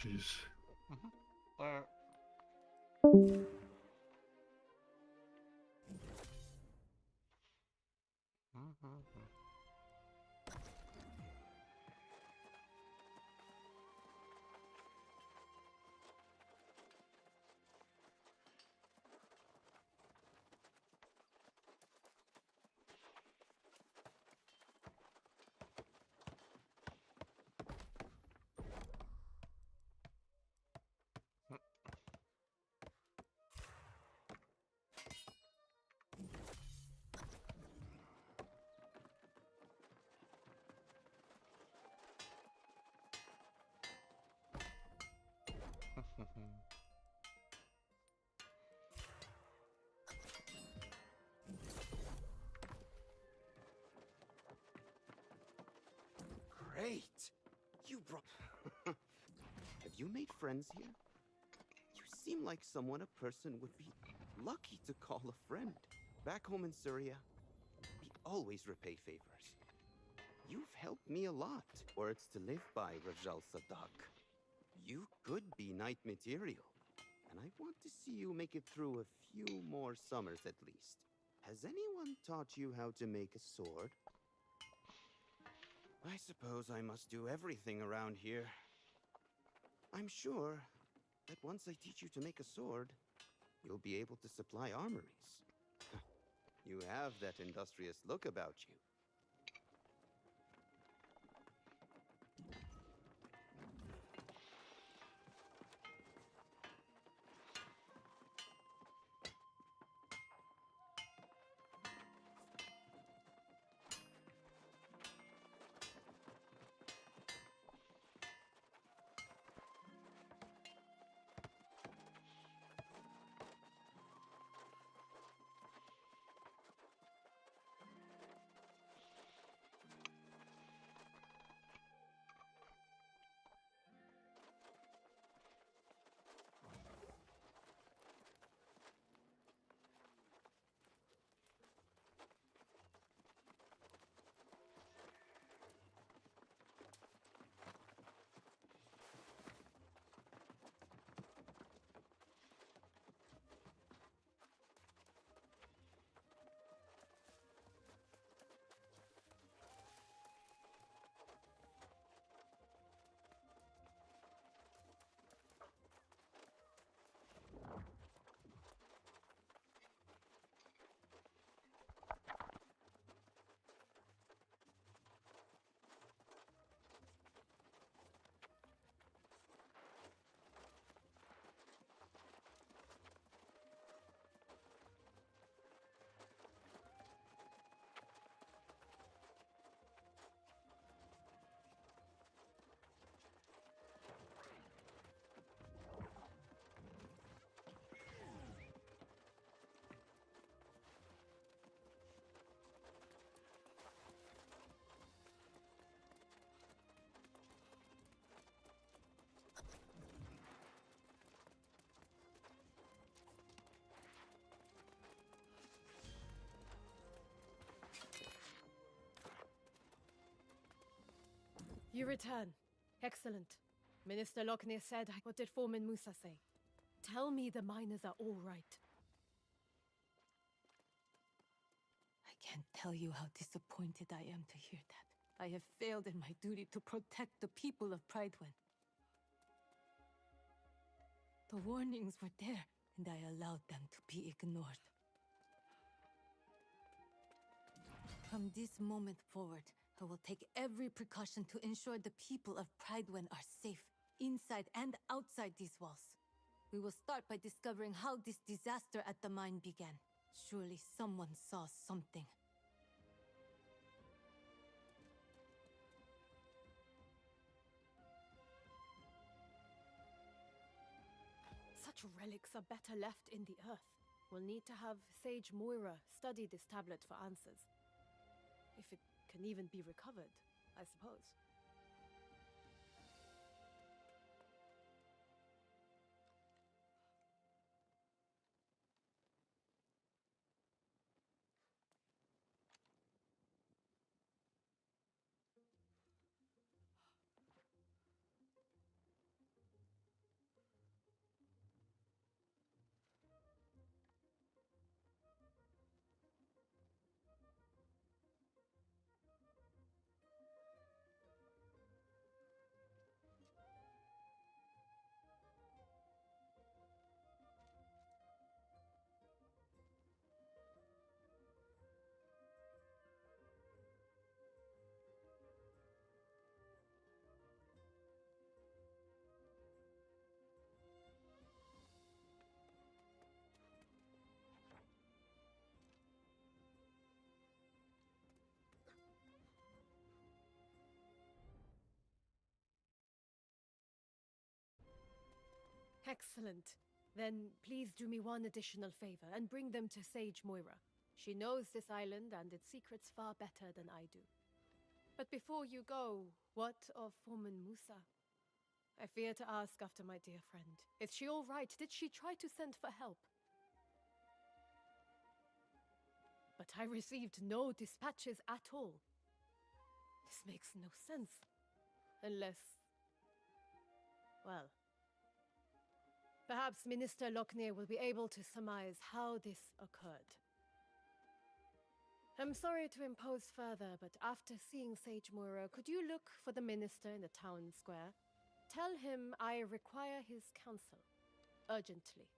Jeez. Alright. Great! You brought... Have you made friends here? You seem like someone a person would be lucky to call a friend. Back home in Syria, we always repay favors. You've helped me a lot. Words to live by, Rajal Sadak. You could be knight material, and I want to see you make it through a few more summers at least. Has anyone taught you how to make a sword? I suppose I must do everything around here. I'm sure that once I teach you to make a sword, you'll be able to supply armories. You have that industrious look about you. You return. Excellent. Minister Lockney said, what did Foreman Musa say? Tell me the miners are all right. I can't tell you how disappointed I am to hear that. I have failed in my duty to protect the people of Pridewin. The warnings were there, and I allowed them to be ignored. From this moment forward, I will take every precaution to ensure the people of Pridewin are safe, inside and outside these walls. We will start by discovering how this disaster at the mine began. Surely someone saw something. Such relics are better left in the earth. We'll need to have Sage Moira study this tablet for answers. If it can even be recovered, I suppose. Excellent. Then please do me one additional favor and bring them to Sage Moira. She knows this island and its secrets far better than I do. But before you go, what of woman Musa? I fear to ask after my dear friend. Is she all right? Did she try to send for help? But I received no dispatches at all. This makes no sense. Unless... well... perhaps Minister Lochner will be able to surmise how this occurred. I'm sorry to impose further, but after seeing Sage Moira, could you look for the minister in the town square? Tell him I require his counsel. Urgently.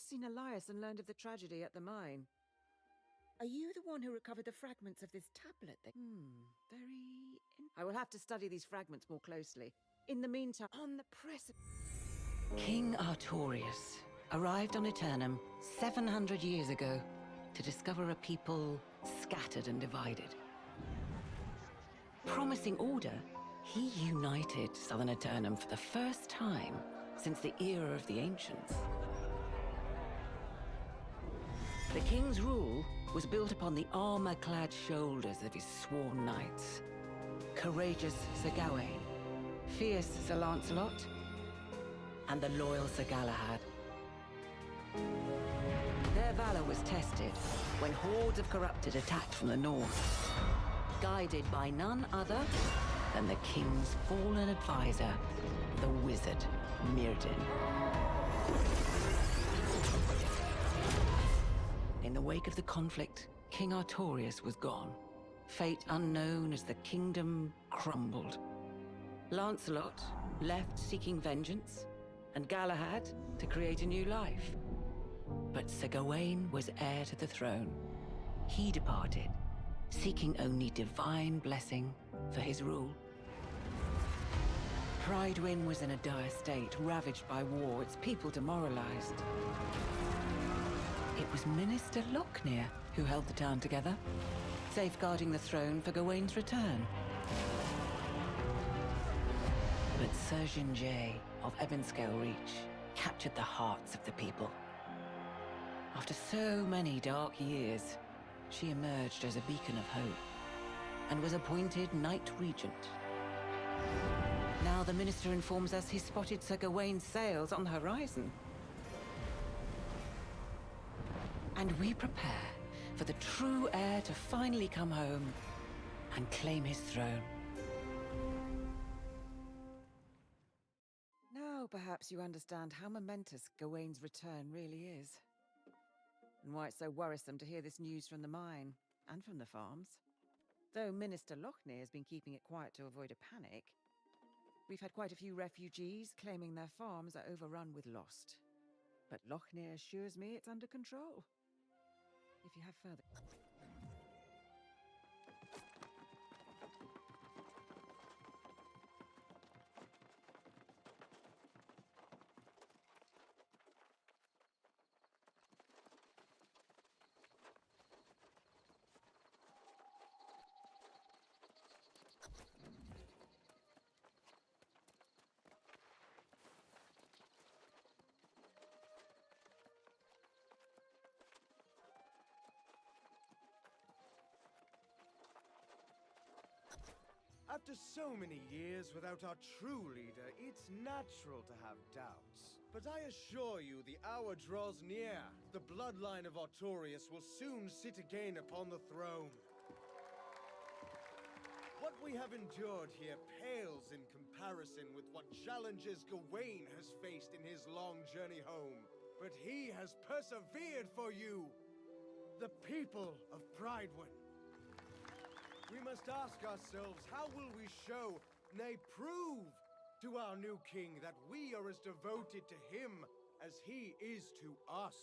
just seen Elias and learned of the tragedy at the mine. Are you the one who recovered the fragments of this tablet? I will have to study these fragments more closely. In the meantime, on the press... King Artorius arrived on Eternum 700 years ago to discover a people scattered and divided. Promising order, he united Southern Eternum for the first time since the era of the Ancients. The king's rule was built upon the armor-clad shoulders of his sworn knights. Courageous Sir Gawain, fierce Sir Lancelot, and the loyal Sir Galahad. Their valor was tested when hordes of corrupted attacked from the north, guided by none other than the king's fallen advisor, the wizard Mirrodin. In the wake of the conflict, King Artorius was gone. Fate unknown as the kingdom crumbled. Lancelot left seeking vengeance, and Galahad to create a new life. But Sir Gawain was heir to the throne. He departed, seeking only divine blessing for his rule. Prydwen was in a dire state, ravaged by war, its people demoralized. It was Minister Lochner who held the town together, safeguarding the throne for Gawain's return. But Sir Jinjay of Ebonscale Reach captured the hearts of the people. After so many dark years, she emerged as a beacon of hope and was appointed Knight Regent. Now the minister informs us he spotted Sir Gawain's sails on the horizon. And we prepare for the true heir to finally come home and claim his throne. Now perhaps you understand how momentous Gawain's return really is. And why it's so worrisome to hear this news from the mine, and from the farms. Though Minister Lochner has been keeping it quiet to avoid a panic, we've had quite a few refugees claiming their farms are overrun with lost. But Lochner assures me it's under control. If you have further... After so many years without our true leader, it's natural to have doubts. But I assure you, the hour draws near. The bloodline of Artorius will soon sit again upon the throne. What we have endured here pales in comparison with what challenges Gawain has faced in his long journey home. But he has persevered for you, the people of Prydwen. We must ask ourselves, how will we show, nay prove, to our new king that we are as devoted to him as he is to us?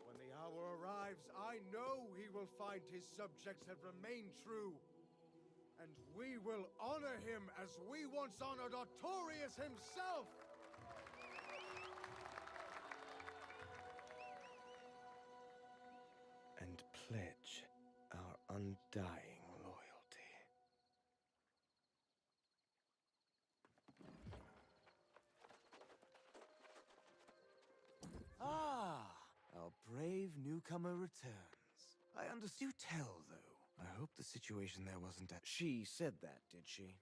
When the hour arrives, I know he will find his subjects have remained true. And we will honor him as we once honored Artorius himself! And pledge our undying loyalty. Ah, our brave newcomer returns. I understand. Do tell, though. I hope the situation there wasn't a... She said that, did she?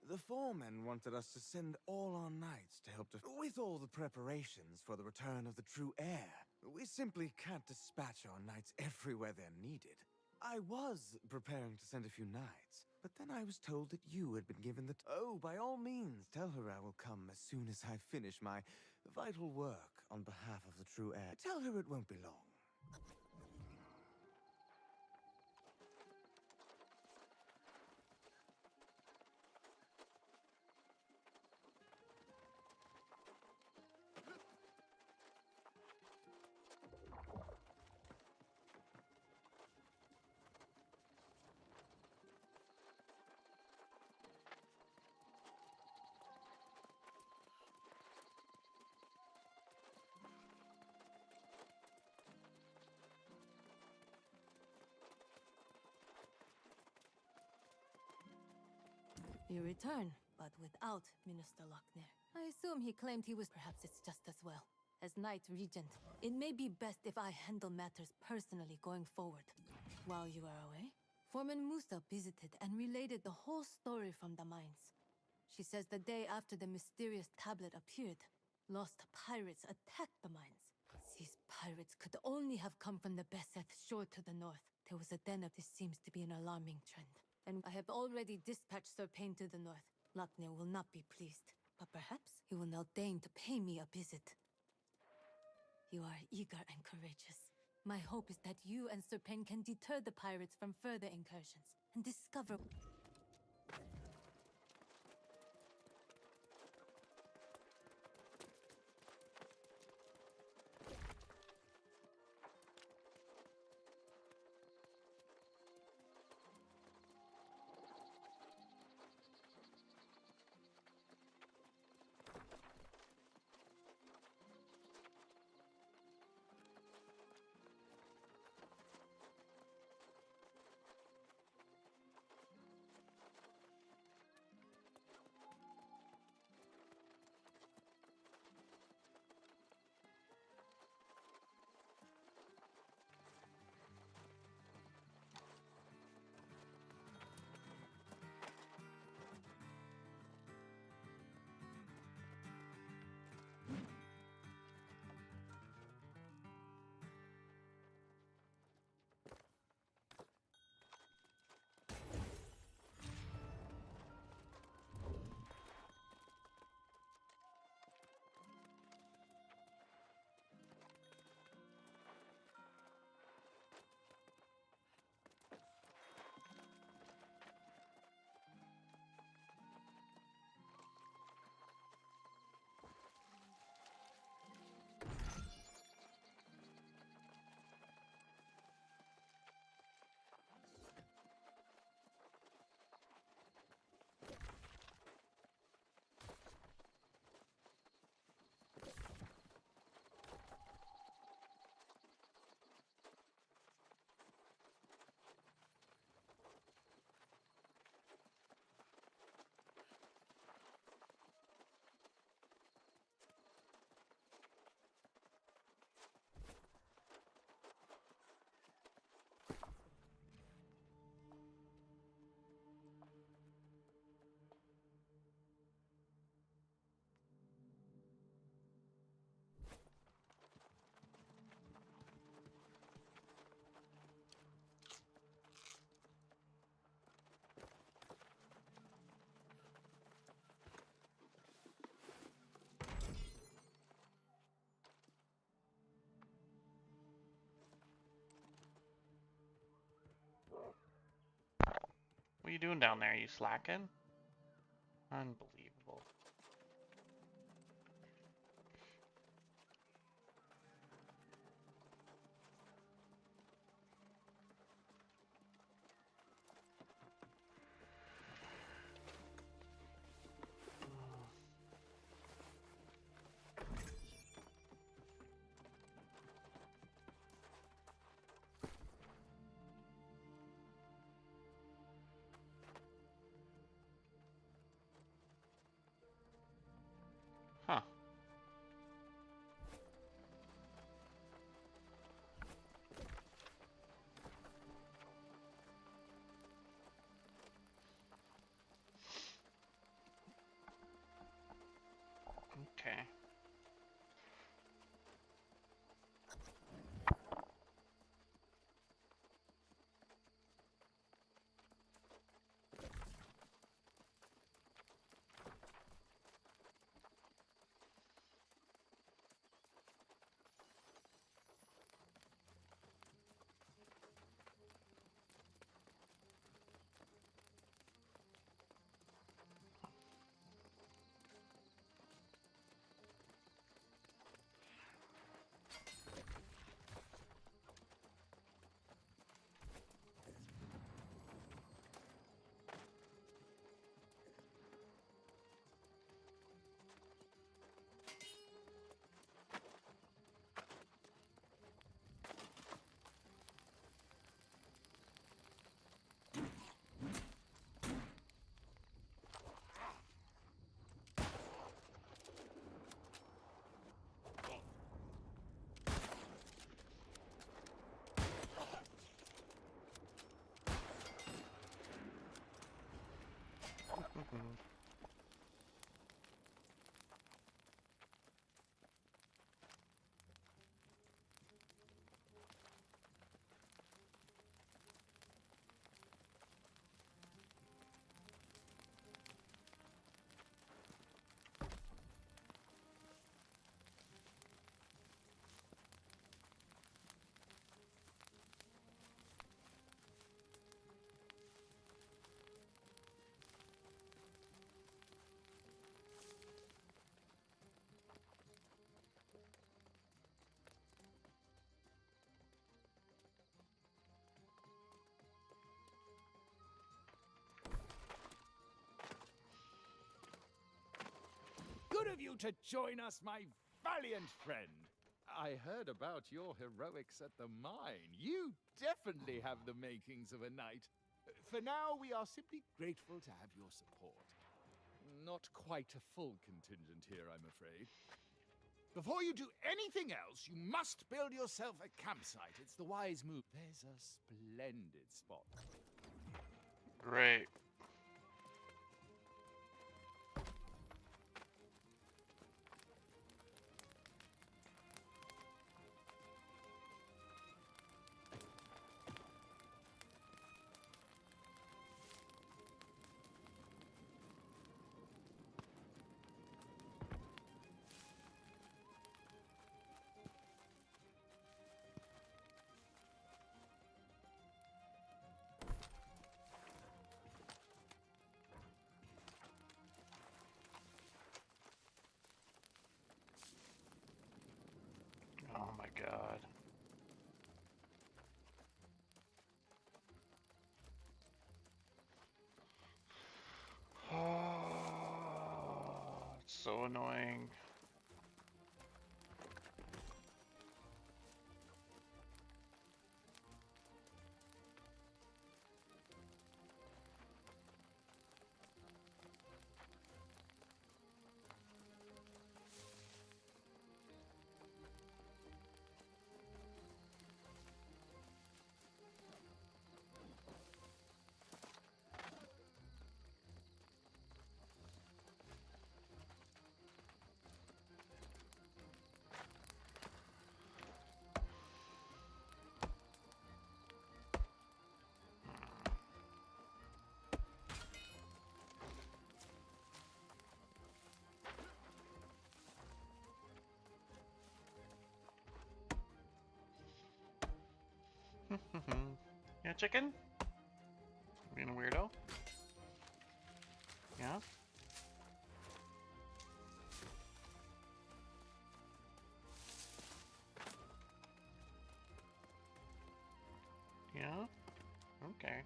The foreman wanted us to send all our knights to help with all the preparations for the return of the true heir. We simply can't dispatch our knights everywhere they're needed. I was preparing to send a few knights, but then I was told that you had been given the... Oh, by all means, tell her I will come as soon as I finish my vital work on behalf of the true heir. Tell her it won't be long. He returned, but without Minister Lochner. I assume he claimed he was. Perhaps it's just as well. As Knight Regent, it may be best if I handle matters personally going forward. While you are away, Foreman Musa visited and related the whole story from the mines. She says the day after the mysterious tablet appeared, lost pirates attacked the mines. These pirates could only have come from the Beseth shore to the north. There was a den of this seems to be an alarming trend. And I have already dispatched Sir Payne to the north. Lochner will not be pleased, but perhaps he will now deign to pay me a visit. You are eager and courageous. My hope is that you and Sir Payne can deter the pirates from further incursions and discover... What are you doing down there? You slacking? Unbelievable. Mhm. Good of you to join us, my valiant friend. I heard about your heroics at the mine. You definitely have the makings of a knight. For now, we are simply grateful to have your support. Not quite a full contingent here, I'm afraid. Before you do anything else, you must build yourself a campsite. It's the wise move. There's a splendid spot. Great. Oh my god. Oh, it's so annoying. Yeah, chicken? Being a weirdo? Yeah? Yeah? Okay.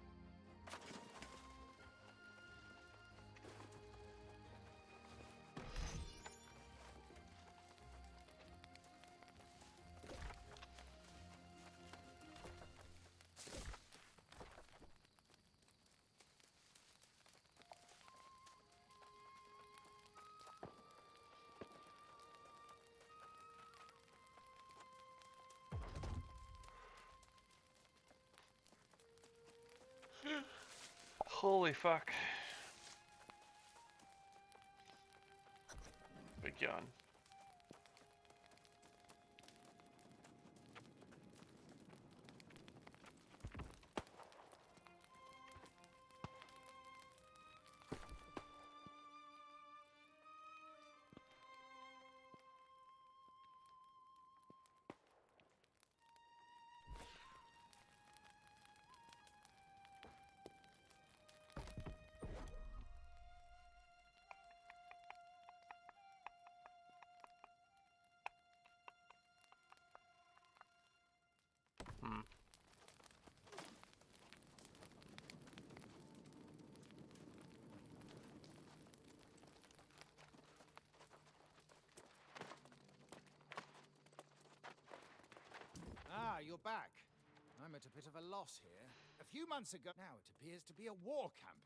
Holy fuck. Big yawn. Hmm. Ah, you're back. I'm at a bit of a loss here. A few months ago, now it appears to be a war camp.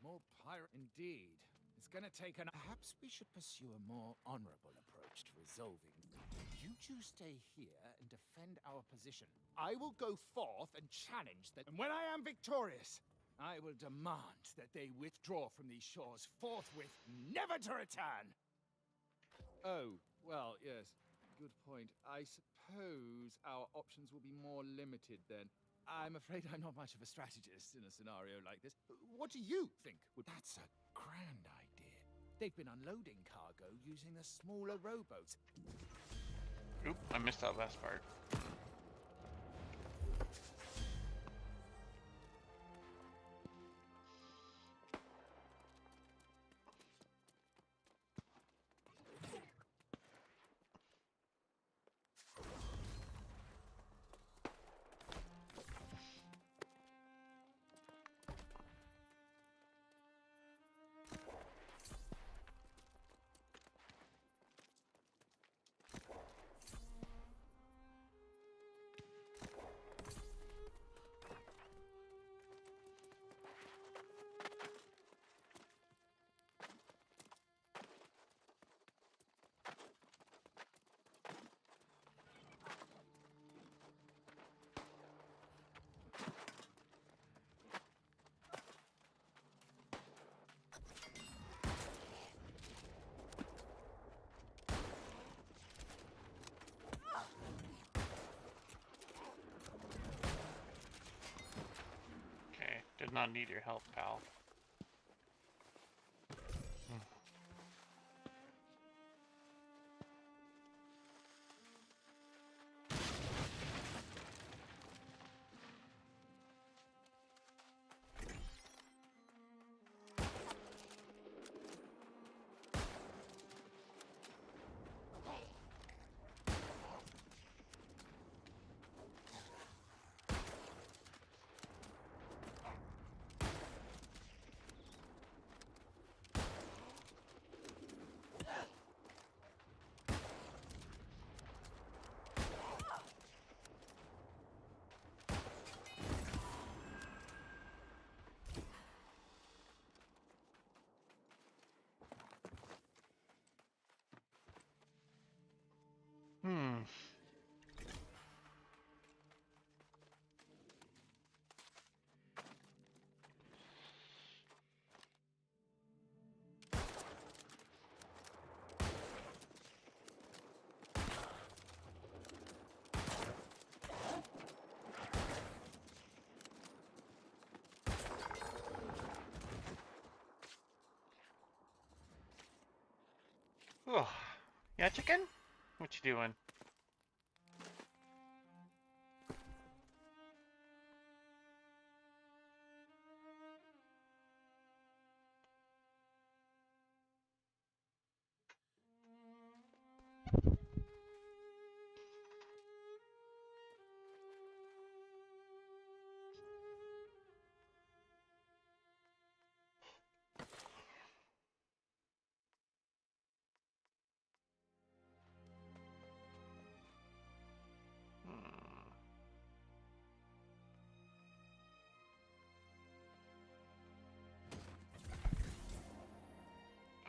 More pirate indeed. It's gonna take an... Perhaps we should pursue a more honorable approach to resolving. You two stay here and defend our position. I will go forth and challenge them. And when I am victorious, I will demand that they withdraw from these shores forthwith, never to return! Oh, well, yes. Good point. I suppose our options will be more limited then. I'm afraid I'm not much of a strategist in a scenario like this. What do you think? That's a grand idea. They've been unloading cargo using the smaller rowboats. Oop, I missed that last part. Did not need your help, pal. Oh, yeah, chicken? What you doing?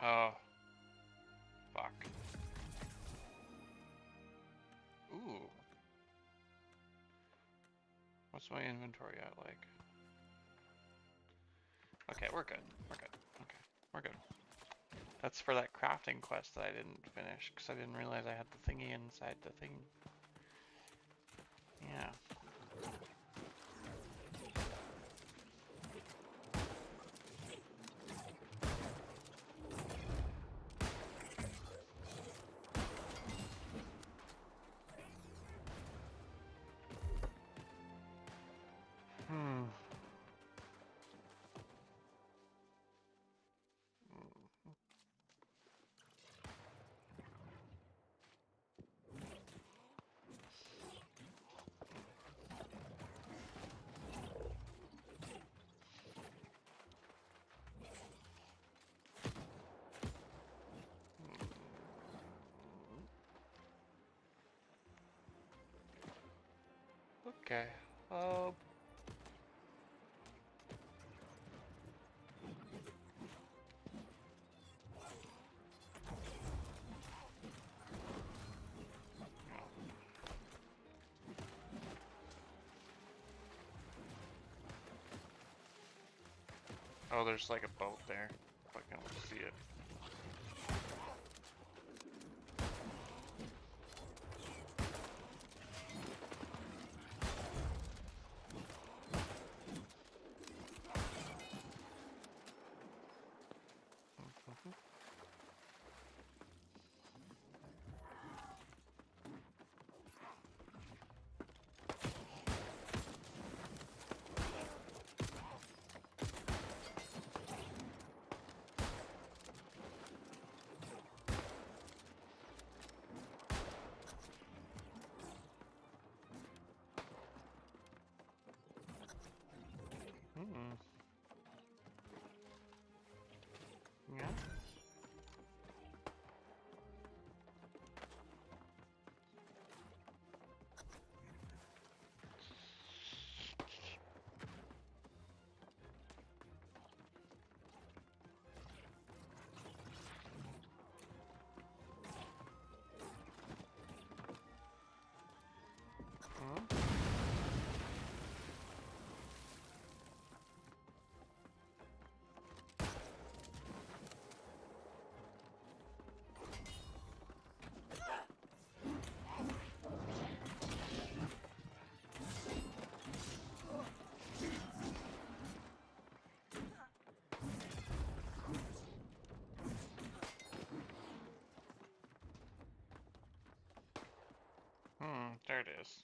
Oh. Fuck. Ooh. What's my inventory at like? Okay, we're good. We're good. Okay, we're good. That's for that crafting quest that I didn't finish because I didn't realize I had the thingy inside the thing. Yeah. Okay. Oh, there's like a boat there. If I can see it. Hmm. Yeah. Hmm. There it is.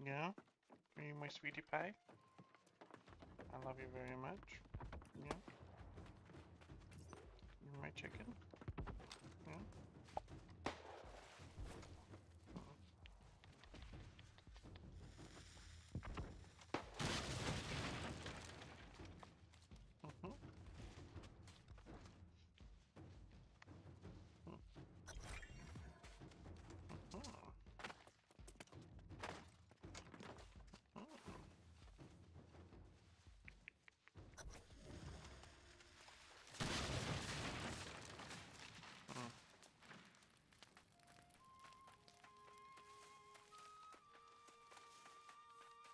Yeah? Are you my sweetie pie? I love you very much. Yeah? You're my chicken? Yeah?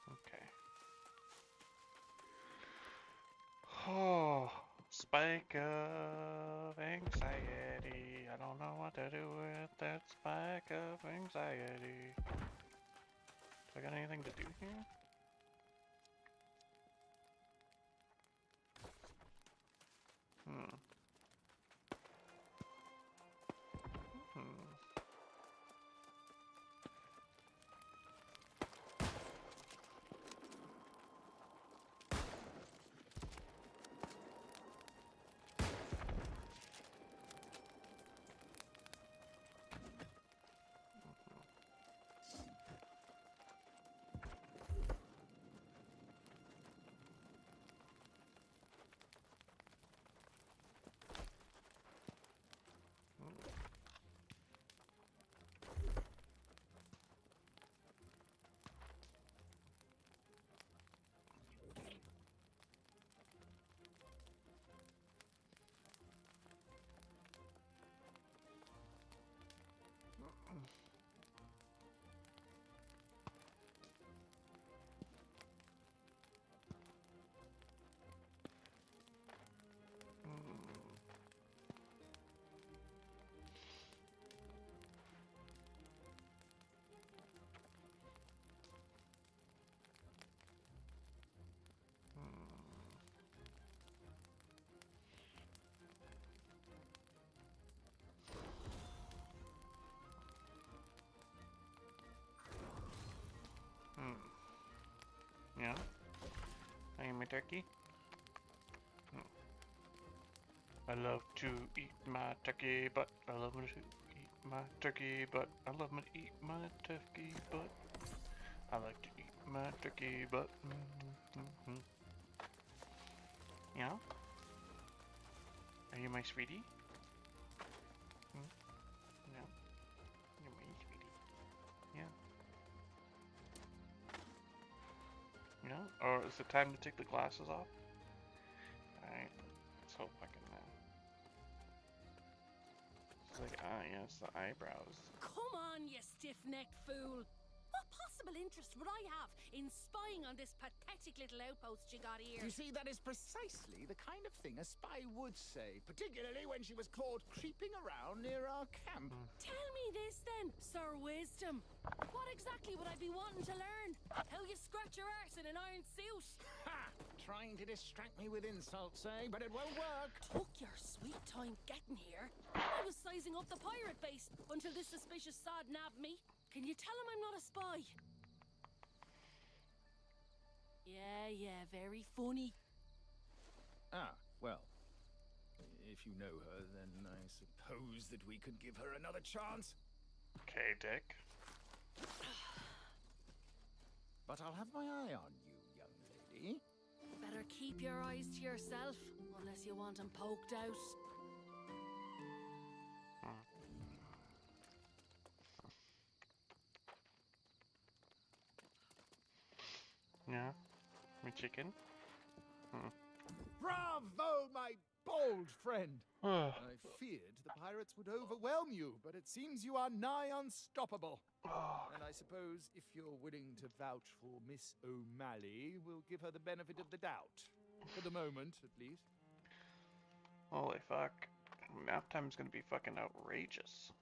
Okay. Oh, spike of anxiety. I don't know what to do with that spike of anxiety. Do I got anything to do here? Hmm. turkey. I love to eat my turkey butt. I love to eat my turkey butt. I love to eat my turkey butt. I like to eat my turkey butt. Yeah? Are you my sweetie? No. You're my sweetie. Yeah. Yeah? Or is it time to take the glasses off? Alright. Let's hope I can, It's like, yes, the eyebrows. Come on, you stiff-necked fool! What possible interest would I have in spying on this pathetic little outpost you got here? You see, that is precisely the kind of thing a spy would say, particularly when she was caught creeping around near our camp. Tell me this then, Sir Wisdom. What exactly would I be wanting to learn? How you scratch your arse in an iron suit? Ha! Trying to distract me with insults, eh? But it won't work. Took your sweet time getting here. I was sizing up the pirate base until this suspicious sod nabbed me. Can you tell him I'm not a spy? Yeah, very funny. Ah, well. If you know her, then I suppose that we could give her another chance. Okay, Dick. But I'll have my eye on you, young lady. Better keep your eyes to yourself, unless you want them poked out. Yeah? My chicken? Bravo, my bold friend! I feared the pirates would overwhelm you, but it seems you are nigh unstoppable. And I suppose if you're willing to vouch for Miss O'Malley, we'll give her the benefit of the doubt. For the moment, at least. Holy fuck. Nap time's gonna be fucking outrageous.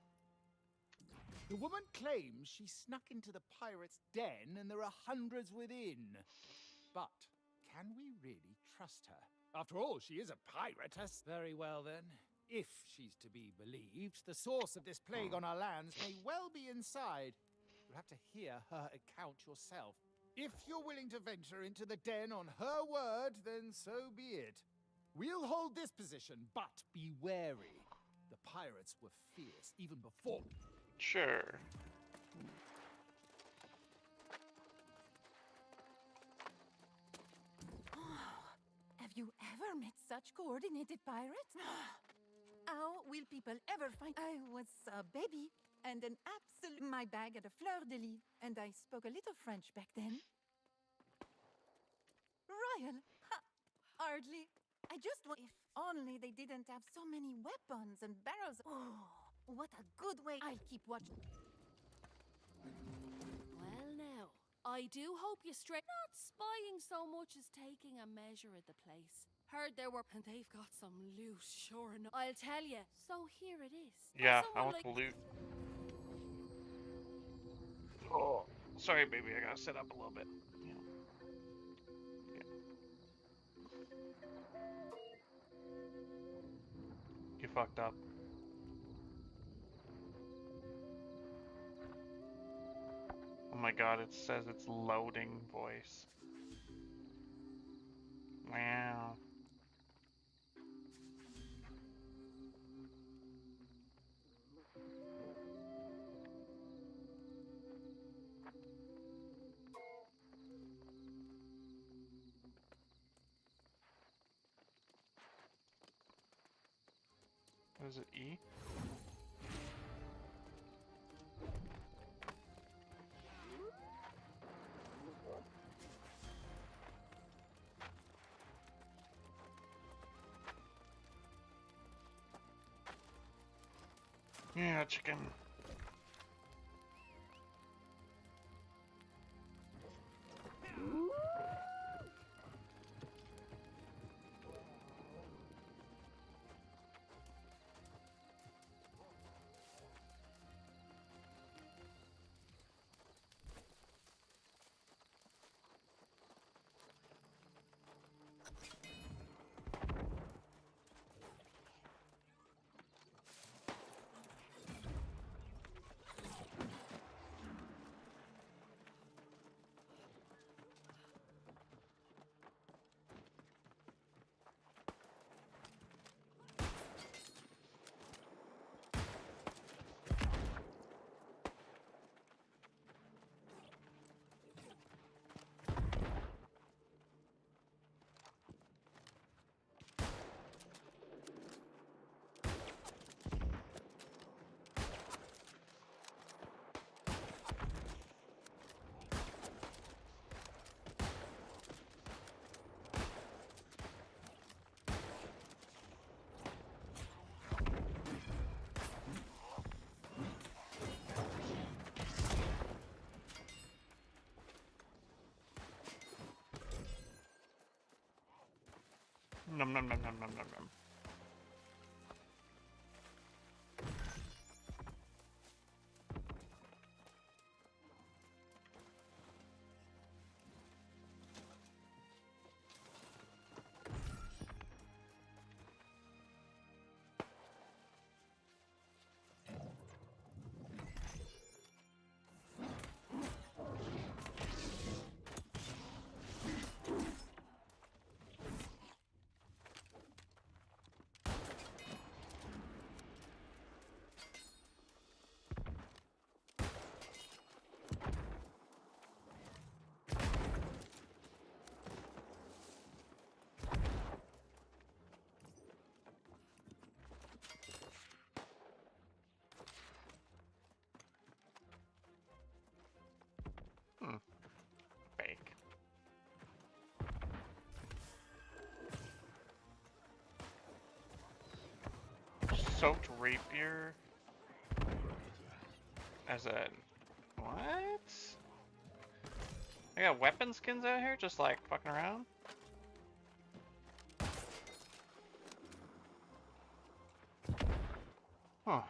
The woman claims she snuck into the pirates' den and there are hundreds within. But can we really trust her? After all, she is a piratess. Very well then. If she's to be believed, the source of this plague on our lands may well be inside. You'll have to hear her account yourself. If you're willing to venture into the den on her word, then so be it. We'll hold this position, but be wary. The pirates were fierce even before. Sure. Have you ever met such coordinated pirates? How will people ever find... I was a baby and an absolute... My bag at a fleur-de-lis, and I spoke a little French back then. Royal? Ha! Hardly. I just want... If only they didn't have so many weapons and barrels. Oh, what a good way. I'll keep watching. Well now, I do hope you not spying so much as taking a measure of the place. Heard there were, and they've got some loot, sure enough. I'll tell you. So here it is. Yeah, I want the loot. Oh, sorry, baby. I gotta sit up a little bit. Yeah. You fucked up. Oh my god, it says it's loading voice. Wow. What is it, E? Yeah, chicken. Num num num num num num num. Fake. Soaked rapier. As a what? I got weapon skins out here, just like fucking around. Huh.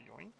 Yoink.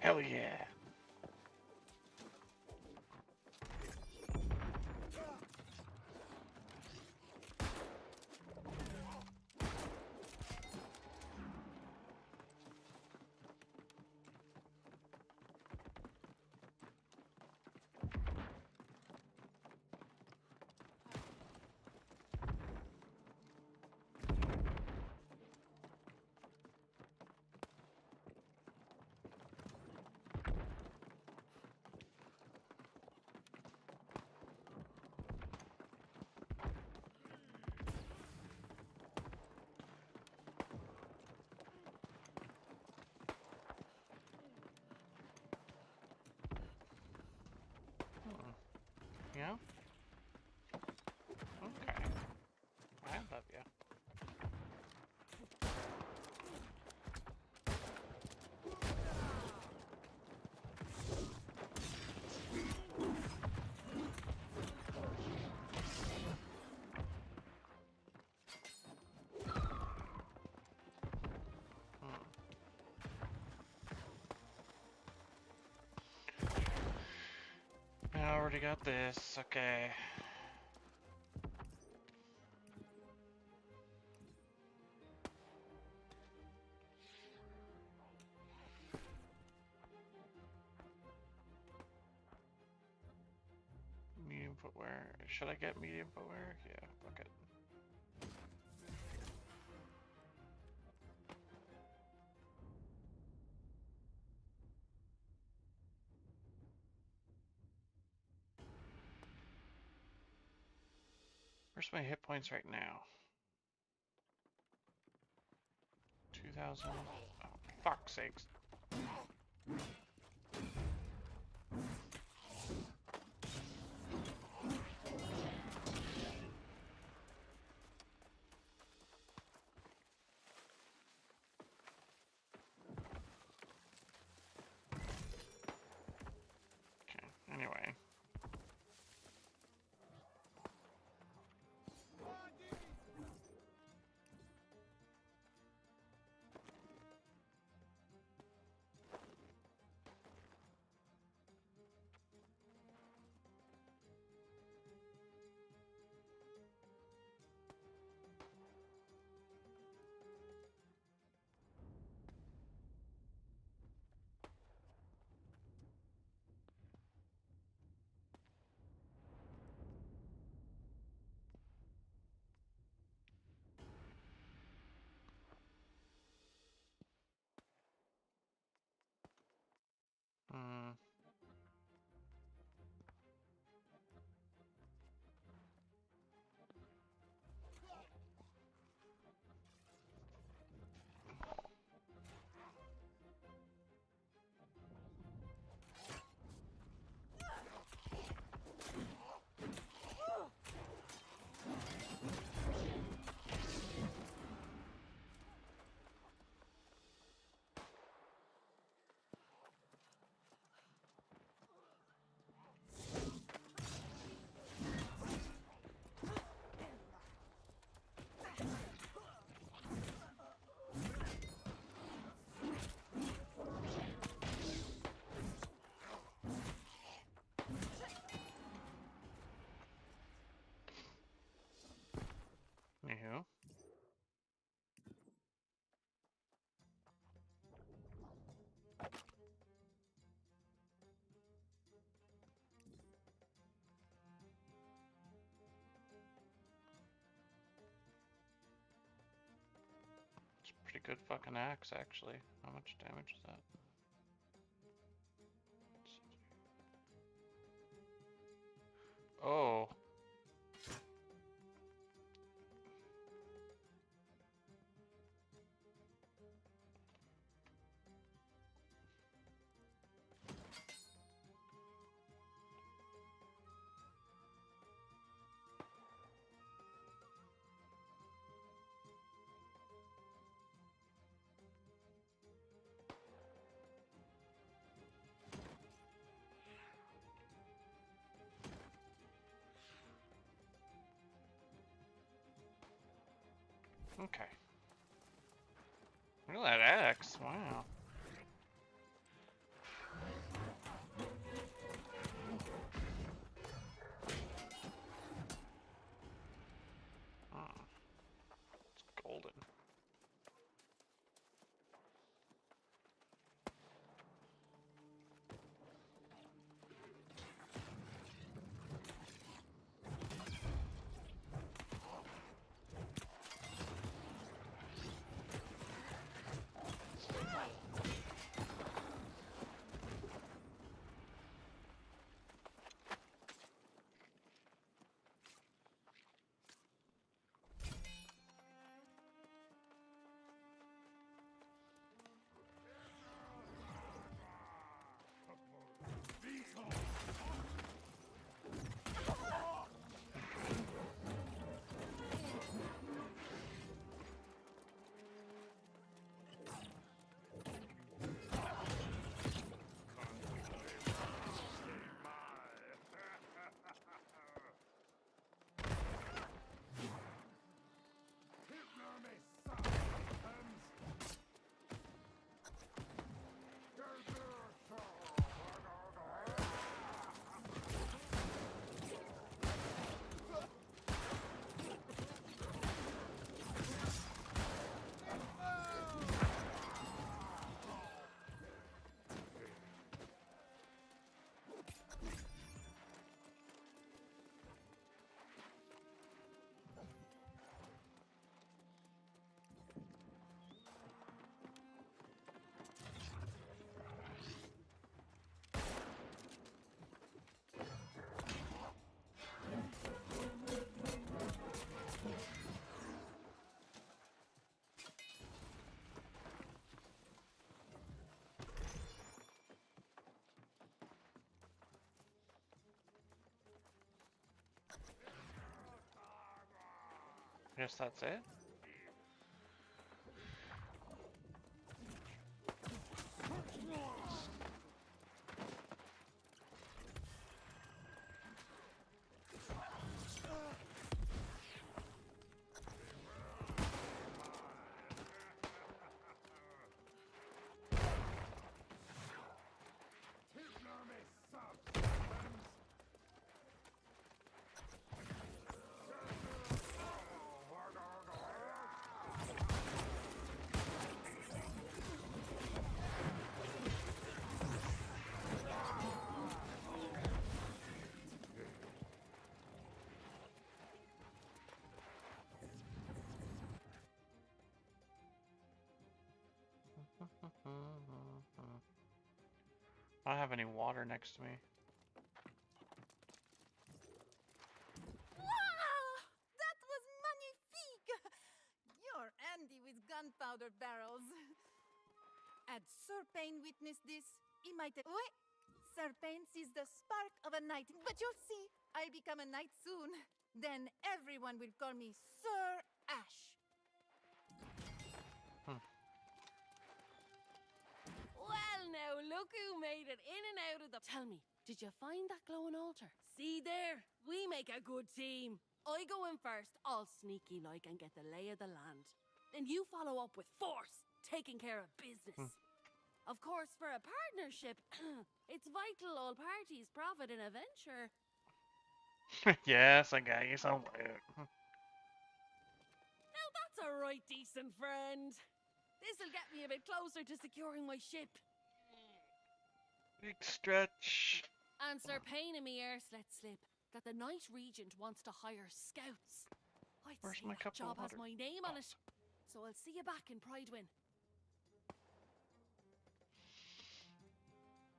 Hell yeah. Yeah? Okay. I love you. I already got this. Okay. Medium footwear. Should I get medium footwear? Yeah, fuck it. Where's my hit points right now? 2,000. Oh, fuck's sakes. Okay, anyway. Hmm. Anywho. It's a pretty good fucking axe, actually. How much damage is that? Oh. Okay. Look at that axe. Wow. Oh. It's golden. Guess that's it. I don't have any water next to me. Wow! That was magnifique! You're Andy with gunpowder barrels. Had Sir Payne witnessed this, he might have... Wait! Sir Payne sees the spark of a knight, but you'll see, I'll become a knight soon. Then everyone will call me Sir Ash. Well, now, look who made it in and out of the... Tell me, did you find that glowing altar? See there? We make a good team. I go in first, all sneaky-like, and get the lay of the land. Then you follow up with force, taking care of business. Of course, for a partnership, it's vital all parties profit in a venture. Yes, I got you somewhere. Now that's a right decent friend. This'll get me a bit closer to securing my ship. Big stretch. And Sir Payne and me let slip that the Knight Regent wants to hire scouts. I'd Where's say my that couple job has hundred? my name on it. So I'll see you back in Pridewin.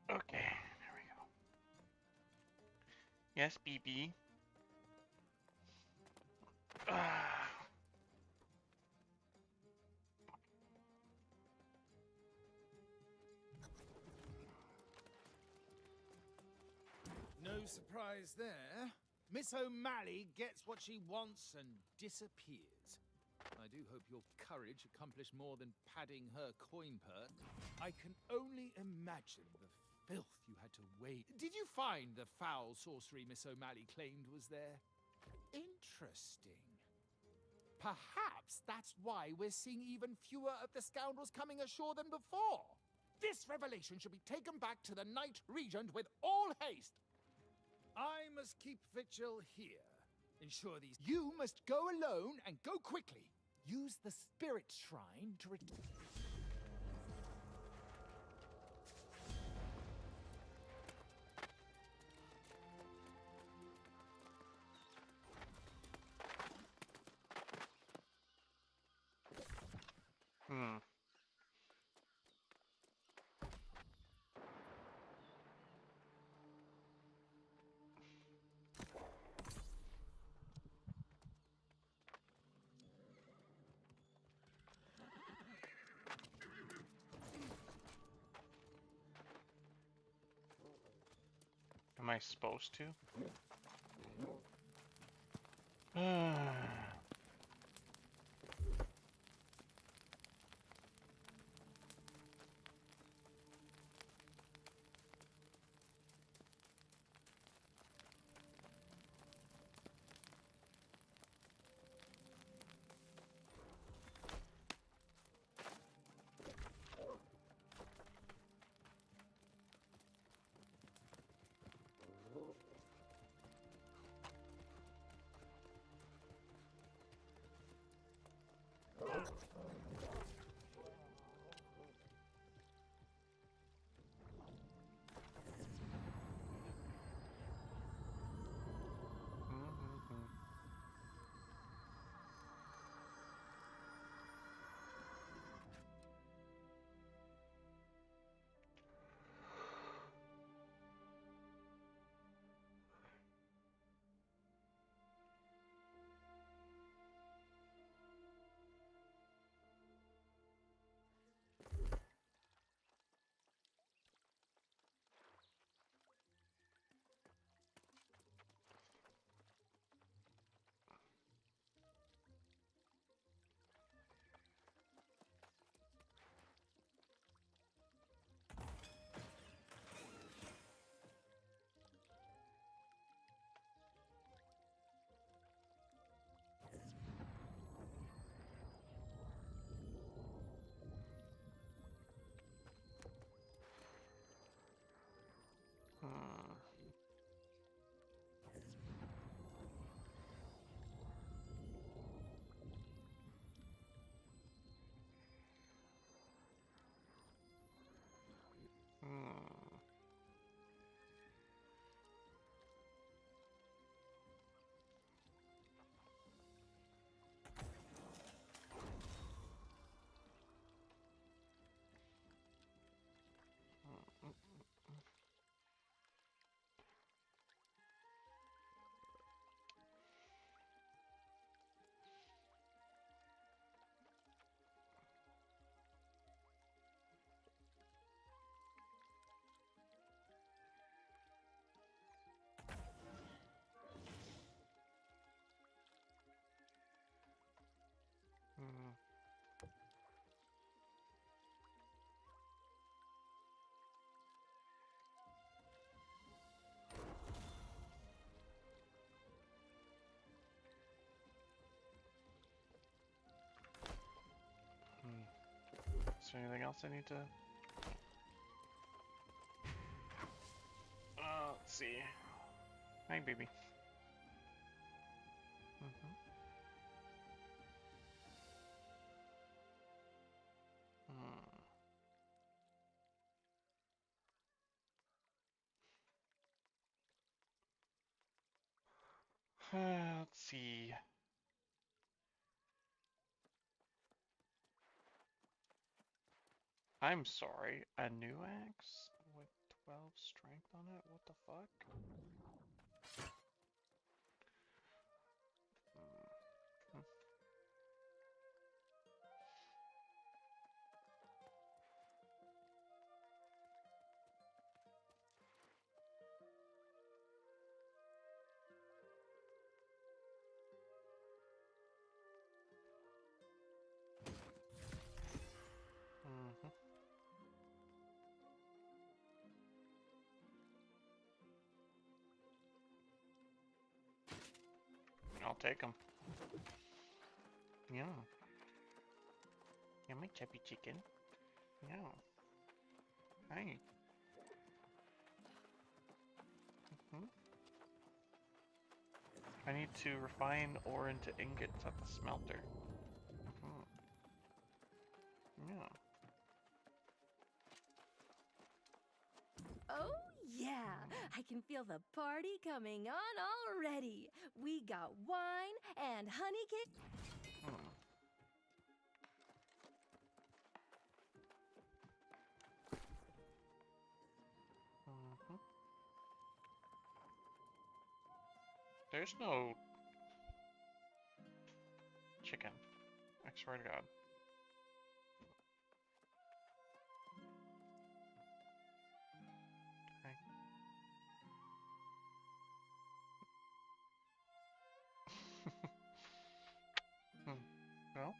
Okay, there we go. Yes, BB. No surprise there. Miss O'Malley gets what she wants and disappears. I do hope your courage accomplished more than padding her coin purse. I can only imagine the filth you had to wade. Did you find the foul sorcery Miss O'Malley claimed was there? Interesting. Perhaps that's why we're seeing even fewer of the scoundrels coming ashore than before. This revelation should be taken back to the Knight Regent with all haste. I must keep vigil here. Ensure these... You must go alone and go quickly. Use the spirit shrine to return. Am I supposed to? Is there anything else I need to... let's see. Hi, baby. Mm-hmm. Let's see. I'm sorry, a new axe with 12 strength on it? What the fuck? I'll take them. Yeah. Yeah, my chubby chicken. Yeah. Hi. I need to refine ore into ingots at the smelter. Yeah. Oh, yeah. I can feel the party coming on already. We got wine and honey cake. There's no chicken. I swear to God. Hi. Well.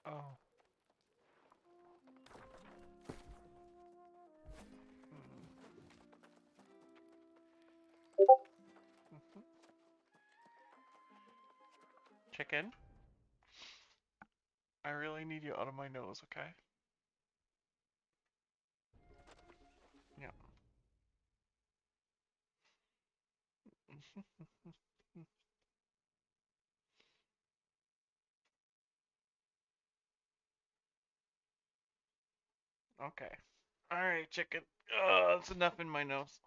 Oh. Chicken? I really need you out of my nose, okay? Yeah. Okay. Alright, chicken. That's enough in my nose.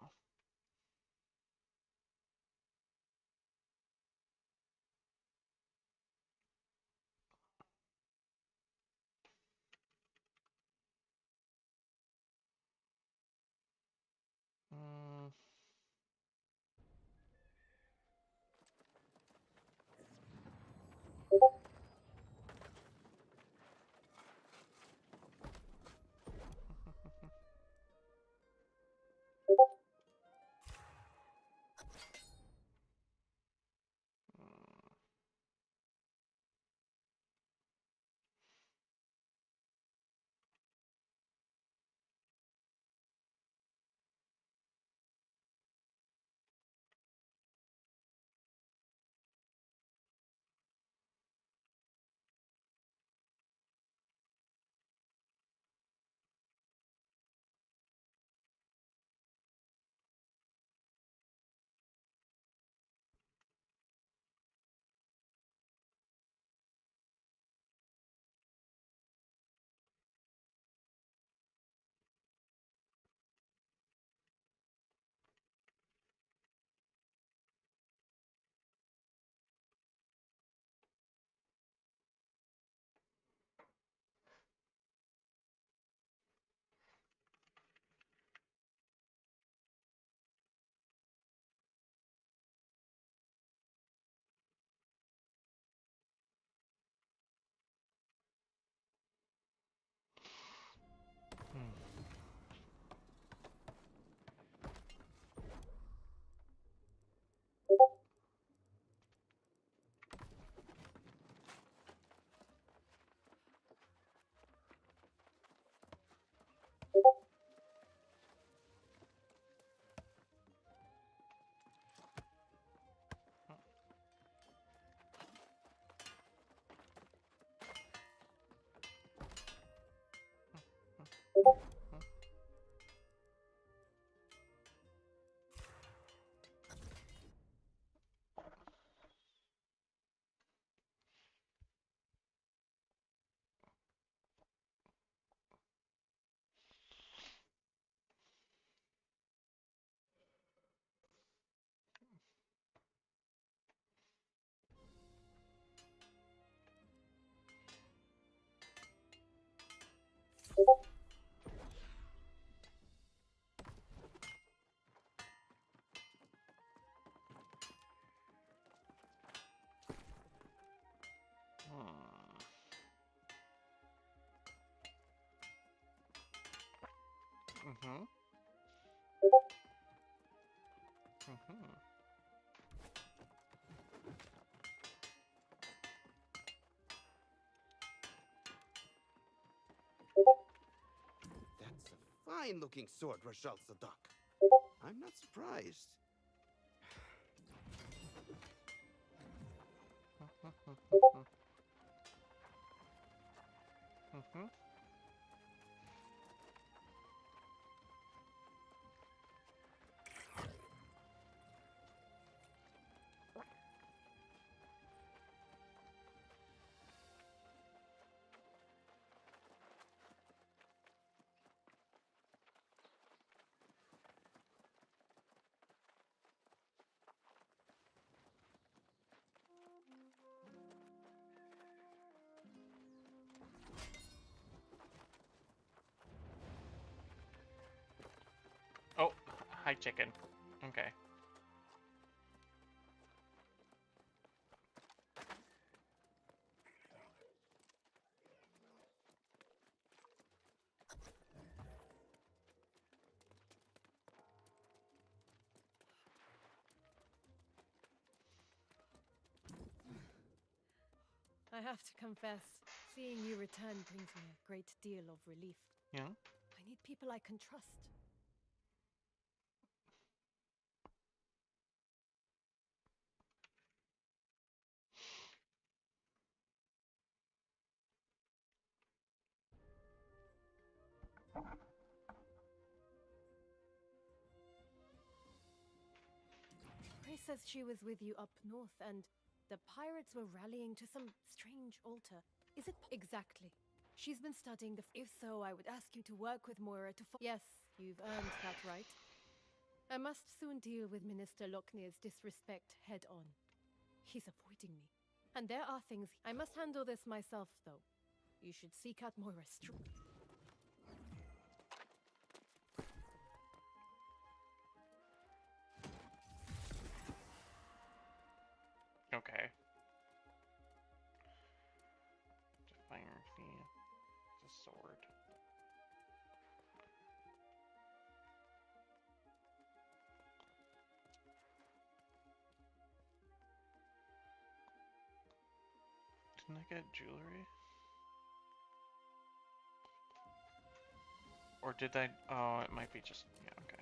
Mm-hmm. Mm-hmm. That's a fine-looking sword, Rashal Sadak. I'm not surprised. Mm-hmm. Oh, hi chicken. Okay. I have to confess, seeing you return brings me a great deal of relief. Yeah. I need people I can trust. Grace says she was with you up north, and the pirates were rallying to some strange altar. Is it exactly? She's been studying the. If so, I would ask you to work with Moira to. Yes, you've earned that right. I must soon deal with Minister Locknear's disrespect head on. He's avoiding me, and there are things I must handle this myself, though. You should seek out Moira. Okay. Fire feet. It's a sword. Didn't I get jewelry? Or did I? Oh, it might be just. Yeah, okay.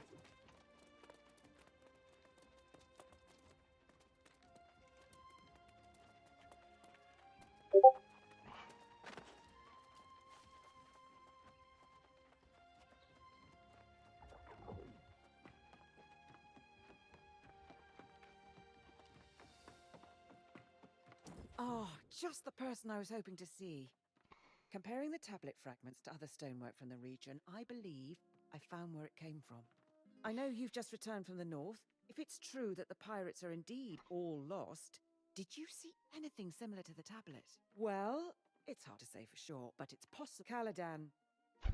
Oh, just the person I was hoping to see. Comparing the tablet fragments to other stonework from the region, I believe I found where it came from. I know you've just returned from the north. If it's true that the pirates are indeed all lost, did you see anything similar to the tablet? Well, it's hard to say for sure, but it's possible. Caladan,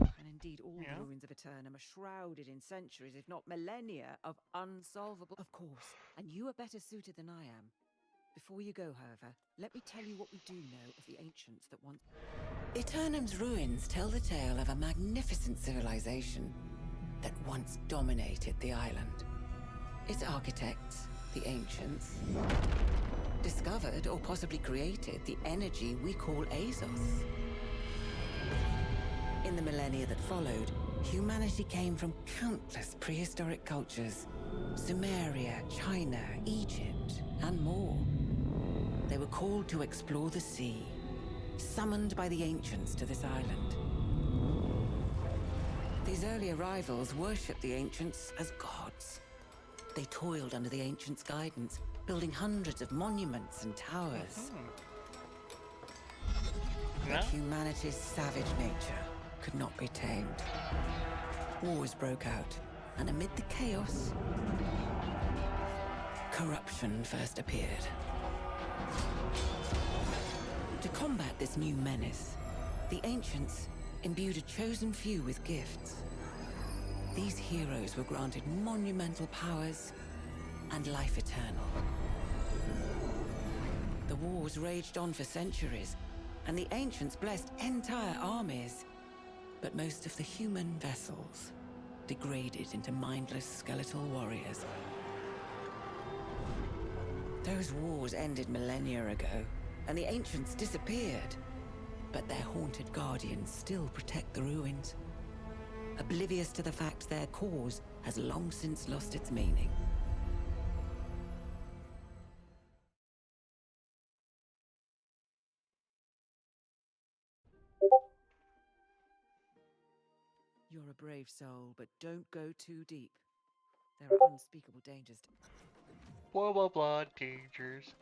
and indeed all the ruins of Eternum are shrouded in centuries, if not millennia, of unsolvable... Of course, and you are better suited than I am. Before you go, however, let me tell you what we do know of the ancients that once... Eternum's ruins tell the tale of a magnificent civilization that once dominated the island. Its architects, the ancients, discovered or possibly created the energy we call Azos. In the millennia that followed, humanity came from countless prehistoric cultures. Sumeria, China, Egypt, and more. They were called to explore the sea, summoned by the ancients to this island. These early arrivals worshipped the ancients as gods. They toiled under the ancients' guidance, building hundreds of monuments and towers. But humanity's savage nature could not be tamed. Wars broke out, and amid the chaos, corruption first appeared. To combat this new menace, the ancients imbued a chosen few with gifts. These heroes were granted monumental powers and life eternal. The wars raged on for centuries, and the ancients blessed entire armies. But most of the human vessels degraded into mindless skeletal warriors. Those wars ended millennia ago, and the ancients disappeared. But their haunted guardians still protect the ruins, oblivious to the fact their cause has long since lost its meaning. You're a brave soul, but don't go too deep. There are unspeakable dangers. Blah blah blah, dangers.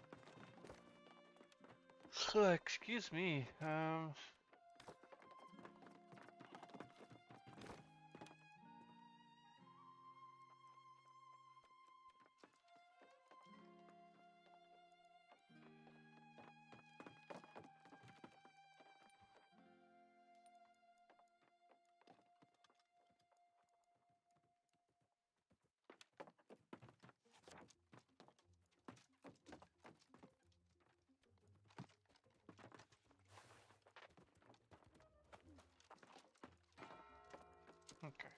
Excuse me. Okay.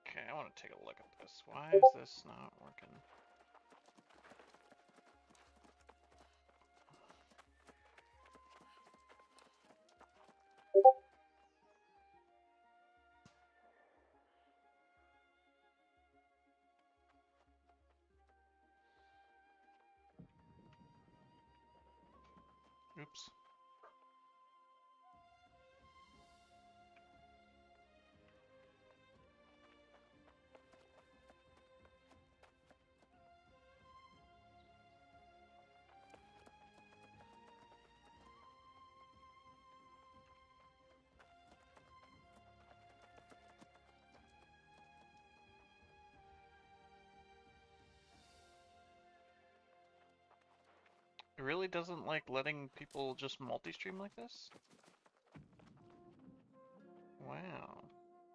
Okay, I want to take a look at this. Why is this not working? Oops. It really doesn't like letting people just multi-stream like this? Wow.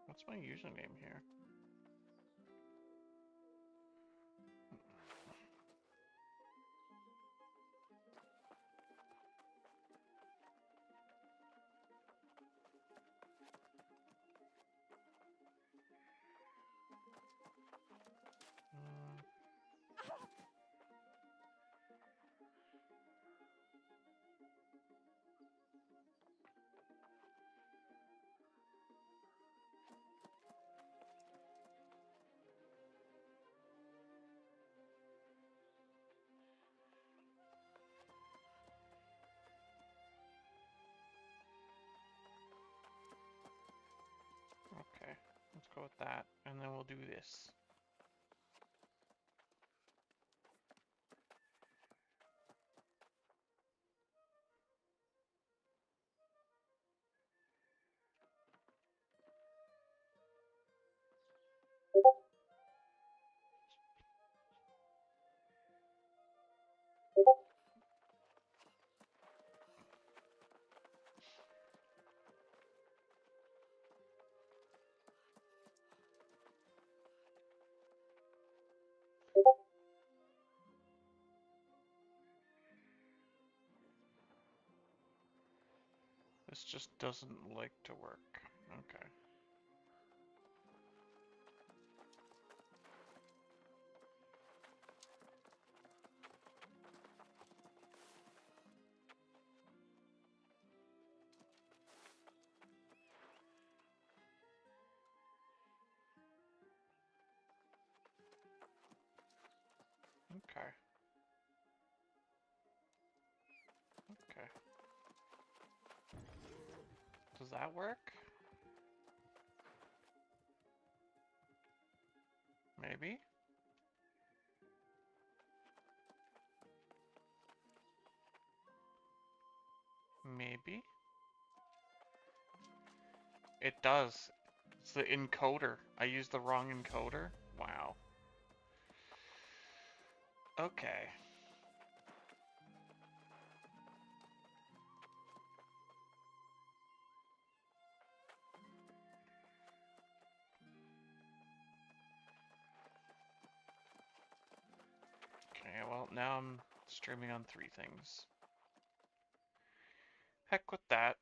What's my username here? Okay, let's go with that, and then we'll do this. This just doesn't like to work. Okay. Okay. Okay. Does that work? Maybe? Maybe? It does. It's the encoder. I used the wrong encoder? Wow. Okay. Okay, well, now I'm streaming on 3 things. Heck with that.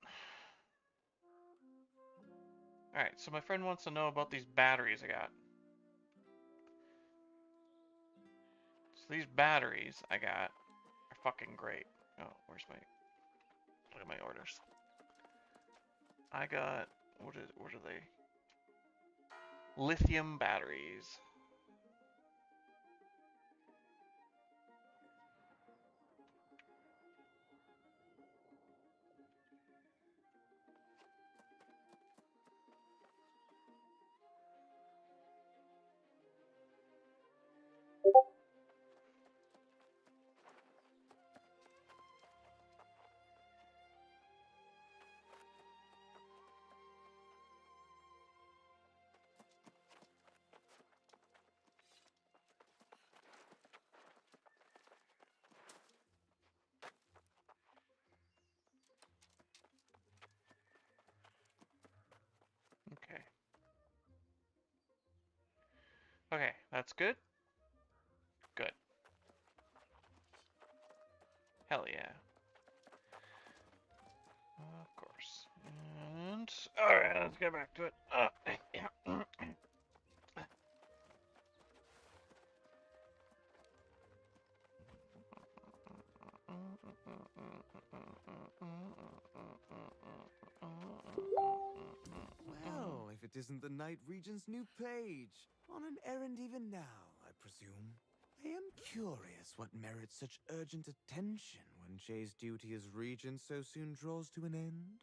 Alright, so my friend wants to know about these batteries I got. So these batteries I got are fucking great. Oh, where's my... Look at my orders. I got... What are they? Lithium batteries. Okay. Okay, that's good. Good. Hell yeah. Of course. And... Alright, let's get back to it. Yeah. Well, if it isn't the Night Regent's new page. On an errand even now, I presume. I am curious what merits such urgent attention when Jay's duty as regent so soon draws to an end.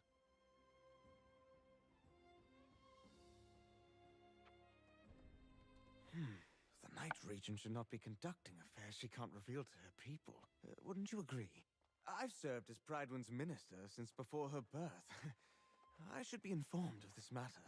The Night Regent should not be conducting affairs she can't reveal to her people. Wouldn't you agree? I've served as Pridewin's minister since before her birth. I should be informed of this matter.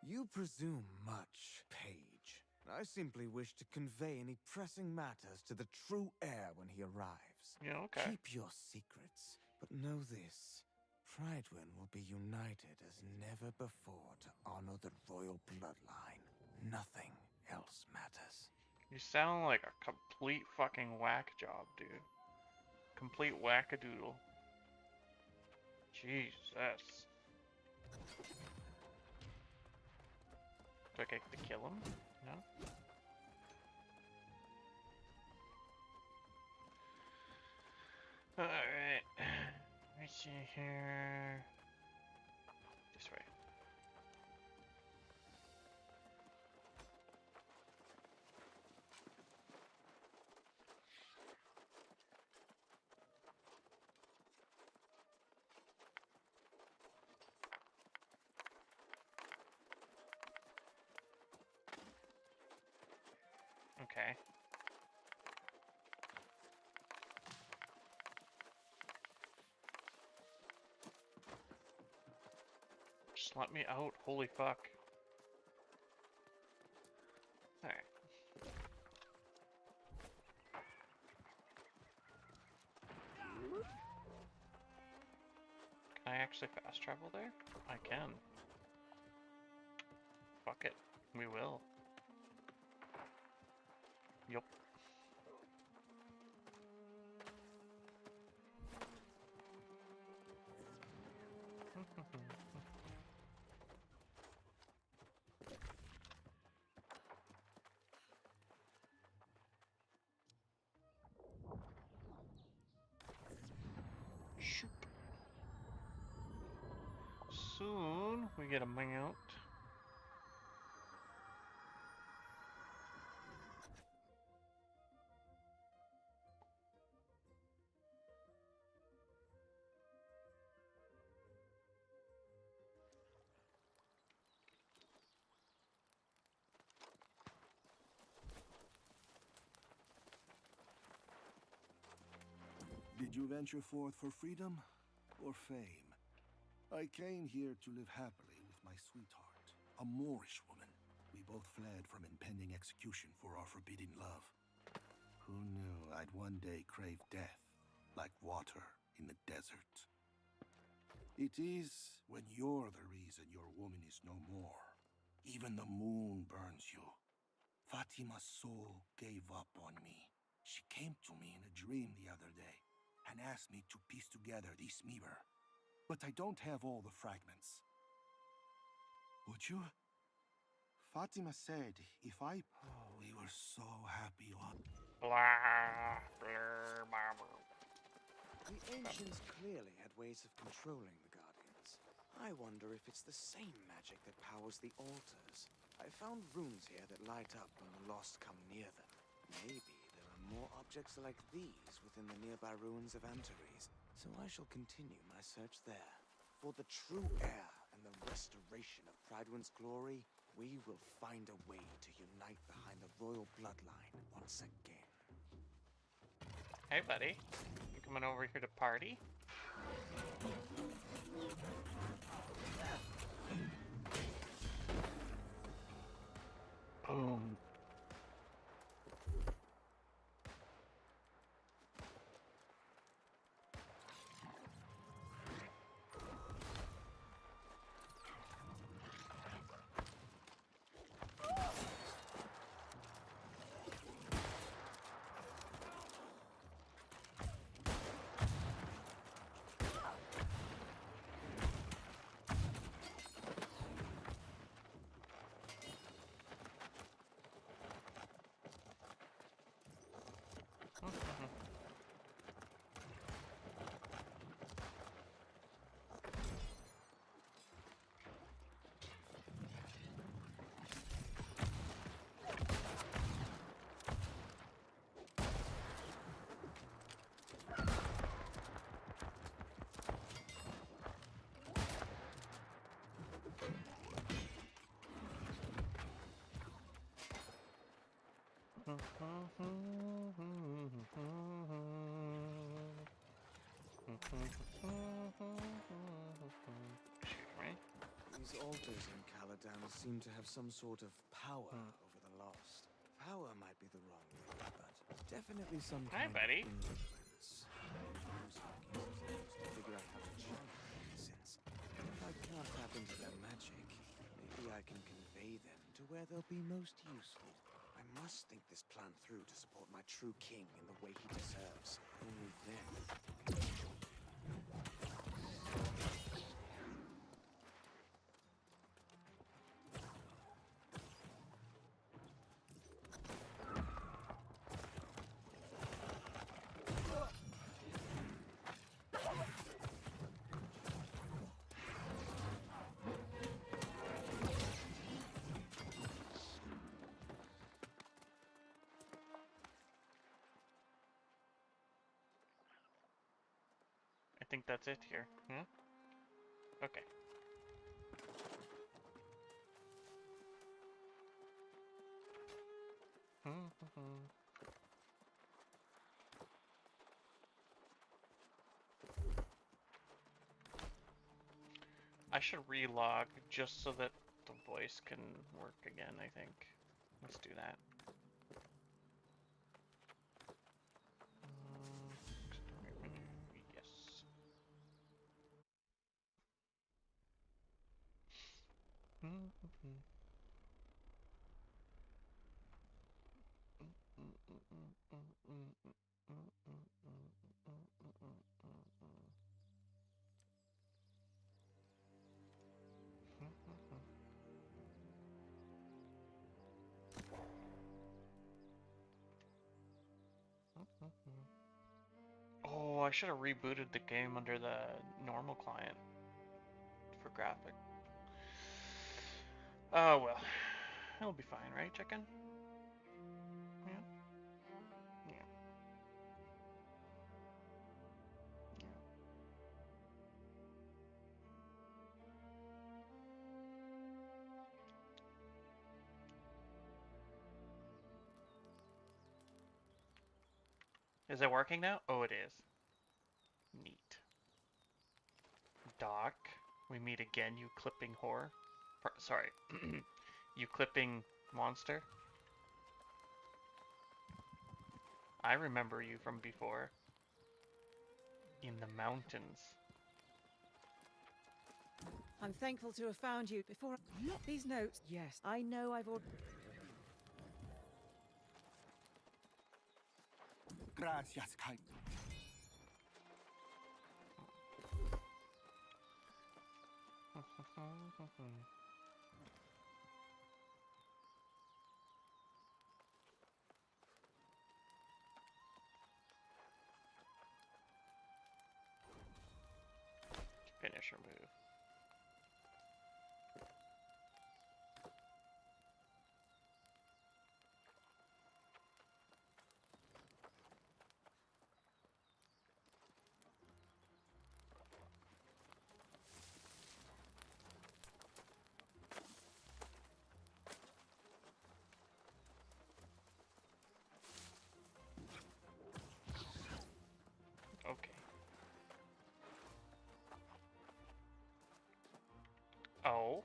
You presume much, Page. I simply wish to convey any pressing matters to the true heir when he arrives. Yeah, okay. Keep your secrets, but know this. Pridewin will be united as never before to honor the royal bloodline. Nothing else matters. You sound like a complete fucking whack job, dude. Complete wackadoodle. Jesus. Do I get to kill him? No? Alright. Let me see here. This way. Okay. Just let me out, holy fuck. Alright. Can I actually fast travel there? I can. Fuck it. We will. Yup. We get a mount. Did you venture forth for freedom or fame? I came here to live happily with my sweetheart, a Moorish woman. We both fled from impending execution for our forbidden love. Who knew I'd one day crave death, like water in the desert? It is when you're the reason your woman is no more. Even the moon burns you. Fatima's soul gave up on me. She came to me in a dream the other day and asked me to piece together this mirror. But I don't have all the fragments. Would you? Fatima said if I... Oh, we were so happy on... Blah, blah, blah, blah. The ancients clearly had ways of controlling the Guardians. I wonder if it's the same magic that powers the altars. I found runes here that light up when the lost come near them. Maybe there are more objects like these within the nearby ruins of Antares, so I shall continue my search there. For the true heir and the restoration of Pridewin's glory, we will find a way to unite behind the royal bloodline once again. Hey, buddy. You coming over here to party? Boom. These altars in Caladan seem to have some sort of power over the lost. Power might be the wrong word, but definitely some kind of influence. To figure out how to channel their essence. If I can't tap into their magic, maybe I can convey them to where they'll be most useful. I must think this plan through to support my true king in the way he deserves. Only then. I think that's it here. Yeah? Okay. I should relog just so that the voice can work again, I think. Let's do that. Yes. Oh, I should have rebooted the game under the normal client for graphic. Oh well. It'll be fine, right, chicken? Yeah. Yeah. Is it working now? Oh, it is. Neat. Doc, we meet again, you clipping whore. Sorry. You clipping monster. I remember you from before. In the mountains. I'm thankful to have found you before. Look, these notes. Yes, I know I've already. Gracias, Kai. Finisher move. Okay. Oh?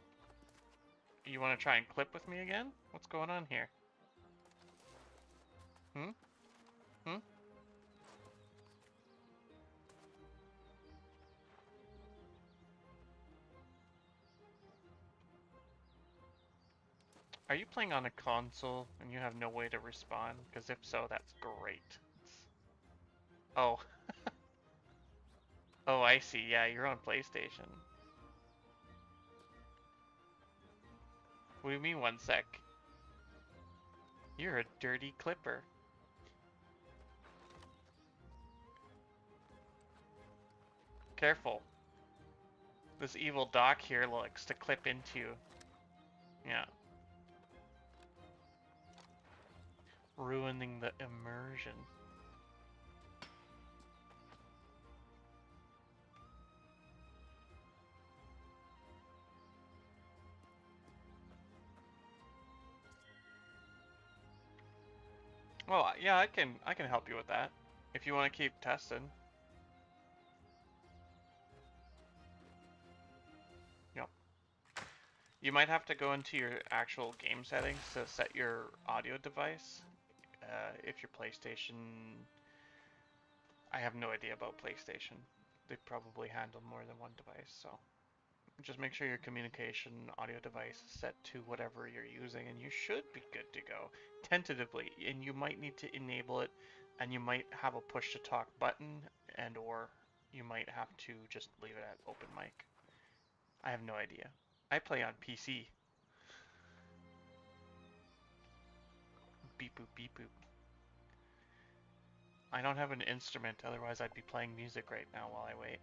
You want to try and clip with me again? What's going on here? Hmm? Hmm? Are you playing on a console and you have no way to respond? Because if so, that's great. Oh. Oh, I see. Yeah, you're on PlayStation. What do you mean, one sec? You're a dirty clipper. Careful. This evil doc here likes to clip into you. Yeah. Ruining the immersion. Well, yeah, I can help you with that. If you want to keep testing. Yep. You might have to go into your actual game settings to set your audio device. If your PlayStation... I have no idea about PlayStation. They probably handle more than one device, so... Just make sure your communication audio device is set to whatever you're using, and you should be good to go. Tentatively, and you might need to enable it, and you might have a push-to-talk button, and or you might have to just leave it at open mic. I have no idea. I play on PC. Beep boop beep boop. I don't have an instrument, otherwise I'd be playing music right now while I wait.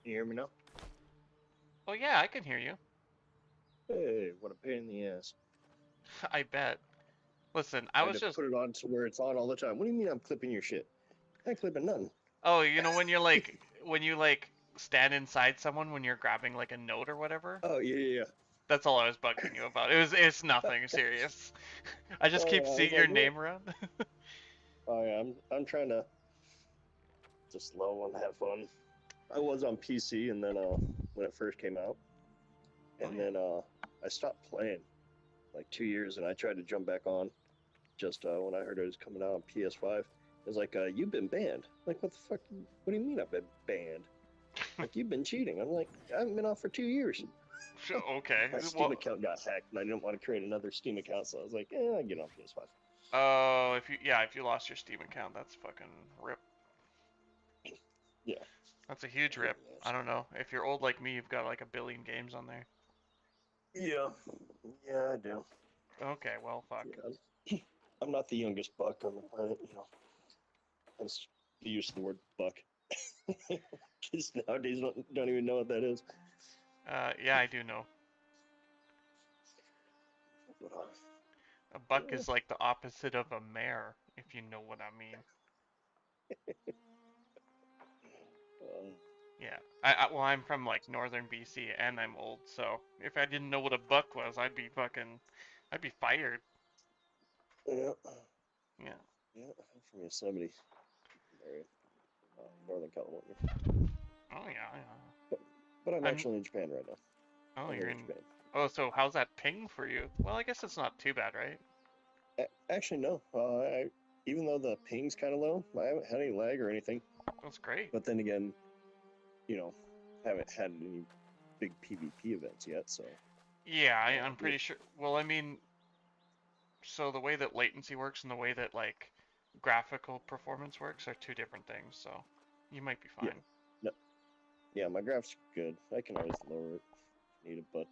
Can you hear me now? Oh yeah, I can hear you. Hey, what a pain in the ass. I bet. Listen, I had was to just... put it on to where it's on all the time. What do you mean I'm clipping your shit? I ain't clipping nothing. Oh, you know when you're like, when you like stand inside someone when you're grabbing like a note or whatever? Oh, yeah. That's all I was bugging you about. It's nothing serious. I just Oh, keep yeah, I seeing was your like, what? name around. Oh, yeah, I'm trying to just slow and have fun. I was on PC, and then when it first came out, And then I stopped playing like 2 years, and I tried to jump back on just when I heard it was coming out on PS5. It was like, you've been banned. Like, what the fuck? What do you mean I've been banned? Like, you've been cheating. I'm like, I haven't been off for 2 years. Okay. My Steam account got hacked, and I didn't want to create another Steam account, so I was like, I get on PS5. Oh, if you lost your Steam account, that's fucking rip. Yeah. That's a huge rip. I don't know. If you're old like me, you've got like 1 billion games on there. Yeah. Yeah, I do. Okay, well, fuck. Yeah. I'm not the youngest buck on the planet, you know. Hence the use of the word buck. Kids nowadays don't even know what that is. Yeah, I do know. But, A buck is like the opposite of a mare, if you know what I mean. Yeah. Well, I'm from like northern BC and I'm old, so if I didn't know what a buck was, I'd be fired. Yeah. Yeah. Yeah, I'm from Yosemite area, Northern California. Oh yeah, yeah. But I'm actually in Japan right now. Oh, I'm you're in in. Japan. Oh, so how's that ping for you? Well, I guess it's not too bad, right? Actually, no. Even though the ping's kind of low, I haven't had any lag or anything. That's great. But then again, you know, haven't had any big PvP events yet, so. Yeah, I'm pretty sure. Well, I mean, so the way that latency works and the way that like graphical performance works are two different things. So you might be fine. Yeah. No. Yeah, my graphics are good. I can always lower it if needed, but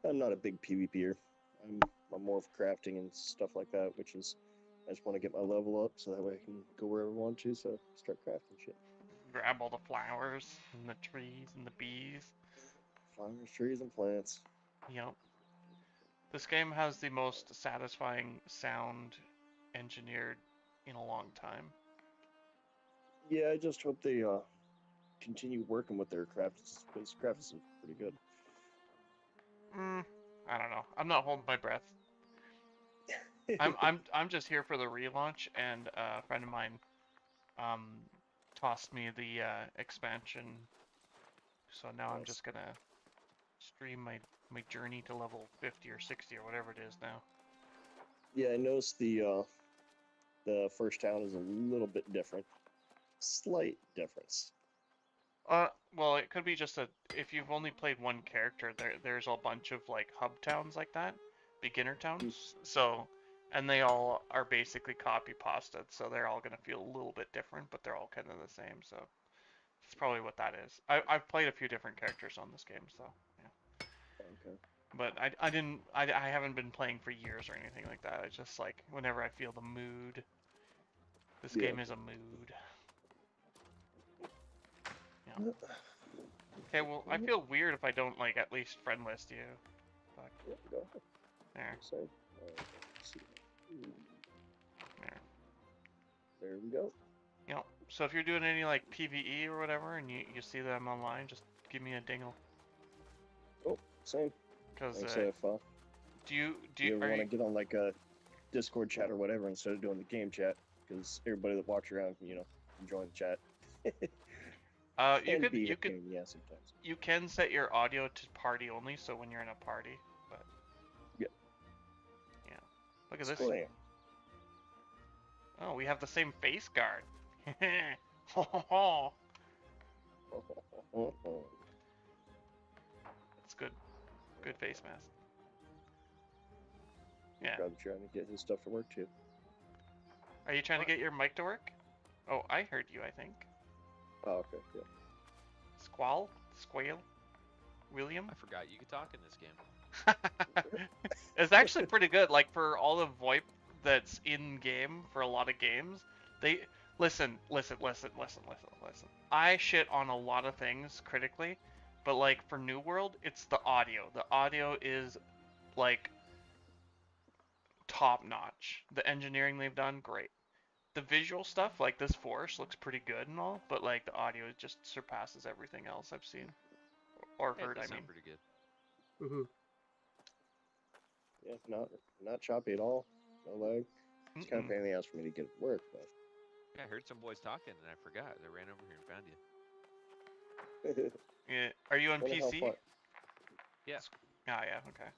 I'm not a big PvPer. I'm more of crafting and stuff like that, which is I just want to get my level up so that way I can go wherever I want to. So start crafting shit. Grab all the flowers and the trees and the bees. Flowers, trees, and plants. Yep. This game has the most satisfying sound engineered in a long time. Yeah, I just hope they continue working with their crafts, because crafts is pretty good. I don't know. I'm not holding my breath. I'm just here for the relaunch, and a friend of mine tossed me the expansion, so now I'm just gonna stream my journey to level 50 or 60 or whatever it is now. Yeah, I noticed the first town is a little bit different. Slight difference. Well, it could be just if you've only played one character, there's a bunch of like hub towns like that, beginner towns. So, and they all are basically copy pasted, so they're all gonna feel a little bit different, but they're all kind of the same. So, that's probably what that is. I've played a few different characters on this game, so yeah. Okay. But I haven't been playing for years or anything like that. It's just like whenever I feel the mood. This game is a mood. Yeah. Okay, well, I feel weird if I don't, like, at least friend list you. Fuck. Yeah, go ahead. There. So, there we go. You know, so if you're doing any, like, PvE or whatever, and you see them online, just give me a dingle. Oh, same. Because, do you want to get on, like, a Discord chat or whatever instead of doing the game chat? Because everybody that walks around, you know, can join the chat. You can set your audio to party only, so when you're in a party, but yeah. Look at this. Oh, we have the same face guard. That's good. Good face mask. Yeah. Probably trying to get his stuff to work too. Are you trying to get your mic to work? Oh, I heard you, I think. Oh, okay, yeah. Squale? William? I forgot you could talk in this game. It's actually pretty good. Like, for all the VoIP that's in game for a lot of games, they listen. I shit on a lot of things critically, but like for New World, it's the audio. The audio is like top notch. The engineering they've done, great. The visual stuff, like this forest, looks pretty good and all, but like the audio just surpasses everything else I've seen or heard. I mean, pretty good. Yeah, not choppy at all. No lag. It's kind of a pain in the ass for me to get it to work, but. Yeah, I heard some boys talking and I forgot. I ran over here and found you. Yeah. Are you on PC? Yeah. Oh yeah, okay.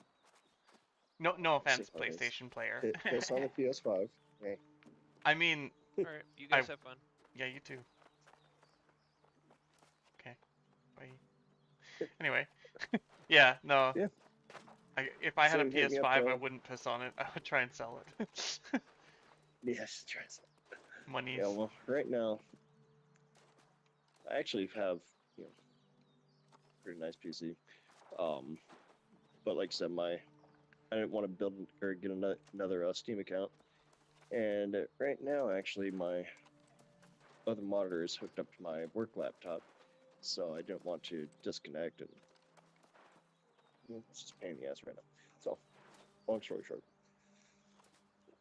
No offense, See how it is. PlayStation player. Piss on the PS5. Hey. I mean, Alright, you guys have fun. Yeah, you too. Okay. Bye. Anyway, yeah, no. Yeah. If I had a Same, hit me PS5, up, I wouldn't piss on it. I would try and sell it. Yes, try some. Monies. Yeah, well, right now, I actually have, you know, pretty nice PC. But like I said, I didn't want to build or get another Steam account, and right now, actually, my other monitor is hooked up to my work laptop, so I didn't want to disconnect, and it's just a pain in the ass right now. So, long story short,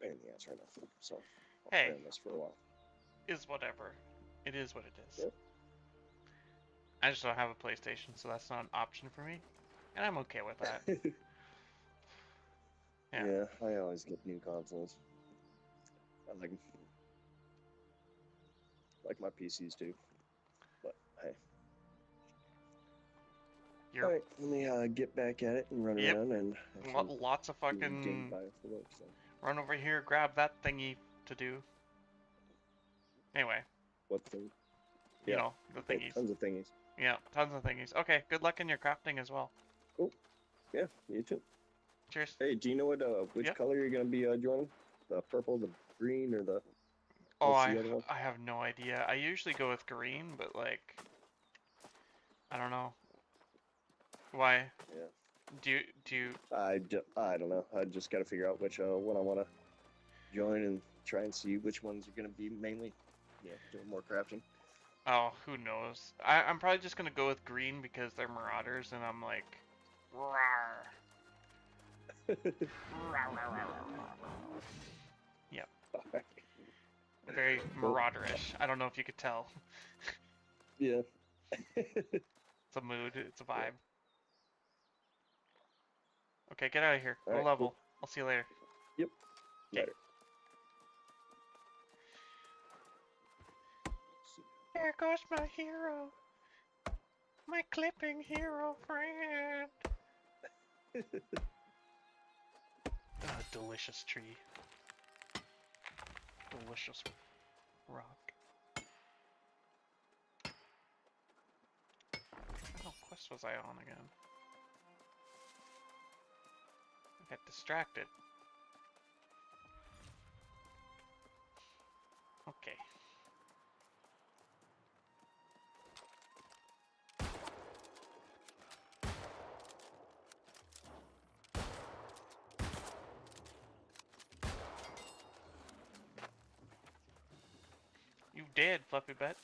pain in the ass right now. So, I'll Hey. stay on this for a while. Is whatever. It is what it is. Yep. I just don't have a PlayStation, so that's not an option for me, and I'm okay with that. Yeah, I always get new consoles. I like my PCs too, but hey. You're... All right, let me get back at it and run Yep. around and Lots of fucking run over here, grab that thingy to do. Anyway. What thing? You know, the thingies. Tons of thingies. Yeah, tons of thingies. Okay, good luck in your crafting as well. Cool. Yeah, you too. Cheers. Hey, do you know what which color you're gonna be joining? The purple, the green, or the? Oh, what's the other one? I have no idea. I usually go with green, but like, I don't know. Why? Yeah. Do you? I don't know. I just gotta figure out which one I wanna join and try and see which ones are gonna be mainly, doing more crafting. Oh, who knows? I'm probably just gonna go with green because they're marauders, and I'm like, rawr. Yep. Very marauderish. I don't know if you could tell. Yeah. It's a mood. It's a vibe. Okay, get out of here. Go Alright, level. cool. I'll see you later. Yep. Later. There goes my hero. My clipping hero friend. Delicious tree. Delicious rock. What hell quest was I on again? I got distracted. Okay. You dead, Fluffy Butt.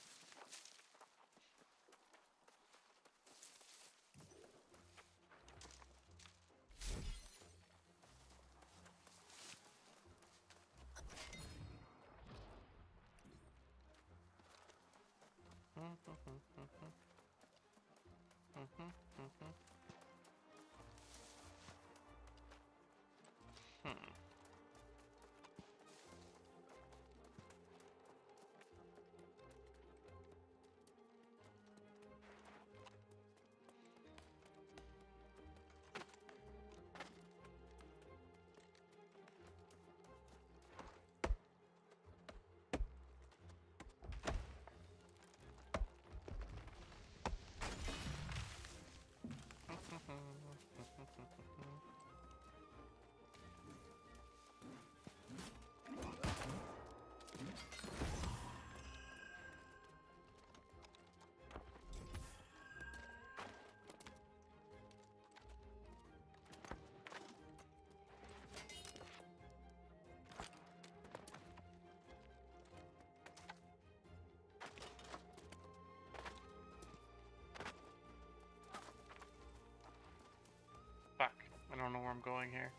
Fuck, I don't know where I'm going here.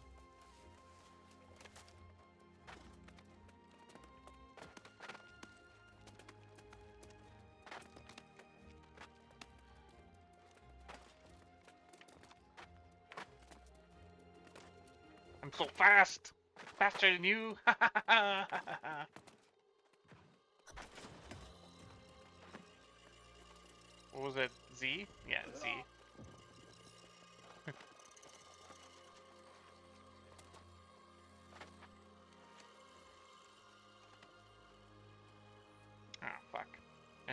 I'm so fast! Faster than you! What was it? Z? Yeah, Z.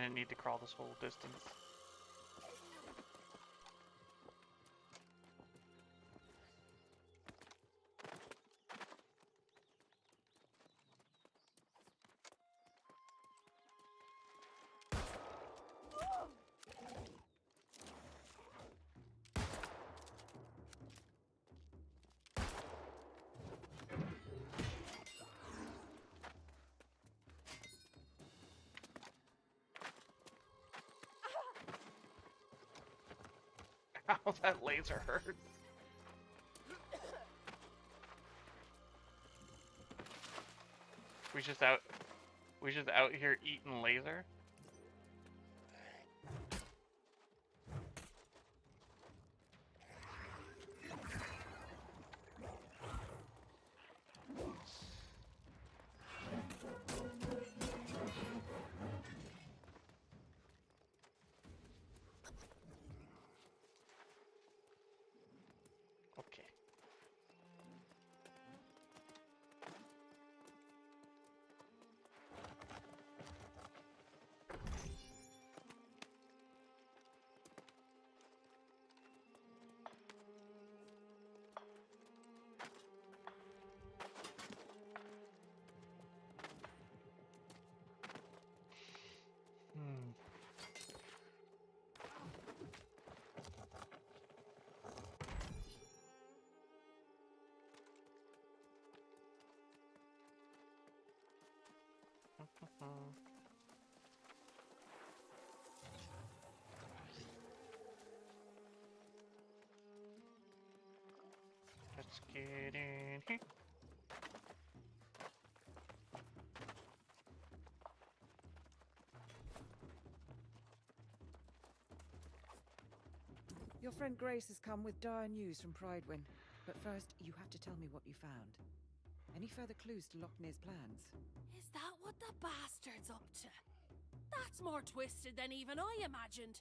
didn't need to crawl this whole distance. Ow, that laser hurt. We just out here eating laser. Okay. Let's get in here. Your friend Grace has come with dire news from Pridewind. But first, you have to tell me what you found. Any further clues to Lochner's plans? Is that what the bastard's up to? That's more twisted than even I imagined.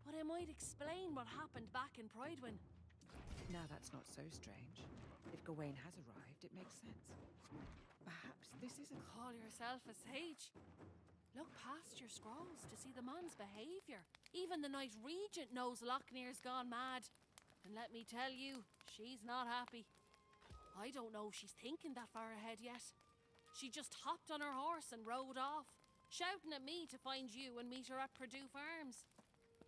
But it might explain what happened back in Pridewind. Now that's not so strange. If Gawain has arrived, it makes sense. Perhaps this isn't... Call yourself a sage. Look past your scrolls to see the man's behaviour. Even the Knight Regent knows Lochner's gone mad. And let me tell you, she's not happy. I don't know if she's thinking that far ahead yet. She just hopped on her horse and rode off, shouting at me to find you and meet her at Purdue Farms.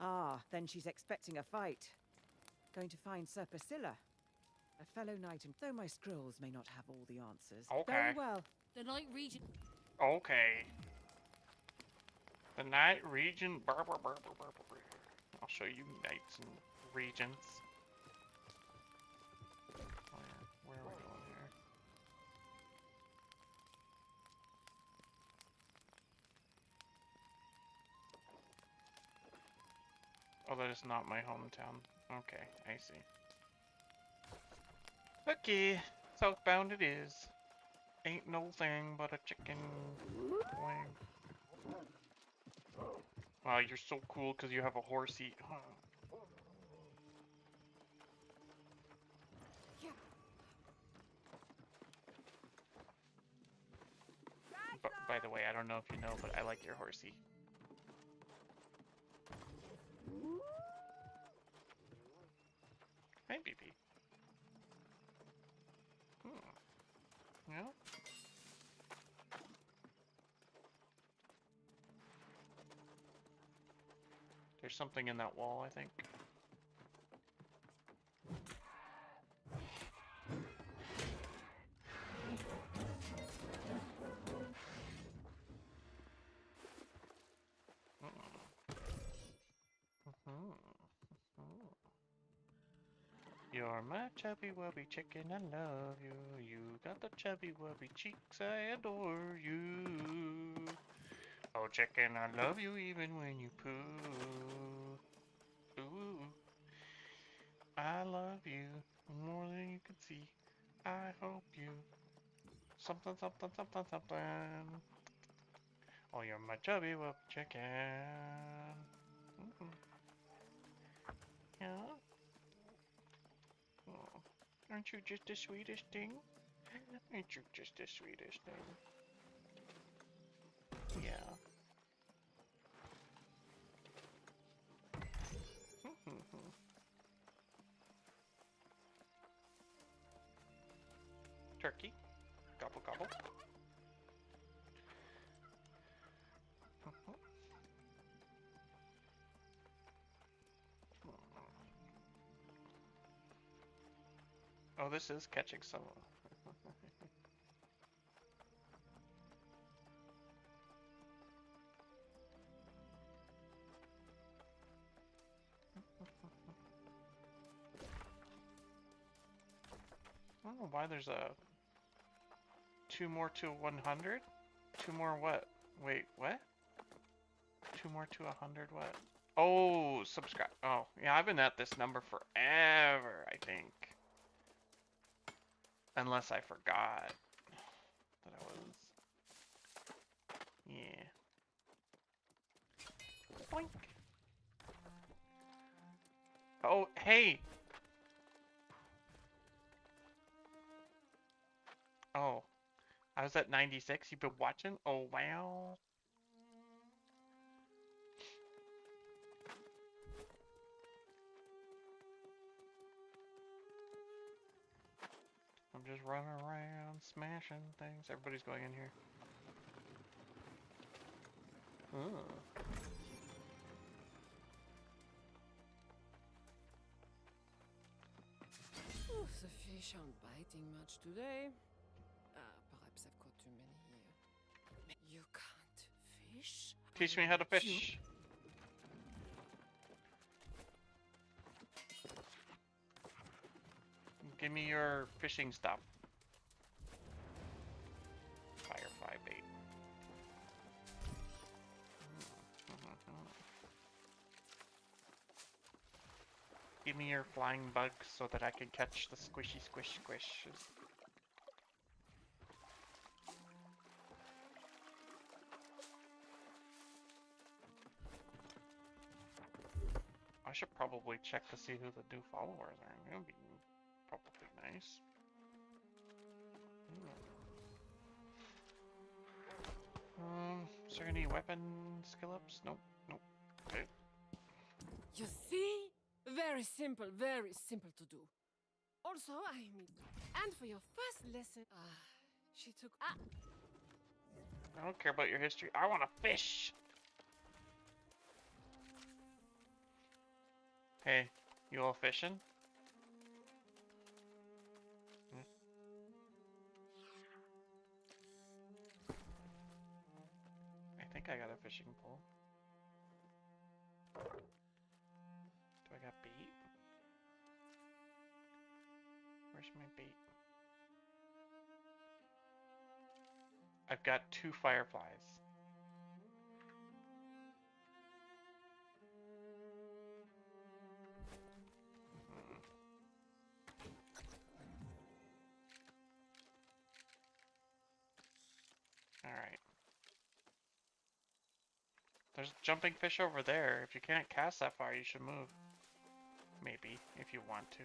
Ah, then she's expecting a fight. Going to find Sir Priscilla. A fellow knight, and though my scrolls may not have all the answers. Okay. Very well. The Knight Regent... Okay. The Knight Regent... I'll show you knights and regents. Where are we going here? Oh, that is not my hometown. Okay, I see. Okay, southbound it is. Ain't no thing but a chicken wing. Wow, you're so cool because you have a horsey. Huh. But by the way, I don't know if you know, but I like your horsey. Hi, BB. Yeah. There's something in that wall, I think. You're my chubby wubby chicken, I love you. You got the chubby wubby cheeks, I adore you. Oh chicken, I love you even when you poo. Ooh, I love you more than you can see. I hope you something, something, something, something. Oh, you're my chubby wubby chicken. Yeah. Oh, aren't you just the sweetest thing? Ain't you just the sweetest thing? Yeah. turkey. Gobble gobble. Oh, this is catching some. I don't know why there's a 2 more to 100? 2 more what? Wait, what? 2 more to 100 what? Oh, subscribe. Oh, yeah, I've been at this number forever, I think. Unless I forgot that I was. Yeah. Boink. Oh, hey! Oh, I was at 96. You've been watching? Oh, wow. I'm just running around, smashing things. Everybody's going in here. Oh, the fish aren't biting much today. Perhaps I've caught too many here. You can't fish? Teach me how to fish. Give me your fishing stuff. Firefly bait. Give me your flying bugs so that I can catch the squishy squish squishes. I should probably check to see who the new followers are. That would be probably nice. Is there any weapon skill ups? Nope. Nope. Okay. You see? Very simple to do. Also, I mean, and for your first lesson, she took. I don't care about your history. I want to fish. Hey, you all fishing? I think I got a fishing pole. Do I got bait? Where's my bait? I've got 2 fireflies. Alright. There's jumping fish over there. If you can't cast that far, you should move. Maybe, if you want to.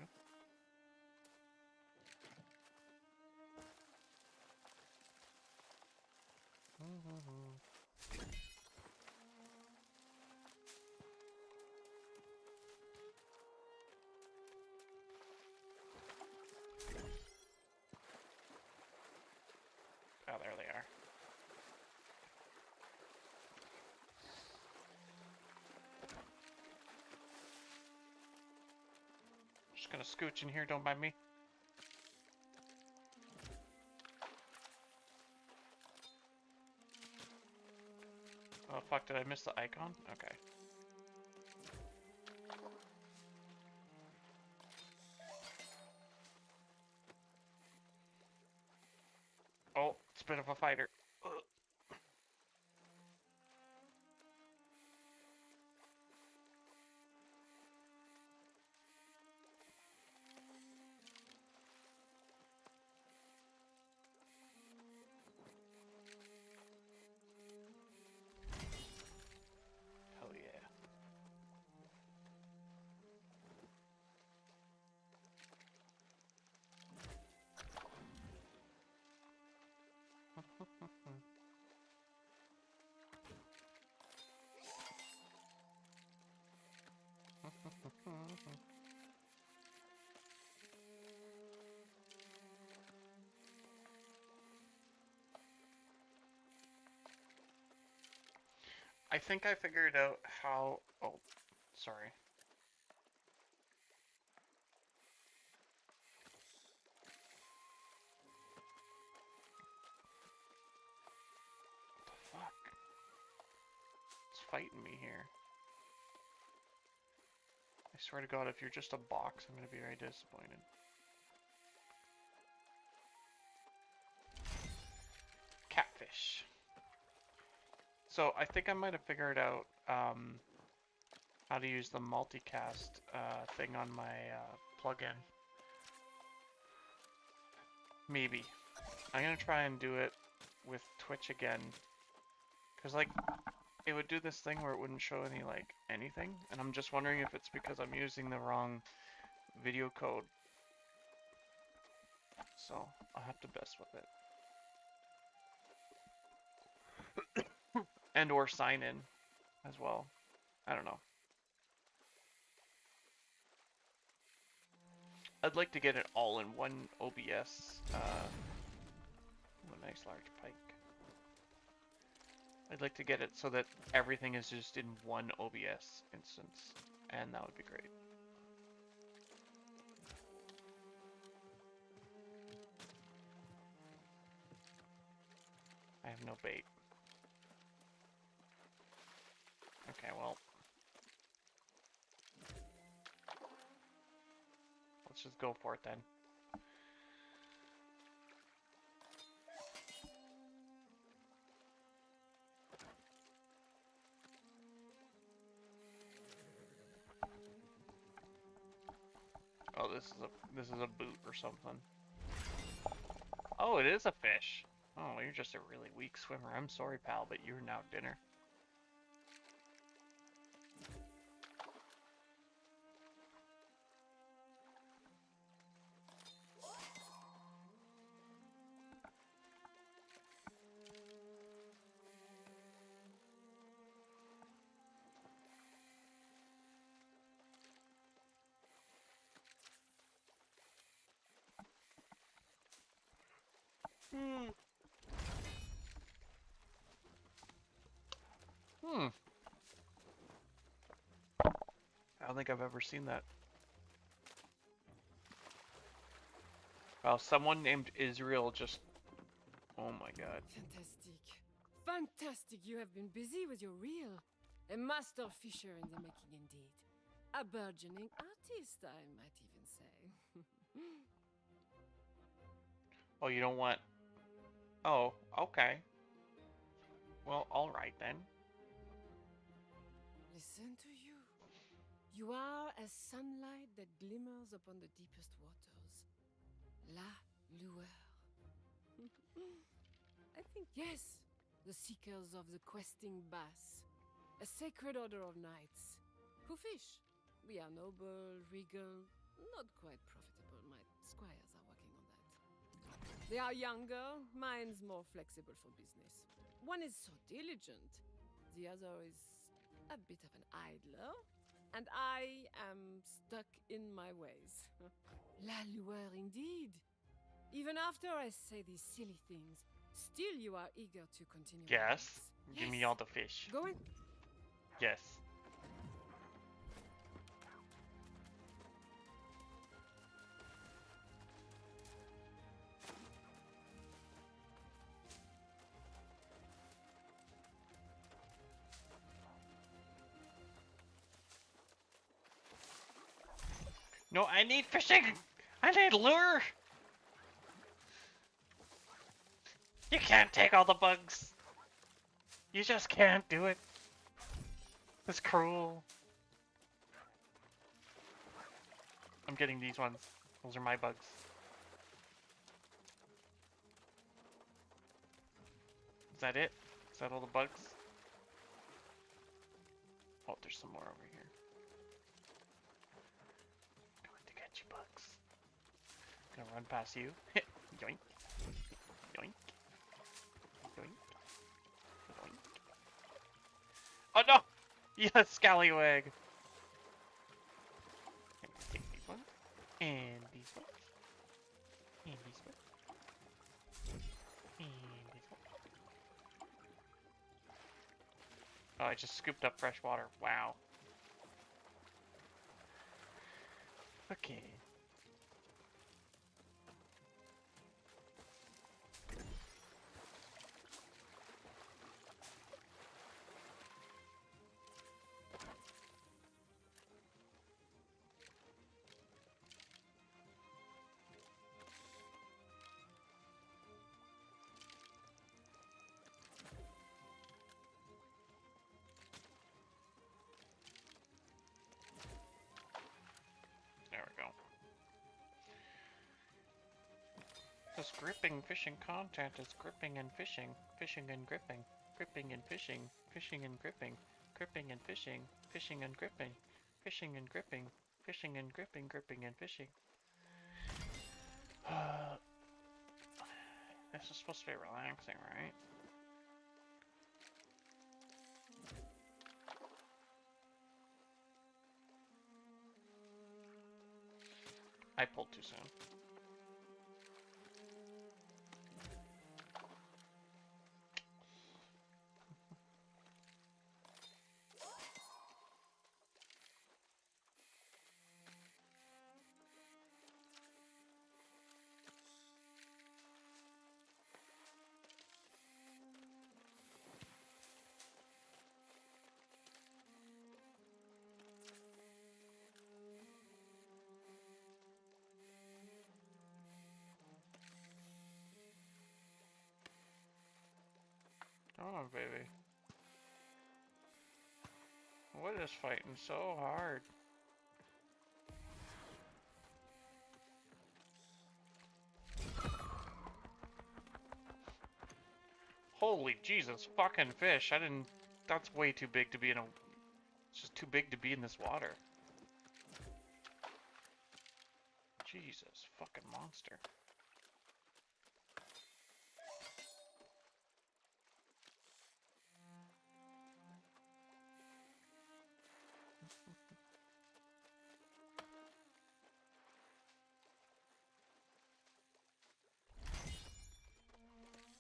Oh, there they are. Just gonna scooch in here, don't mind me. Oh fuck, did I miss the icon? Okay. Oh, it's a bit of a fighter. Ugh. Hell yeah. I think I figured out how... Oh, sorry. What the fuck? It's fighting me here. I swear to God, if you're just a box, I'm gonna be very disappointed. Catfish. So I think I might have figured out how to use the multicast thing on my plugin. Maybe. I'm gonna try and do it with Twitch again. Cause like, it would do this thing where it wouldn't show any like anything, and I'm just wondering if it's because I'm using the wrong video code. So I'll have to mess with it. And or sign in as well. I don't know. I'd like to get it all in one OBS. A nice large pike. I'd like to get it so that everything is just in one OBS instance, and that would be great. I have no bait. Okay, well. Let's just go for it then. Oh, this is a boot or something. Oh, it is a fish. Oh, you're just a really weak swimmer. I'm sorry, pal, but you're now dinner. I don't think I've ever seen that. Wow, someone named Israel just... Oh my god. Fantastic. Fantastic. You have been busy with your reel. A master fisher in the making indeed. A burgeoning artist, I might even say. Oh, you don't want... Oh, okay. Well, alright then. Listen to you. You are as sunlight that glimmers upon the deepest waters. La lueur. I think, yes, the seekers of the questing bass. A sacred order of knights who fish. We are noble, regal, not quite profitable. My squires are working on that. They are younger, mine's more flexible for business. One is so diligent, the other is a bit of an idler, and I am stuck in my ways. La lueur indeed. Even after I say these silly things, still you are eager to continue. Yes. Give me all the fish. Go in. Yes. No, I need fishing! I need lure! You can't take all the bugs! You just can't do it. It's cruel. I'm getting these ones. Those are my bugs. Is that it? Is that all the bugs? Oh, there's some more over here. Going to get you, bugs. Gonna run past you. Yoink. Yoink. Yoink. Yoink. Oh no! Yeah, scallywag! I'm gonna take these ones. And these ones. And these ones. And these ones. Oh, I just scooped up fresh water. Wow. Okay. There we go. This gripping fishing content is gripping and fishing, fishing and gripping, gripping and fishing, fishing and gripping, gripping and fishing, fishing and gripping, fishing and gripping, fishing and gripping, gripping and fishing. This is supposed to be relaxing, right? I pulled too soon. Come on, baby. What is fighting so hard? Holy Jesus fucking fish. I didn't... That's way too big to be in a... It's just too big to be in this water. Jesus fucking monster.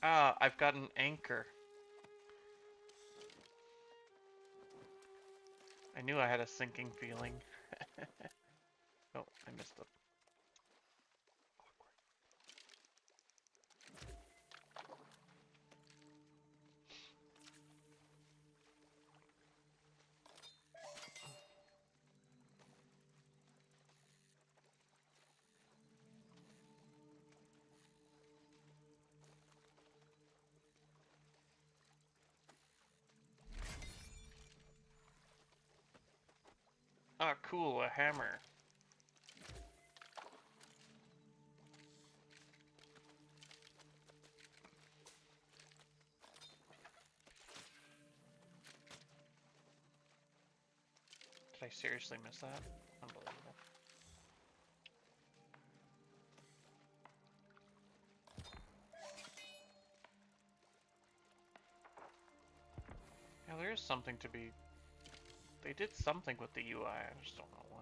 Ah, I've got an anchor. I knew I had a sinking feeling. Oh, I missed it. Ah, cool, a hammer. Did I seriously miss that? Unbelievable. Yeah, there is something to be... They did something with the UI, I just don't know what.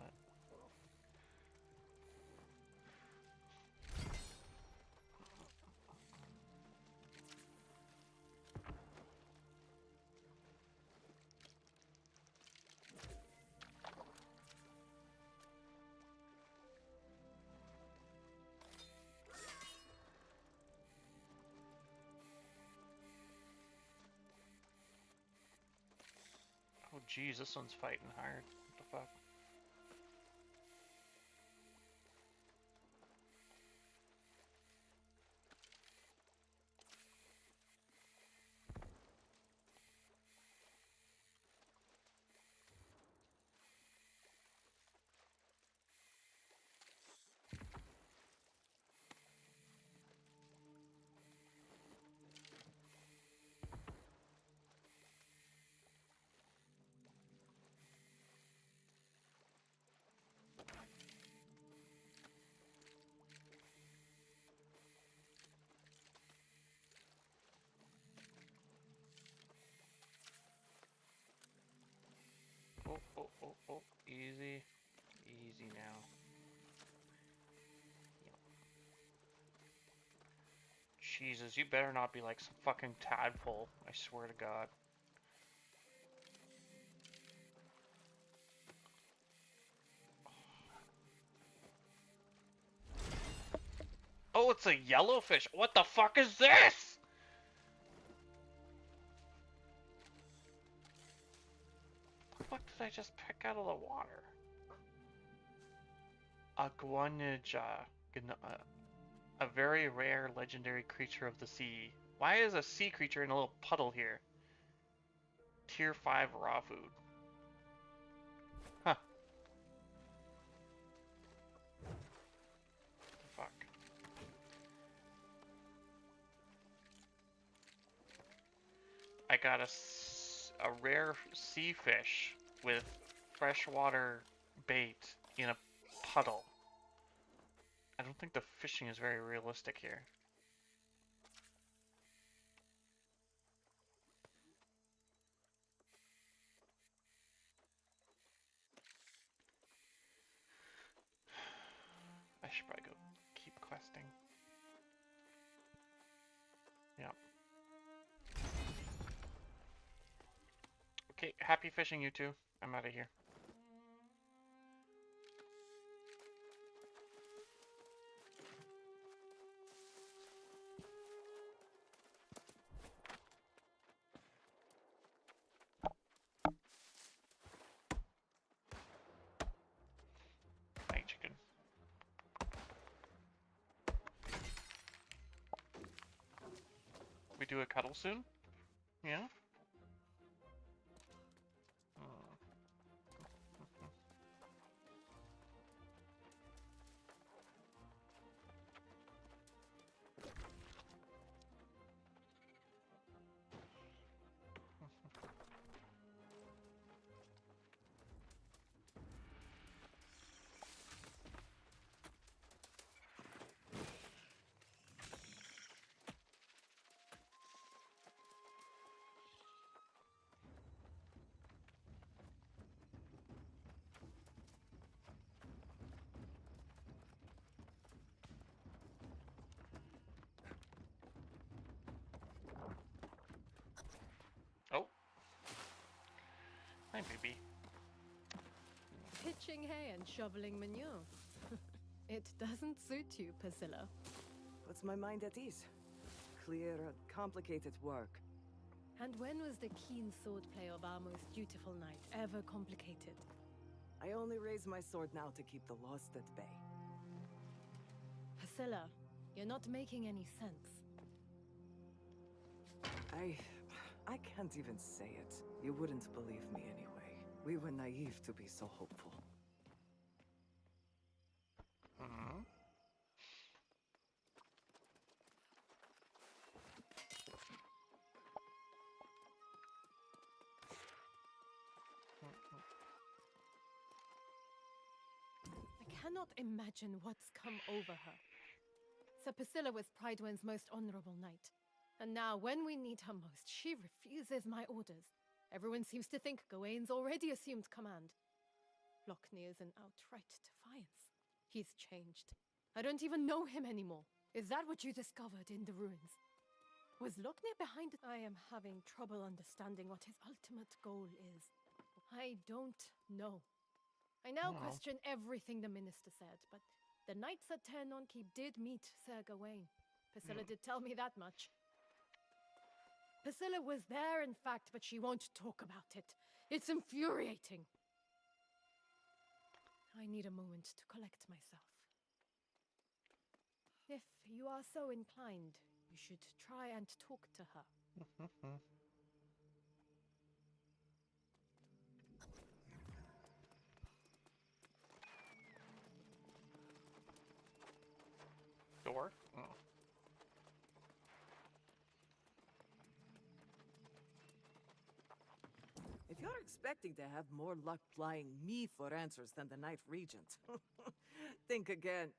Oh jeez, this one's fighting hard. What the fuck? Oh, oh, oh, oh, easy. Easy now. Yep. Jesus, you better not be like some fucking tadpole, I swear to God. Oh, it's a yellowfish. What the fuck is this? What the fuck did I just pick out of the water? Iguanija. A very rare legendary creature of the sea. Why is a sea creature in a little puddle here? Tier 5 raw food. Huh. Fuck. I got a rare sea fish with freshwater bait in a puddle. I don't think the fishing is very realistic here. I should probably go keep questing. Yep. Okay, happy fishing, you two. I'm out of here. Night chicken. We do a cuddle soon? Yeah? Oh. Hi, baby. Pitching hay and shoveling manure. It doesn't suit you, Priscilla. Puts my mind at ease. Clear, complicated work. And when was the keen swordplay of our most dutiful knight ever complicated? I only raise my sword now to keep the lost at bay. Priscilla, you're not making any sense. I can't even say it. You wouldn't believe me anyway. We were naive to be so hopeful. I cannot imagine what's come over her. Sir Priscilla was Pridewin's most honorable knight. And now, when we need her most, she refuses my orders. Everyone seems to think Gawain's already assumed command. Lockney is in outright defiance. He's changed. I don't even know him anymore. Is that what you discovered in the ruins? Was Lockney behind it? I am having trouble understanding what his ultimate goal is. I don't know. I now question everything the minister said, but the knights at Ternon Keep did meet Sir Gawain. Priscilla did tell me that much. Priscilla was there, in fact, but she won't talk about it. It's infuriating. I need a moment to collect myself. If you are so inclined, you should try and talk to her. Door? Oh. If you're expecting to have more luck flying me for answers than the Night Regent, think again.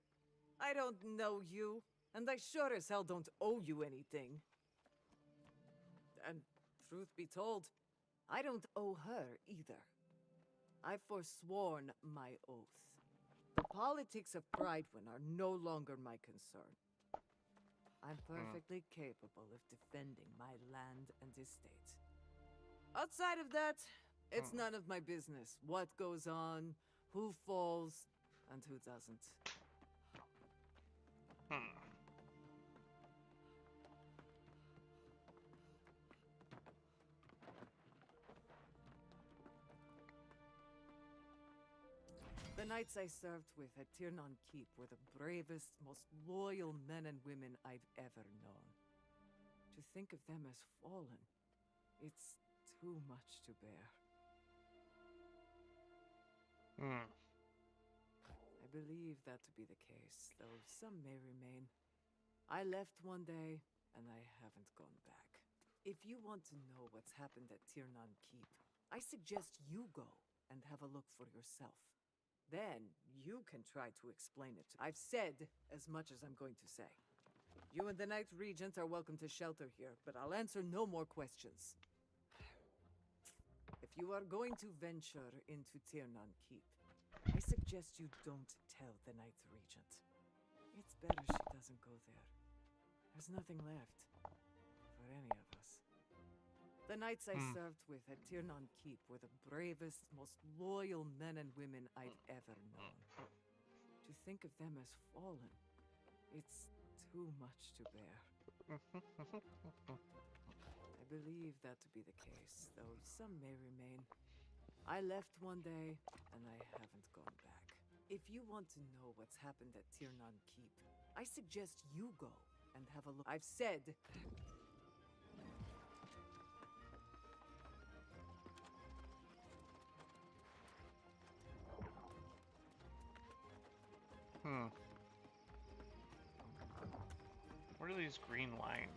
I don't know you, and I sure as hell don't owe you anything. And truth be told, I don't owe her either. I forsworn my oath. The politics of Pridewin are no longer my concern. I'm perfectly capable of defending my land and estate. Outside of that, it's none of my business what goes on, who falls, and who doesn't. The knights I served with at Tirnan Keep were the bravest, most loyal men and women I've ever known. To think of them as fallen, it's too much to bear. I believe that to be the case, though some may remain. I left one day, and I haven't gone back. If you want to know what's happened at Tirnan Keep, I suggest you go and have a look for yourself. Then you can try to explain it. I've said as much as I'm going to say. You and the Night Regent are welcome to shelter here, but I'll answer no more questions. If you are going to venture into Tirnan Keep, I suggest you don't tell the Night Regent. It's better she doesn't go there. There's nothing left for any of us. The knights I served with at Tirnan Keep were the bravest, most loyal men and women I've ever known. To think of them as fallen, it's too much to bear. I believe that to be the case, though some may remain. I left one day, and I haven't gone back. If you want to know what's happened at Tirnan Keep, I suggest you go and have a look. I've said... What are these green lines?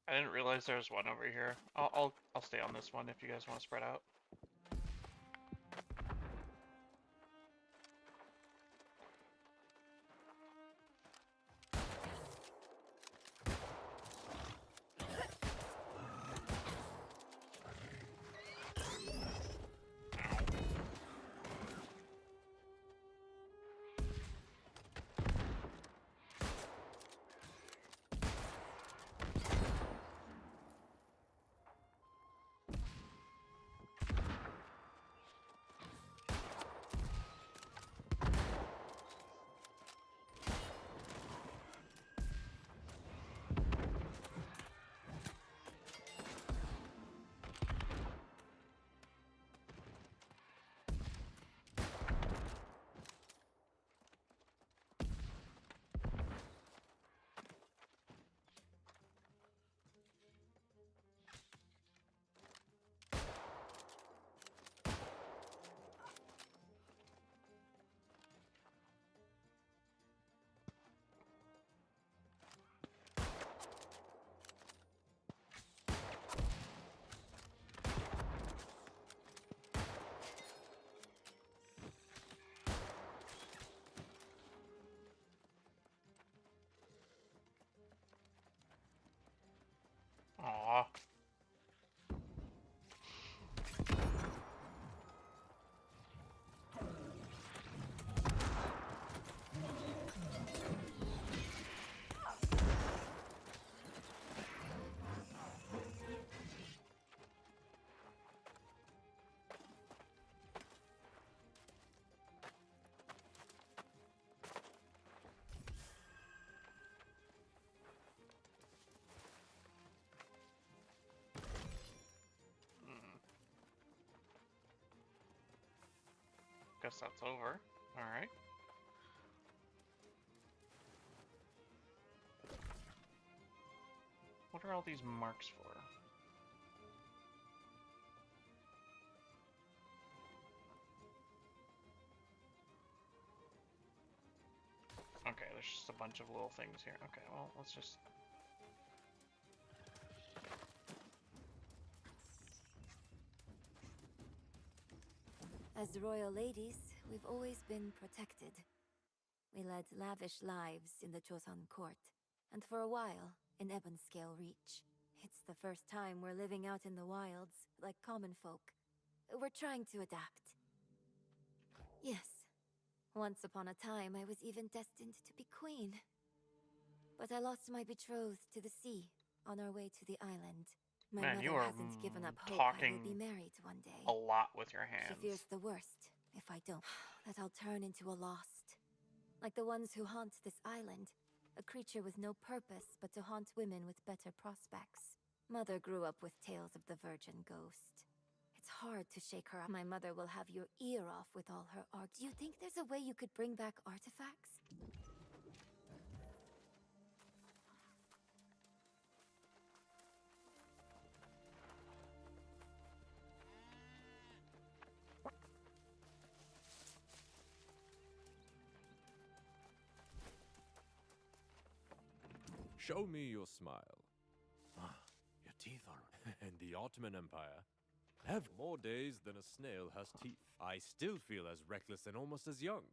I didn't realize there was one over here. I'll stay on this one if you guys want to spread out. Aww. Guess that's over. Alright. What are all these marks for? there's just a bunch of little things here. Okay, well, let's just... As royal ladies, we've always been protected. We led lavish lives in the Joseon court, and for a while, in Ebonscale Reach. It's the first time we're living out in the wilds, like common folk. We're trying to adapt. Yes, once upon a time I was even destined to be queen. But I lost my betrothed to the sea, on our way to the island. My Man, you mother are hasn't given up hope I will be talking married one day. a lot with your She hands. fears the worst, if I don't. That I'll turn into a lost. Like the ones who haunt this island. A creature with no purpose but to haunt women with better prospects. Mother grew up with tales of the virgin ghost. It's hard to shake her up. My mother will have your ear off with all her art. Do you think there's a way you could bring back artifacts? Show me your smile. Ah, your teeth are... and the Ottoman Empire have more days than a snail has teeth. I still feel as reckless and almost as young.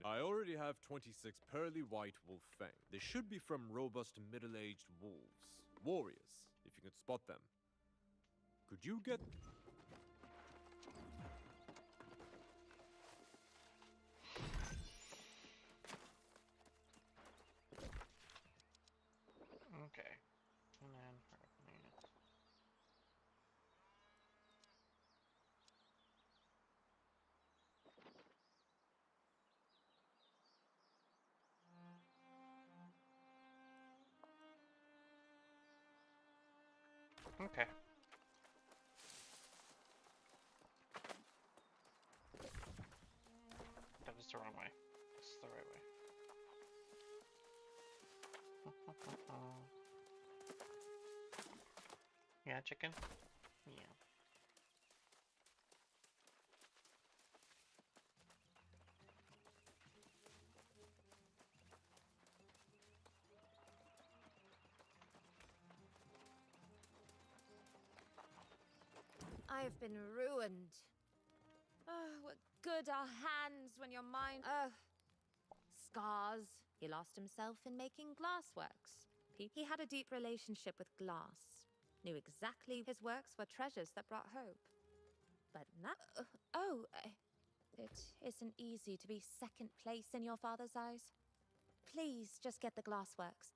I already have 26 pearly white wolf fangs. They should be from robust middle-aged wolves. Warriors, if you could spot them. Could you get... Okay. And then for minutes. Okay. That is the wrong way. This is the right way. Yeah, chicken? Yeah. I have been ruined. Oh, what good are hands when your mind... Scars. He lost himself in making glassworks. He had a deep relationship with glass. Knew exactly his works were treasures that brought hope. But now... it isn't easy to be second place in your father's eyes. Please just get the glassworks.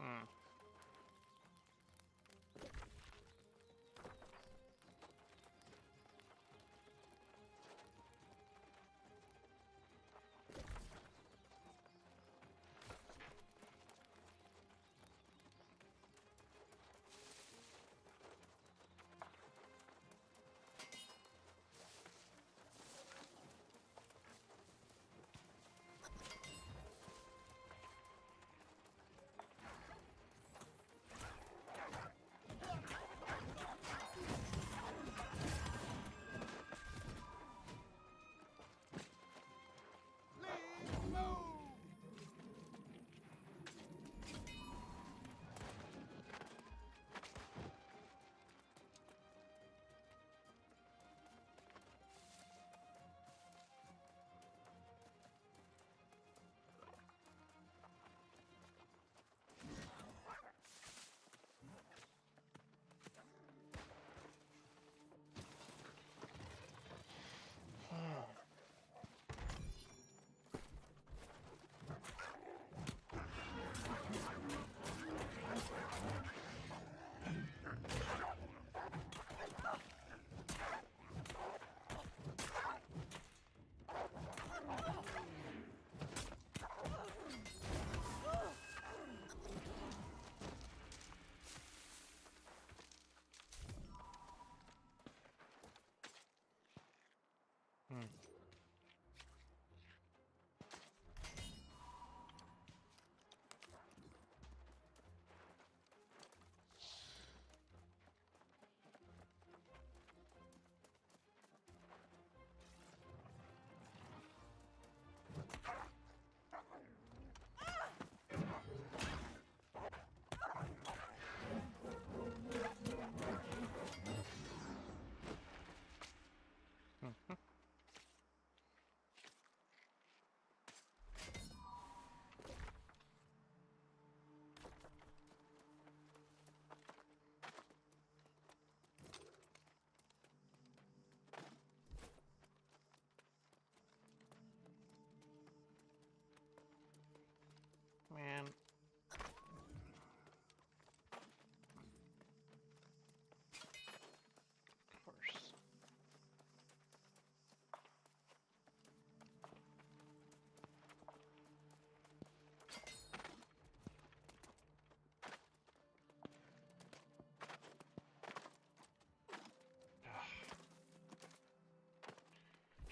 Hmm.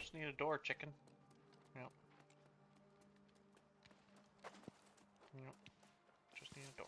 Just need a door, chicken. Yep. Yep. Just need a door.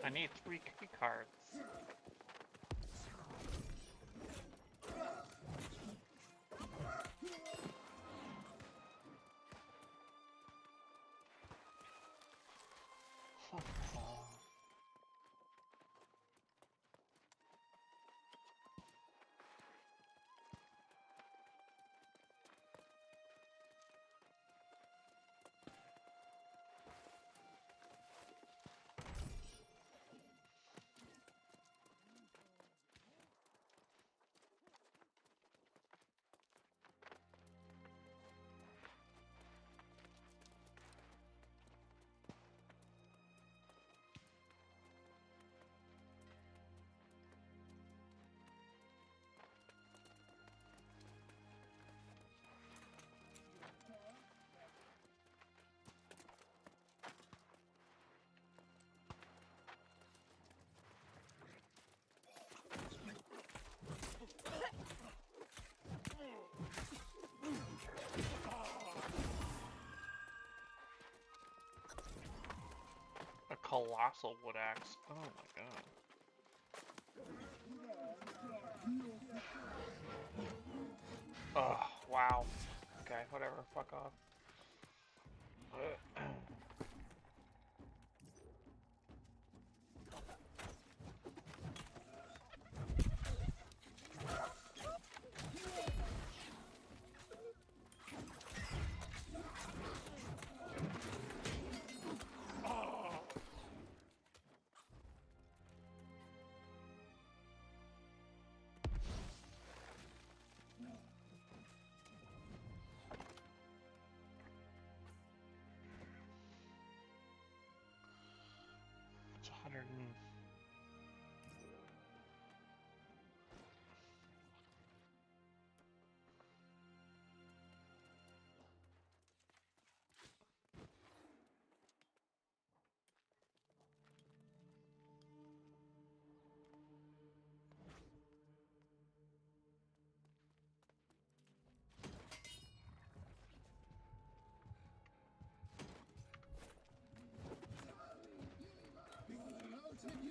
I need 3 key cards. A colossal wood axe. Oh my god. Oh, wow. Okay, whatever. Fuck off. It's 100 and... Take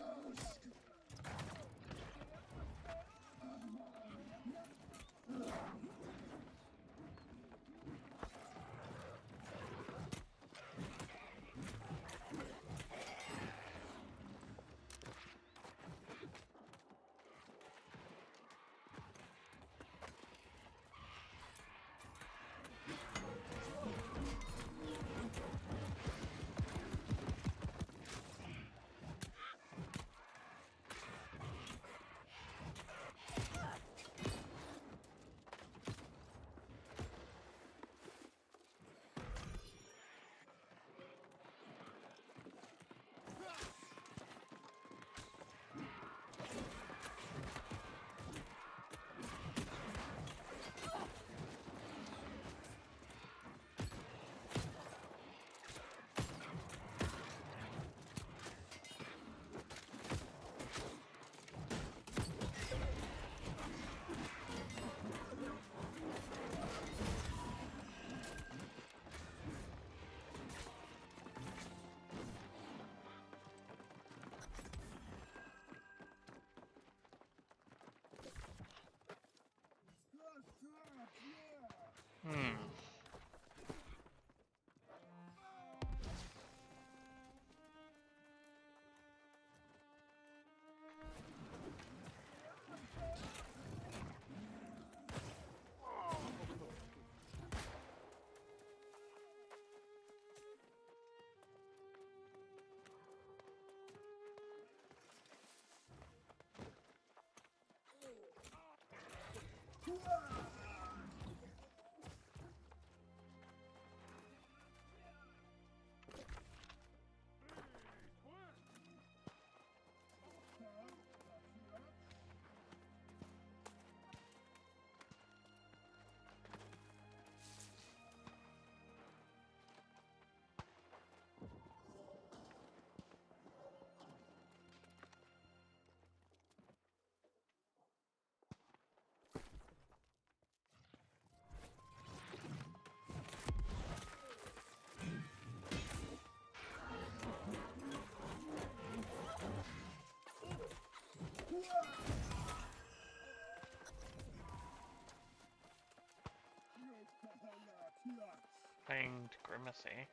Fanged Grimacy.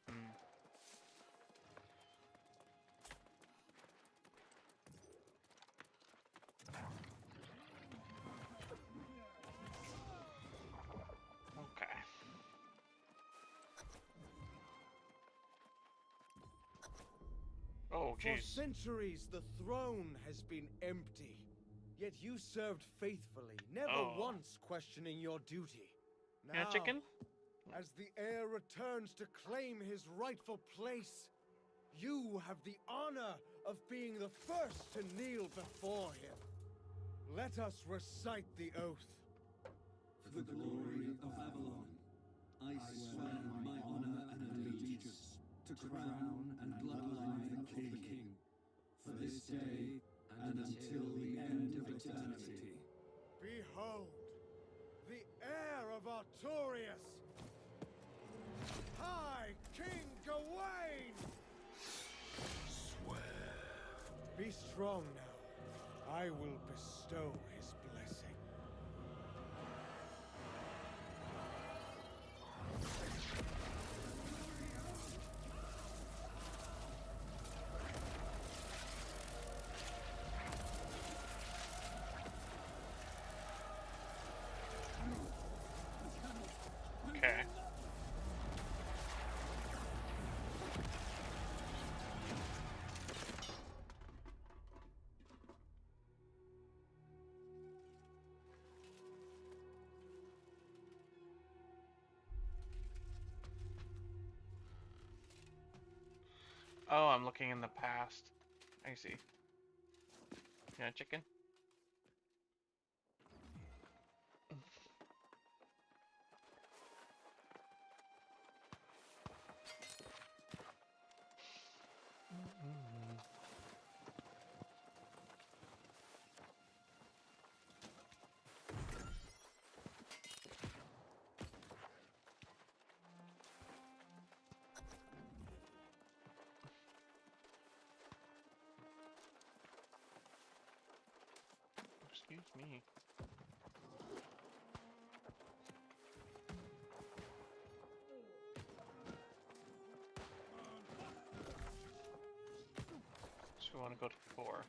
Hmm. Okay. Oh, For jeez. centuries, the throne has been empty. Yet you served faithfully, never Oh. once questioning your duty. Now, Yeah, chicken? as the heir returns to claim his rightful place, you have the honor of being the first to kneel before him. Let us recite the oath. For the glory of Avalon, I swear my honor and allegiance to crown and bloodline of the king, for this day and until the end of eternity. Behold, the heir of Artorias, High King Gawain! Swear. Be strong now. I will bestow his blessing. Okay. Oh, I'm looking in the past. I see. Yeah, chicken? Excuse me. So we want to go to 4.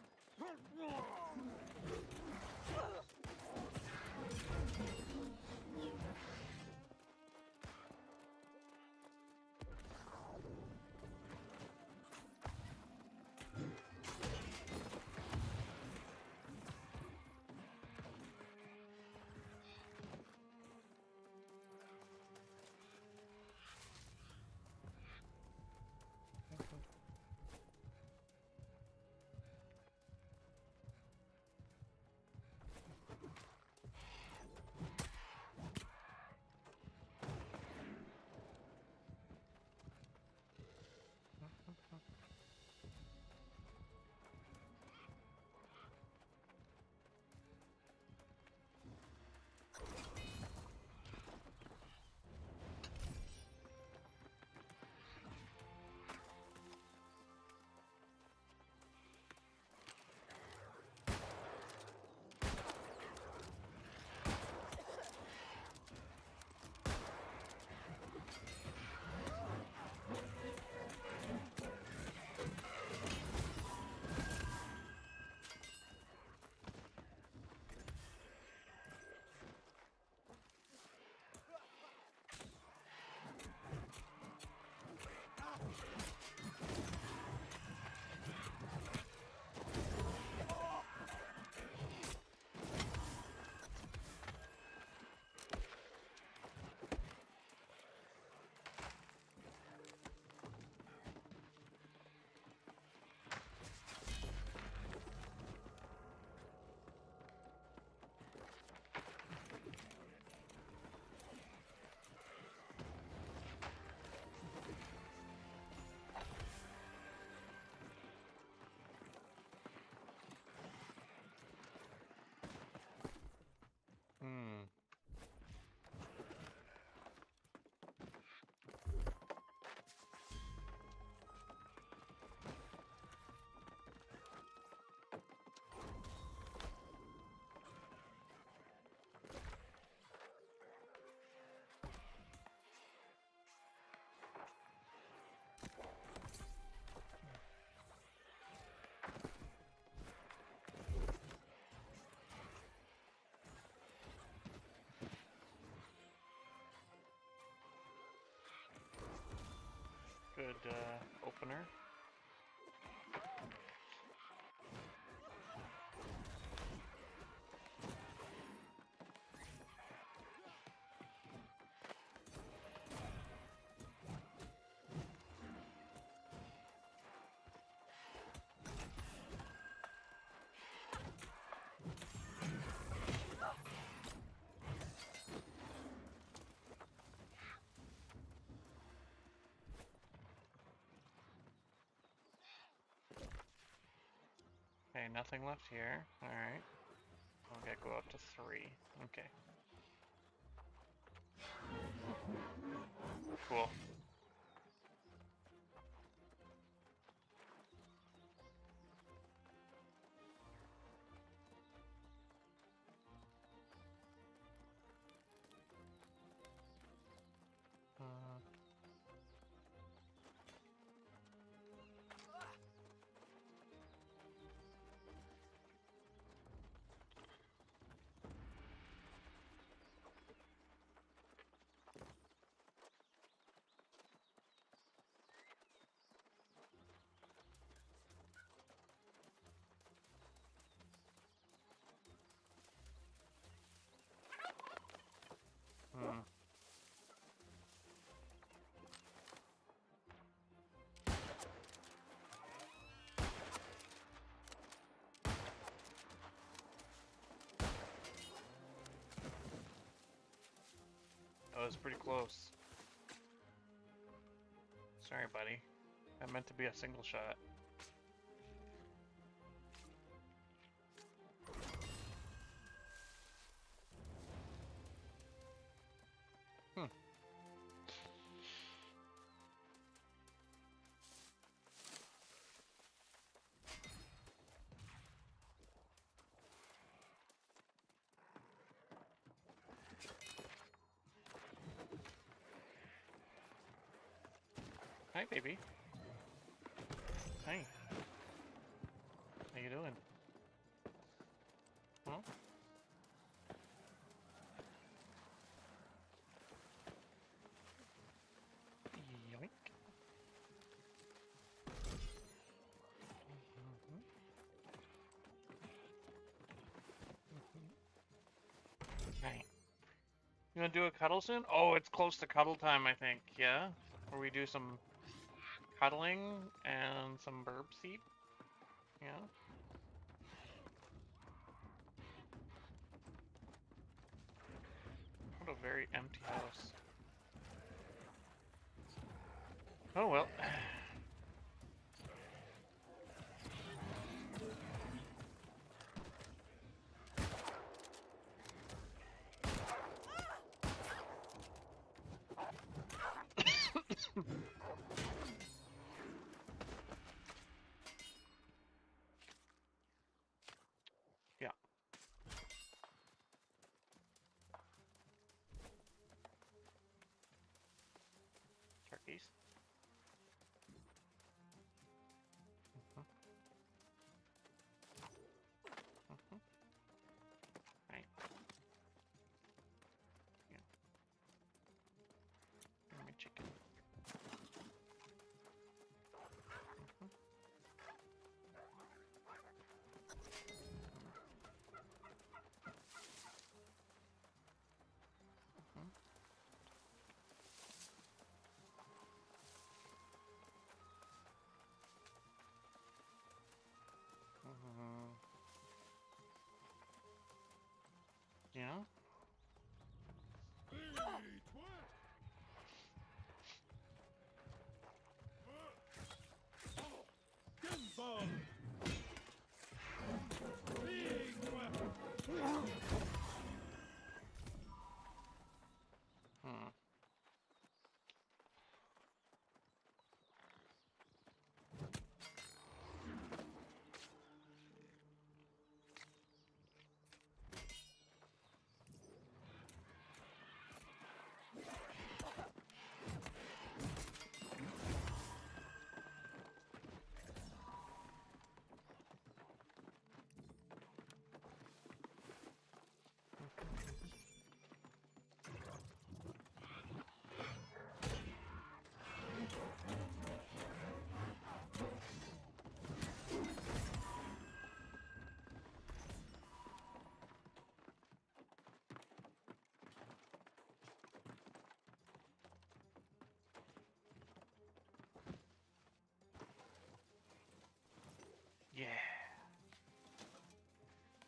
good opener. Okay, nothing left here. Alright. Okay, go up to 3. Okay. Cool. That was pretty close. Sorry, buddy. That meant to be a single shot. Hi, baby. Hi. How you doing? Huh? Yoink. Right. You wanna do a cuddle soon? Oh, it's close to cuddle time, I think. Yeah? Where we do some cuddling and some burp seep. Yeah? What a very empty house. Oh well. Yeah. Turkeys.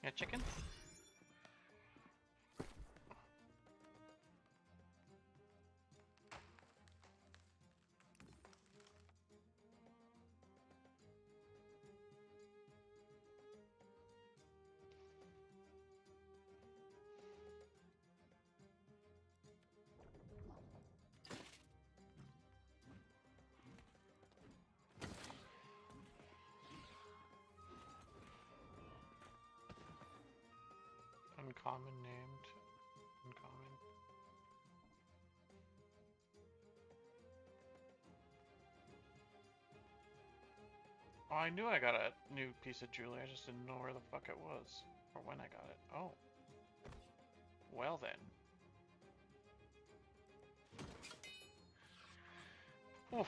A chicken? Uncommon named. Uncommon. Oh, I knew I got a new piece of jewelry, I just didn't know where the fuck it was. Or when I got it. Oh. Well then. Oof.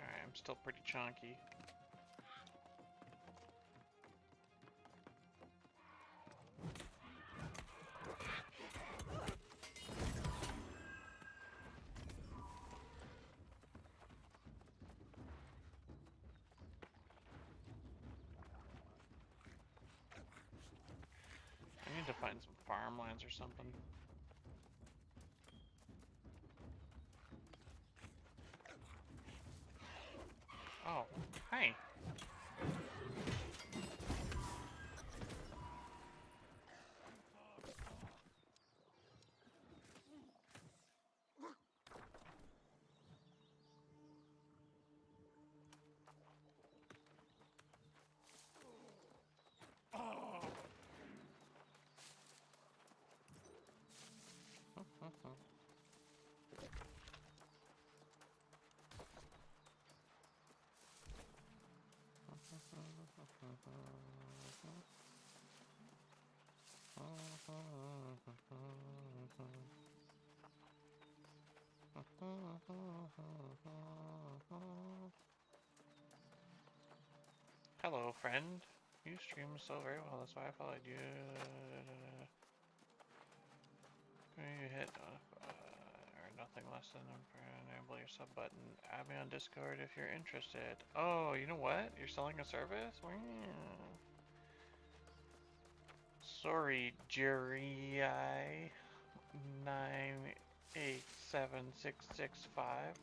Alright, I'm still pretty chunky. I need to find some farmlands or something. Oh, hi. Hello, friend. You stream so very well, that's why I followed you. You hit or nothing less than enable your sub button. Add me on Discord if you're interested. Oh, you know what? You're selling a service? Sorry, Jerry. 987665.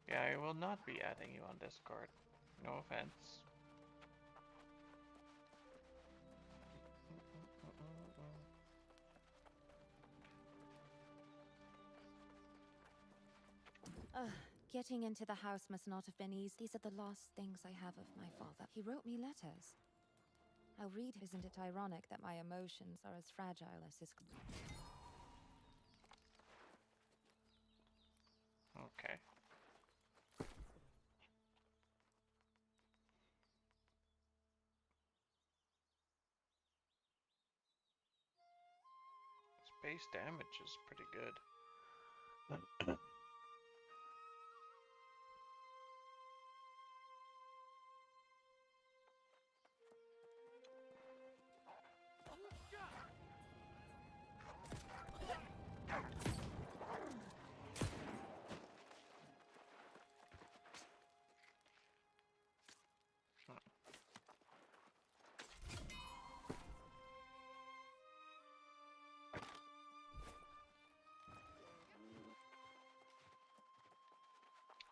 Yeah, I will not be adding you on Discord. No offense. Getting into the house must not have been easy. These are the last things I have of my father. He wrote me letters. I'll read. Isn't it ironic that my emotions are as fragile as his... Okay. Base damage is pretty good.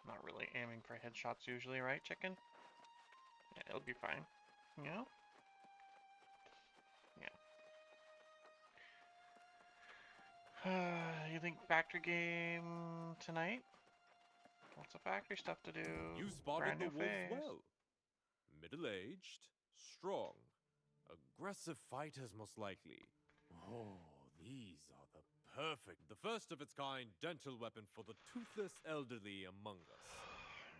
Not really aiming for headshots usually, right, chicken? Yeah, it'll be fine. Yeah? Yeah. You think factory game tonight? Lots of factory stuff to do. You spotted Brand the new wolves phase. well. Middle-aged, strong, aggressive fighters most likely. Oh, these are the perfect, the first of its kind dental weapon for the toothless elderly among us.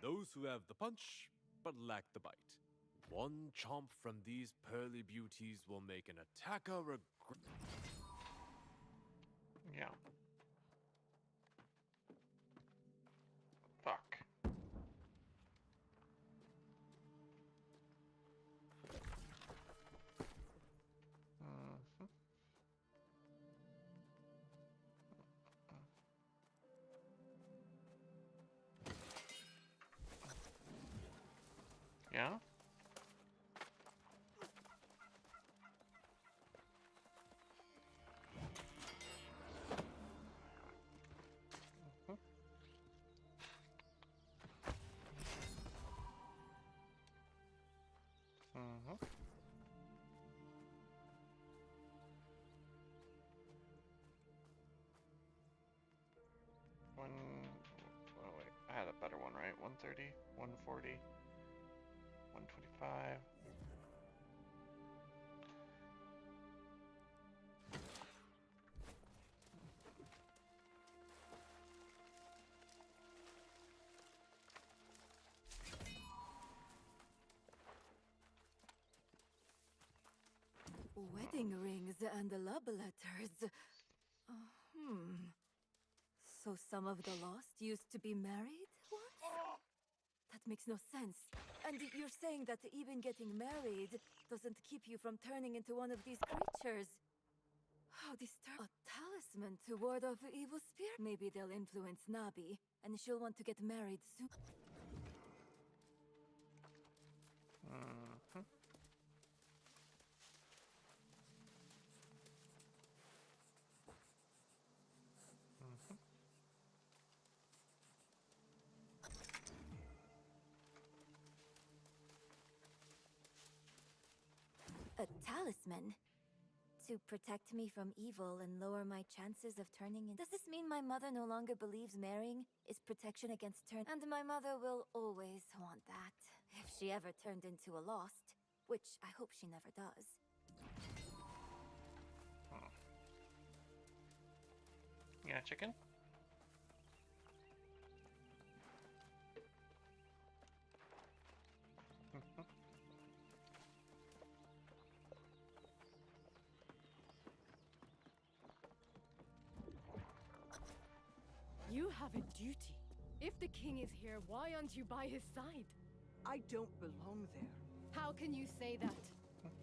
Those who have the punch, but lack the bite. One chomp from these pearly beauties will make an attacker regret. Yeah. Fuck. Mhm. Yeah? Mhm. Mhm. One. Oh wait, I had a better one, right? 130, 140, 125. Wedding rings and love letters. So some of the lost used to be married once? That makes no sense. And you're saying that even getting married doesn't keep you from turning into one of these creatures. How disturbing. A talisman to ward off evil spirit? Maybe they'll influence Nabi, and she'll want to get married soon. Mhm. Mhm. A talisman? To protect me from evil and lower my chances of turning in. Does this mean my mother no longer believes marrying is protection against turn? And my mother will always want that. If she ever turned into a lost, which I hope she never does. Yeah, chicken? Mhm. You have a duty. If the king is here, why aren't you by his side? I don't belong there. How can you say that?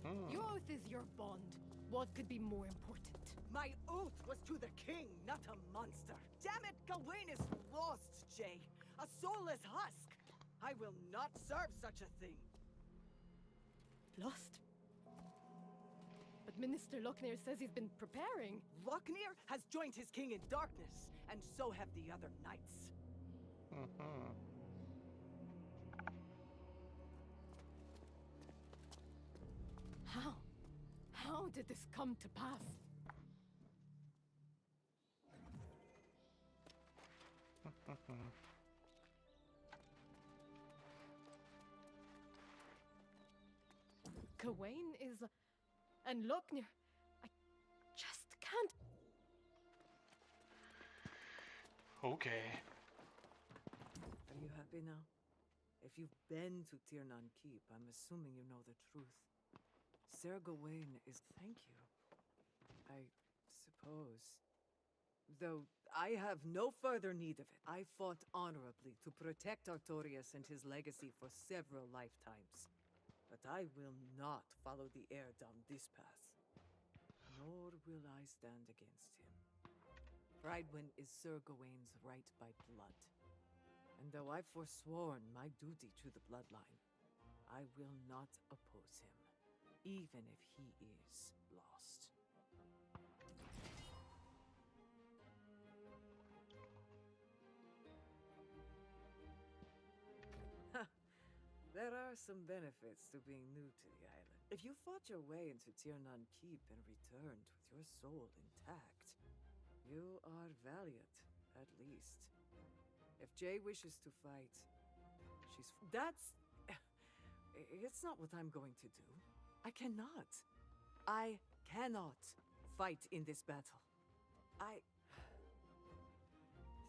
Mhm. Your oath is your bond. What could be more important? My oath was to the king, not a monster. Damn it, Gawain is lost, Jay. A soulless husk. I will not serve such a thing. Lost? But Minister Lochner says he's been preparing. Lochner has joined his king in darkness, and so have the other knights. Mhm. How? How did this come to pass? Mhm. Gawain is... and Lochner... I just can't... Okay. Are you happy now? If you've been to Tiernan Keep, I'm assuming you know the truth. Sir Gawain is... Thank you. I suppose. Though I have no further need of it. I fought honorably to protect Artorias and his legacy for several lifetimes. But I will not follow the heir down this path. Nor will I stand against him. Prydwen is Sir Gawain's right by blood. And though I've forsworn my duty to the bloodline, I will not oppose him, even if he is lost. There are some benefits to being new to the island. If you fought your way into Tiernan Keep and returned with your soul intact, you are valiant, at least. If Jay wishes to fight, she's... That's... It's not what I'm going to do. I cannot. I cannot fight in this battle.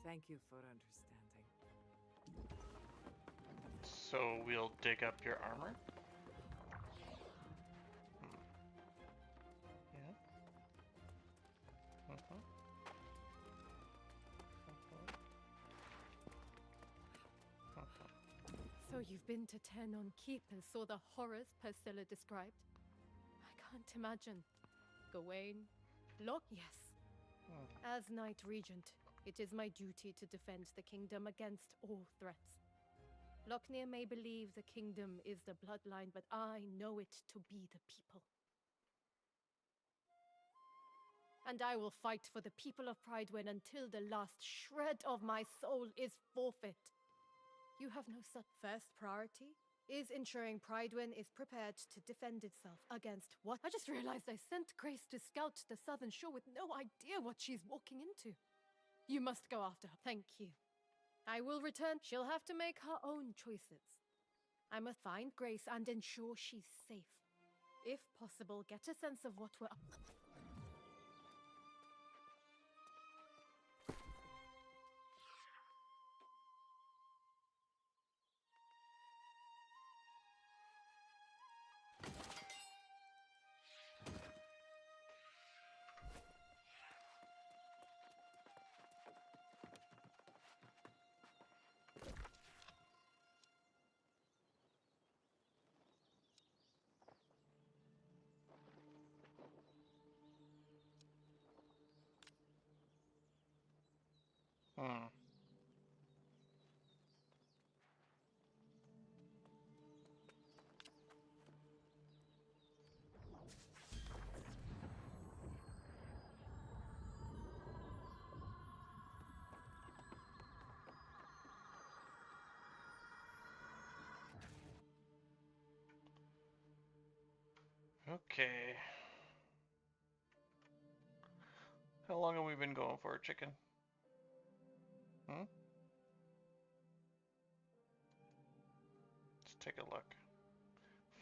Thank you for understanding. So we'll dig up your armor? been to Ternon Keep and saw the horrors Priscilla described. I can't imagine. Gawain, Locke, yes. As Knight Regent, it is my duty to defend the kingdom against all threats. Lochner may believe the kingdom is the bloodline, but I know it to be the people. And I will fight for the people of Pridewin until the last shred of my soul is forfeit. You have no such first priority is ensuring Pridewin is prepared to defend itself against what? I just realized I sent Grace to scout the southern shore with no idea what she's walking into. You must go after her. Thank you. I will return. She'll have to make her own choices. I must find Grace and ensure she's safe. If possible, get a sense of what we're up. Okay. How long have we been going for, chicken? Hmm? Let's take a look.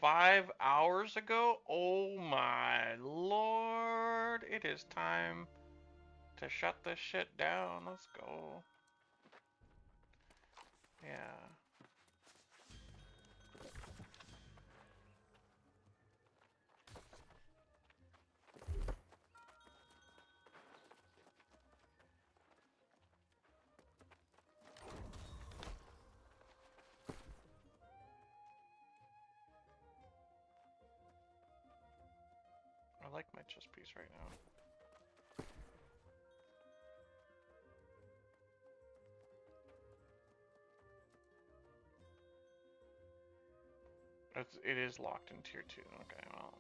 5 hours ago? Oh my lord. It is time to shut this shit down. Let's go. Yeah. I like my chess piece right now. It is locked in tier 2. Okay, well.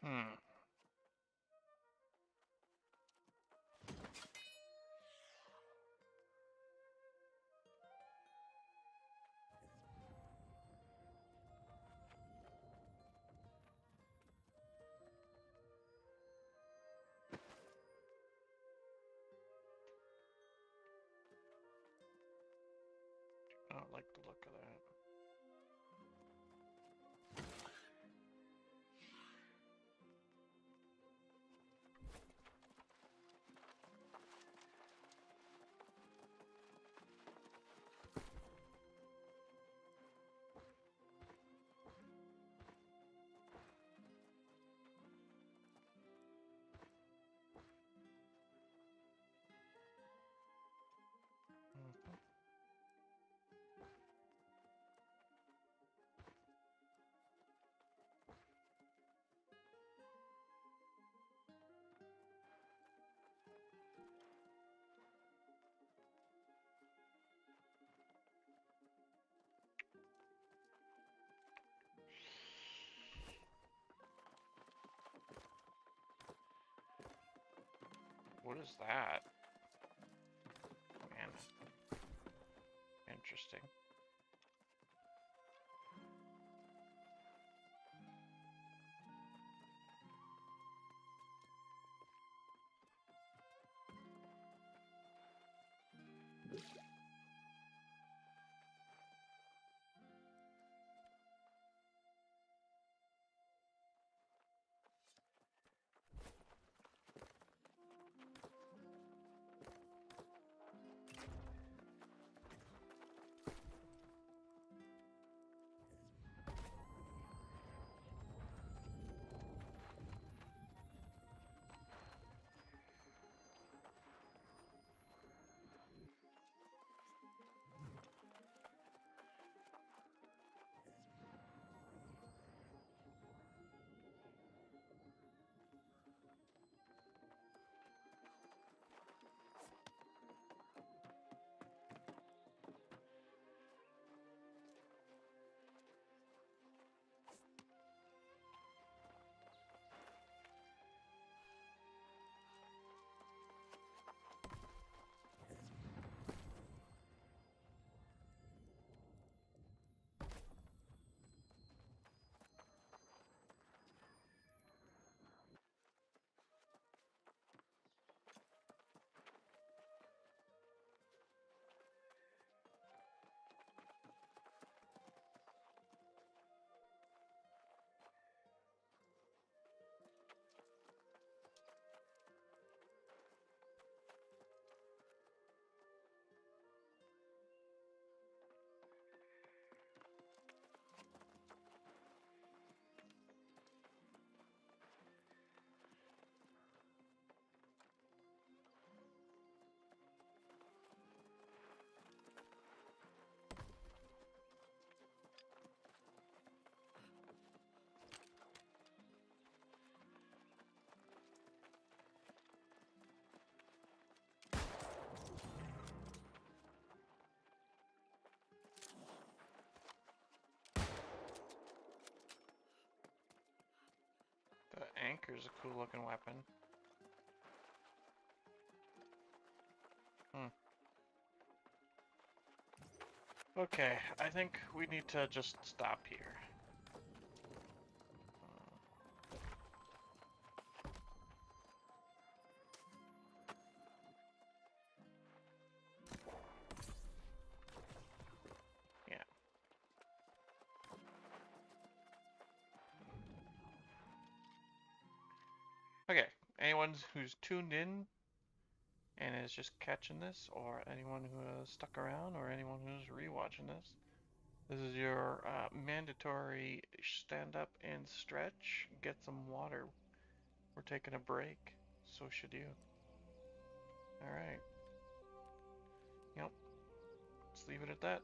Hmm. I don't like the look of that. What is that? Man. Interesting. The anchor's a cool looking weapon. Okay, I think we need to just stop here. Yeah. Okay, anyone who's tuned in and is just catching this, or anyone who has stuck around, or anyone who's rewatching this is your mandatory stand up and stretch, get some water. We're taking a break, so should you. Alright. Yep. Let's leave it at that.